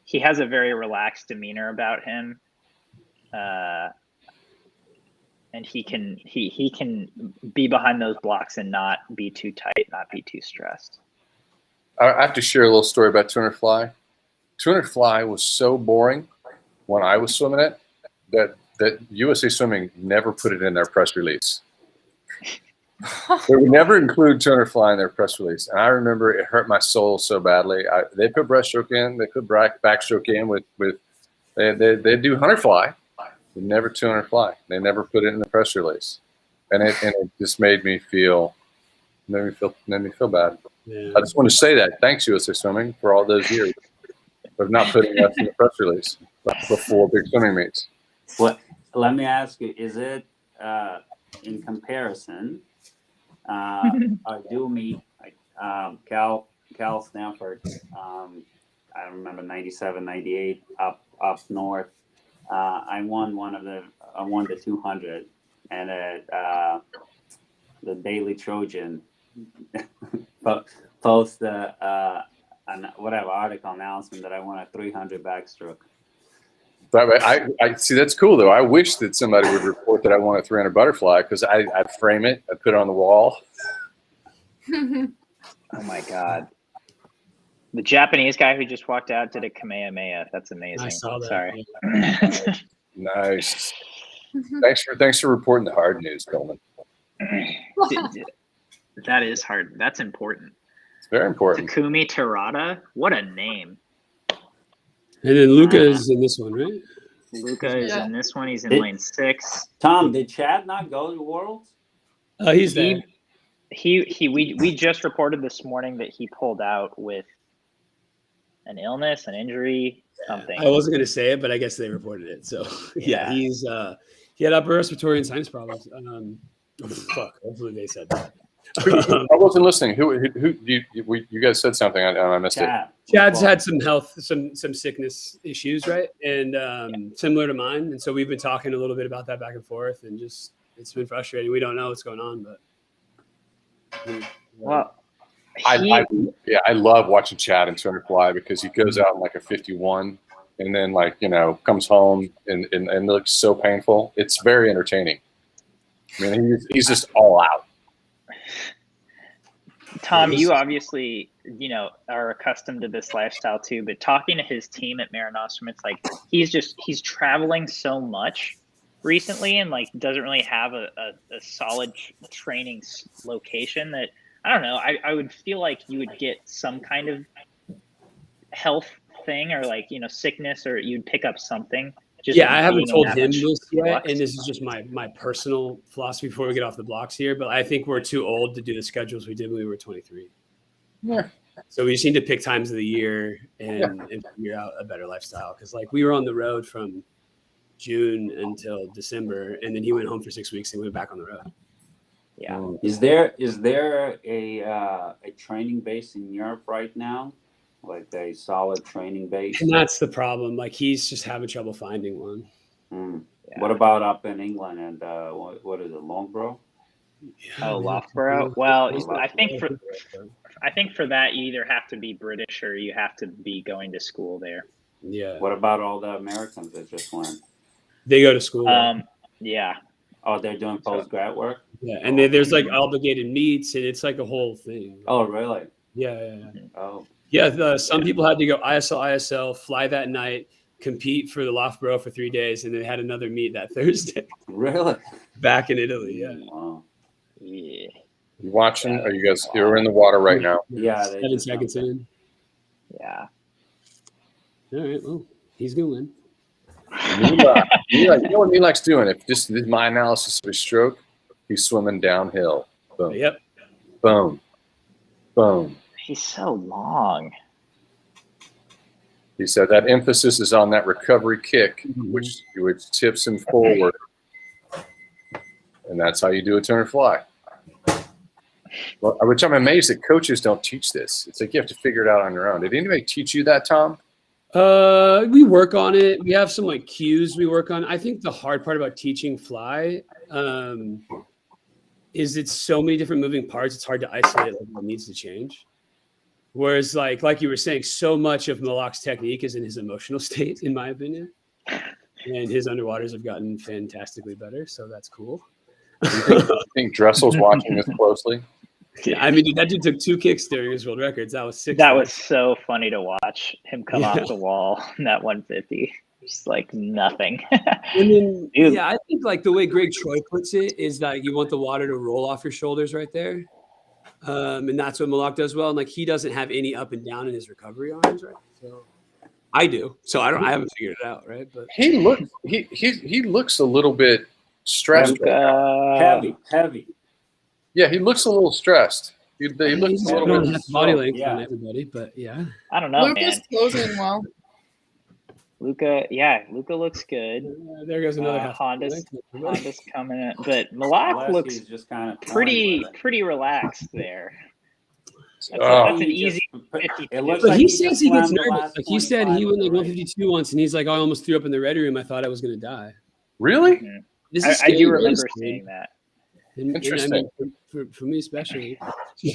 he has a very relaxed demeanor about him. And he can be behind those blocks and not be too tight, not be too stressed. I have to share a little story about 200 fly. 200 fly was so boring when I was swimming it that USA Swimming never put it in their press release. They would never include 200 fly in their press release. And I remember it hurt my soul so badly. They put breaststroke in, they put backstroke in with They do 100 fly, but never 200 fly. They never put it in the press release, and it just made me feel bad. Yeah. I just want to say that. Thanks, USA Swimming, for all those years of not putting us in the press release before big swimming meets. What? Let me ask you: is it in comparison? I do meet Cal Stanford. I remember 97, 98 up north. I won the 200, and at the Daily Trojan post whatever article announcement that I won a 300 backstroke. I see. That's cool though. I wish that somebody would report that I won a 300 butterfly, because I'd frame it, I'd put it on the wall. Oh my God. The Japanese guy who just walked out did a Kamehameha. That's amazing. I saw that. Sorry. Nice. Thanks for reporting the hard news, Coleman. That is hard. That's important. It's very important. Takumi Terada. What a name. And then Luca is in this one, right? Luca is in this one. He's in lane 6. Tom, did Chad not go to Worlds? He's there. We just reported this morning that he pulled out with an illness, an injury, something. I wasn't going to say it, but I guess they reported it. So yeah, he had upper respiratory and sinus problems. Hopefully they said that. I wasn't listening. Who you guys said something? I missed it. Chad's had some health, some sickness issues, right? And similar to mine. And so we've been talking a little bit about that back and forth, and just it's been frustrating. We don't know what's going on, but well, I love watching Chad in 200 fly, because he goes out in like a 51 and then comes home and looks so painful. It's very entertaining. I mean, he's just all out. Tom, you obviously, are accustomed to this lifestyle too, but talking to his team at Mare Nostrum, it's like he's traveling so much recently, and like doesn't really have a solid training location that, I don't know, I would feel like you would get some kind of health thing, or like, sickness, or you'd pick up something. I haven't told him this yet, and this is just my personal philosophy before we get off the blocks here, but I think we're too old to do the schedules we did when we were 23. Yeah. So we just need to pick times of the year and figure out a better lifestyle, because like we were on the road from June until December, and then he went home for 6 weeks and went back on the road. Yeah. Is there a training base in Europe right now? Like a solid training base? And that's the problem. Like he's just having trouble finding one. Yeah. What about up in England and what is it, Loughborough? Loughborough. Well, I think for that you either have to be British or you have to be going to school there. Yeah. What about all the Americans that just went? They go to school. Yeah. Oh, they're doing post-grad work? Yeah, and there's like obligated meets, and it's like a whole thing. Oh, really? Yeah. Oh. Yeah, some people had to go ISL, fly that night, compete for the Loughborough for 3 days, and then they had another meet that Thursday. Really? Back in Italy, yeah. Wow. Yeah. You watching? Are you guys? You're in the water right now. Yeah. 7 seconds in. Yeah. All right. Well, he's gonna win. You know what Milak's doing? If this is my analysis of his stroke, he's swimming downhill. Boom. Yep. Boom. Boom. He's so long. He said that emphasis is on that recovery kick, which tips him forward. And that's how you do a turn fly. Well, which I'm amazed that coaches don't teach this. It's like you have to figure it out on your own. Did anybody teach you that, Tom? We work on it. We have some like cues we work on. I think the hard part about teaching fly is it's so many different moving parts. It's hard to isolate like what needs to change. Whereas like you were saying, so much of Milak's technique is in his emotional state, in my opinion. And his underwaters have gotten fantastically better, so that's cool. You think Dressel's watching this closely? Yeah, I mean, dude, that dude took 2 kicks during his world records. That was 6. That was so funny to watch him come off the wall in that 150. Just like nothing. And then, yeah, I think like the way Greg Troy puts it is that you want the water to roll off your shoulders right there. And that's what Milak does well. And like he doesn't have any up and down in his recovery arms, right? So I do. So I haven't figured it out, right? But He looks a little bit stressed. Heavy. Yeah, he looks a little stressed. He looks a little don't bit. have body length Yeah. on everybody, but yeah. I don't know, Luka's man. closing well. Luka looks good. There goes another half. Honda's coming in, but Malak looks He's just kind of pretty relaxed there. That's an easy 52. It looks But like he just says he gets slammed the nervous. last Like he said, 25 he went of like the 152 once, and he's like, I almost threw up in the ready room. I thought I was going to die. Really? This I is scary do race, remember dude. saying that. And Interesting. I mean, for me especially.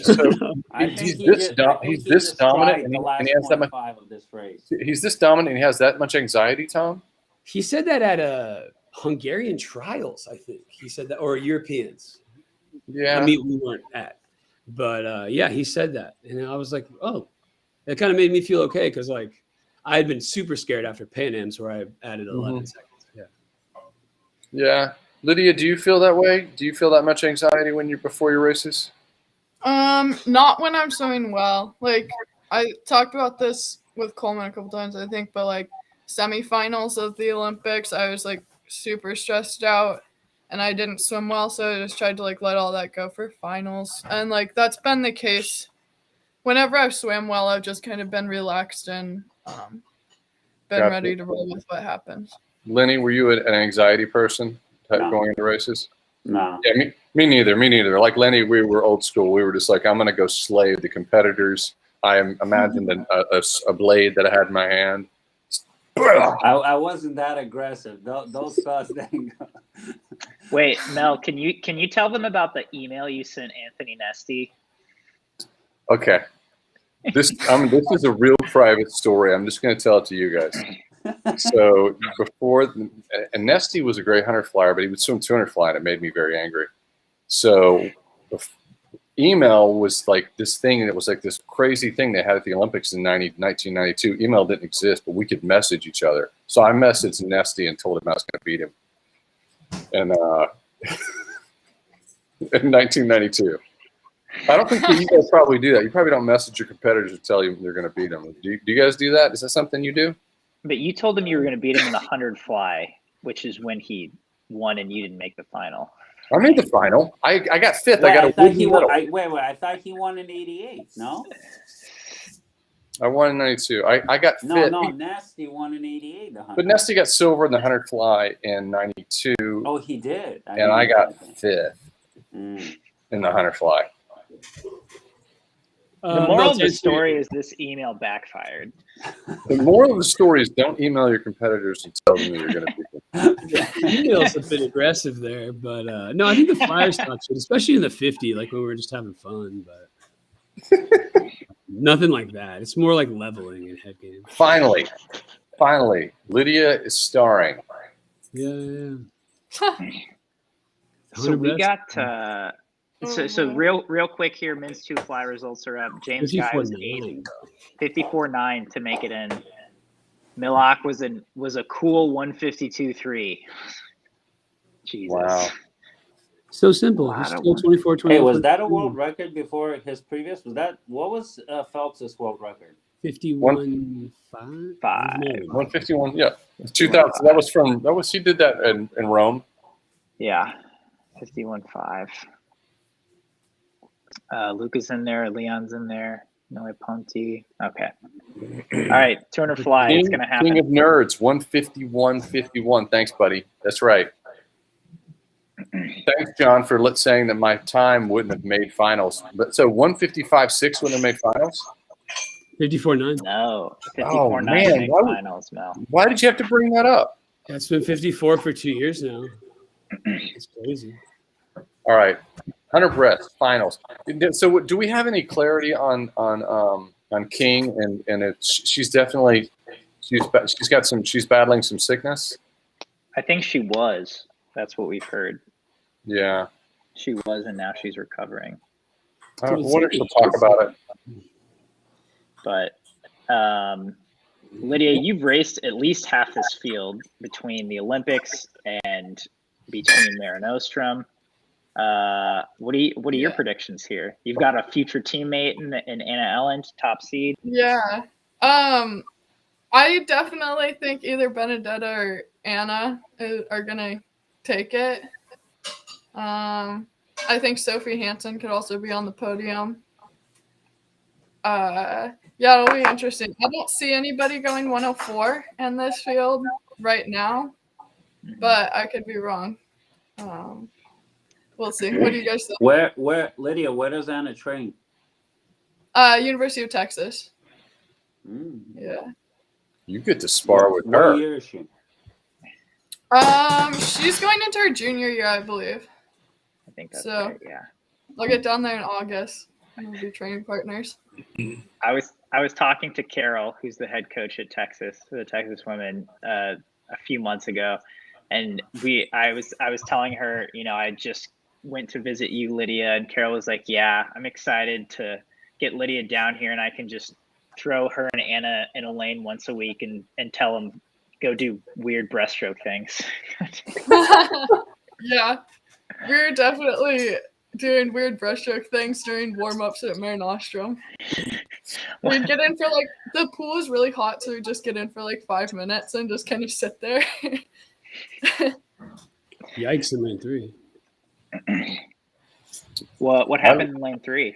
So I think he's he this just- I think he's he this just dominant, tried and the last he has that much. 25 of this race. He's this dominant, and he has that much anxiety, Tom. He said that at Hungarian trials, I think. He said that, or Europeans. Yeah. I mean, we weren't at. But yeah, he said that. And I was like, oh, it kind of made me feel okay because, like, I had been super scared after Pan Am's where I added 11 seconds. Yeah. Yeah. Lydia, do you feel that way? Do you feel that much anxiety when you're before your races? Not when I'm swimming well. Like, I talked about this with Coleman a couple times, I think, but like semifinals of the Olympics, I was like super stressed out and I didn't swim well, so I just tried to like let all that go for finals. And like that's been the case. Whenever I've swam well, I've just kind of been relaxed and been Gotcha. ready to roll with what happens. Lenny, were you an anxiety person No. going into races? No. Yeah, me neither. Like Lenny, we were old school. We were just like, I'm going to go slay the competitors. I imagined a blade that I had in my hand. I wasn't that aggressive. Those thoughts didn't go. Wait, Mel, can you tell them about the email you sent Anthony Nesty? Okay. This is a real private story. I'm just going to tell it to you guys. So and Nesty was a great 100 flyer, but he would swim 200 fly, and it made me very angry. So email was like this thing that was like this crazy thing they had at the Olympics in 1992. Email didn't exist, but we could message each other. So I messaged Nesty and told him I was going to beat him. And in 1992. I don't think you guys probably do that. You probably don't message your competitors and tell you you're going to beat them. Do you guys do that? Is that something you do? But you told him you were going to beat him in the 100 fly, which is when he won and you didn't make the final. I made the final. I got fifth. Wait, I got a thought he wooden won. medal. I thought he won in '88. No, I won in 92. I got fifth. no. Nasty won in '88. But Nesty got silver in the 100 fly in 92. Oh, he did. And I got fifth Mm. in the 100 fly. The moral of the story is this email backfired. The moral of the story is don't email your competitors and tell them that you're going to beat them. Emails a bit aggressive there, but no, I think the flyers talk shit, especially in the 50, like when we were just having fun, but nothing like that. It's more like leveling in head game. Finally, Lydia is starring. Yeah. So we got so real quick here. Men's 2 fly results are up. James Guy was 54.9 to make it in. Milak was a cool 152.3. Jesus. Wow. So simple. He's still 24, 25. Hey, was that a world record before his previous? What was Phelps's world record? 51.5? 151. Yeah, 2000. He did that in Rome. Yeah, 51.5. Luca's in there. Leon's in there. Noe Ponti. Okay. All right. 200 fly. It's going to happen. King of nerds. 151.51. Thanks, buddy. That's right. Thanks, John, for saying that my time wouldn't have made finals. But so 155.6 wouldn't have made finals. 54.9. No. 54.9 Oh, man. made finals, Mel. Why did you have to bring that up? Yeah, it's been 54 for 2 years now. It's crazy. All right. 100 breaths, finals. So do we have any clarity on King? And she's battling some sickness. I think she was. That's what we've heard. Yeah. She was, and now she's recovering. I wonder if she'll talk about it. But Lydia, you've raced at least half this field between the Olympics and between Mare Nostrum. What are your predictions here? You've got a future teammate in Anna Ellen, top seed. Yeah. I definitely think either Benedetta or Anna are gonna take it. I think Sophie Hansen could also be on the podium. Yeah, it'll be interesting. I don't see anybody going 104 in this field right now, but I could be wrong. We'll see. What do you guys think? Where, Lydia? Where does Anna train? University of Texas. Mm. Yeah. You get to spar with What her. year is she? She's going into her junior year, I believe. I think that's So- right. Yeah. I'll get down there in August. And we'll be training partners. I was talking to Carol, who's the head coach at Texas, the Texas women, a few months ago, and I was telling her, I just went to visit you, Lydia, and Carol was like, "Yeah, I'm excited to get Lydia down here, and I can just throw her and Anna in a lane once a week and tell them go do weird breaststroke things." Yeah, we're definitely doing weird breaststroke things during warm-ups at Mare Nostrum. We get in for the pool is really hot, so we just get in for 5 minutes and just kind of sit there. Yikes in lane 3. What happened in lane 3?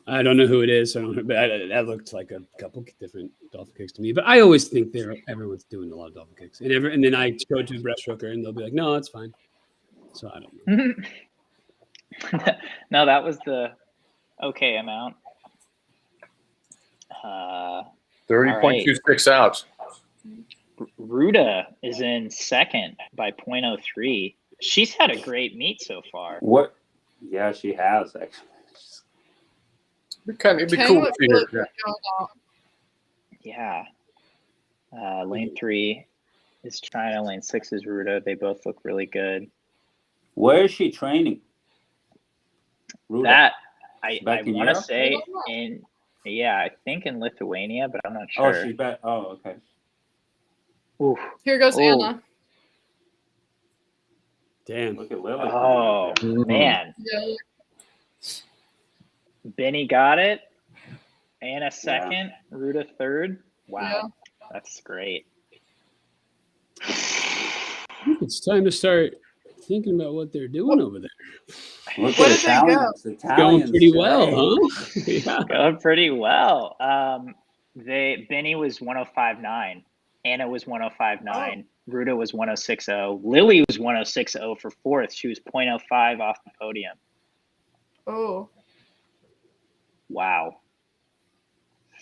I don't know who it is. But that looked like a couple different dolphin kicks to me. But I always think everyone's doing a lot of dolphin kicks, and then I go to a breaststroker and they'll be like, "No, it's fine." So I don't know. No, that was the okay amount. 30.26 out. Ruda is in second by 0.03. She's had a great meet so far. What? Yeah, she has actually. It'd be Kang cool to looked see really her. good going out. Yeah. Lane 3 is China. Lane 6 is Ruda. They both look really good. Where is she training? Ruda. That I Back in want to Europe? say I think in Lithuania, but I'm not sure. Oh, she's back. Oh, okay. Oof. Here goes Oh. Anna. Damn. Look at Lily. Oh man, Yeah. Benny got it. Anna second. Ruda third. Wow, that's great. I think it's time to start thinking about what they're doing over there. Look Where at did they go? Italians. Going Italians pretty today. well, huh? Yeah. Going pretty well. Benny was 105.9. Anna was 105.9. Ruda was 106.0. Lily was 106.0 for fourth. She was 0.05 off the podium. Oh. Wow.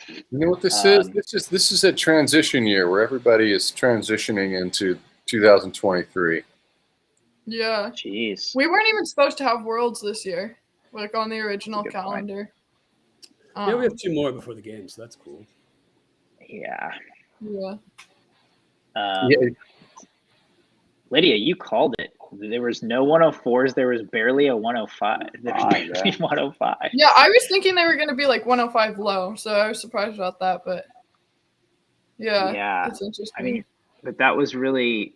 You know what this is? This is a transition year where everybody is transitioning into 2023. Yeah. Jeez. We weren't even supposed to have Worlds this year, on the original Good point. calendar. Yeah, we have 2 more before the game, so that's cool. Yeah. Yeah. Lydia, you called it. There was no 104s. There was barely a 105. There was barely 105. Yeah, I was thinking they were going to be 105 low, so I was surprised about that, but yeah, it's interesting. I mean, but that was really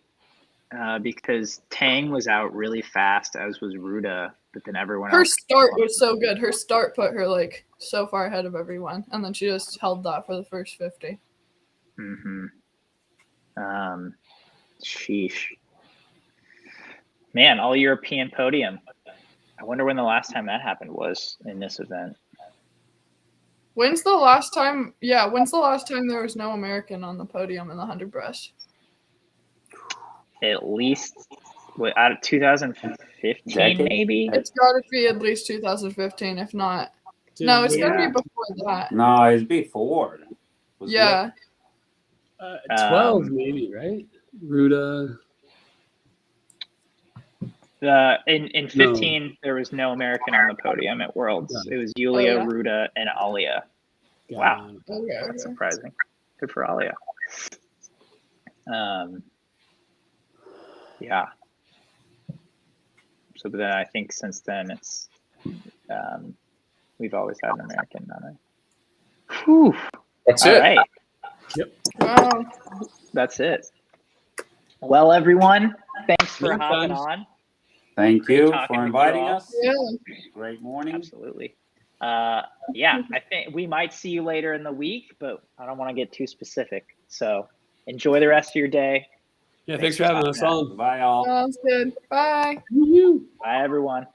because Tang was out really fast, as was Ruda, but then everyone her else. start was so good. Her start put her so far ahead of everyone, and then she just held that for the first 50. Mm-hmm. Sheesh. Man, all European podium. I wonder when the last time that happened was in this event. When's the last time there was no American on the podium in the 100 breast? At least out of 2015, maybe? It's got to be at least 2015, if not. No, it's got to be before that. No, it's before. Yeah. 12 maybe, right? Ruda. In 15, there was no American on the podium at Worlds. It was Yulia, Ruda, and Alia. Wow. Okay. That's surprising. Good for Alia. Yeah. So but then I think since then it's we've always had an American on it. Whew. That's All it. right. Yep. Wow. That's it. Well, everyone, thanks for hopping Thanks. on. Thank Great you talking for with inviting you all. us. Yeah. Great morning. Absolutely. Yeah, I think we might see you later in the week, but I don't want to get too specific. So enjoy the rest of your day. Yeah, thanks for having us on. Bye, all. Sounds good. Bye. Bye, everyone.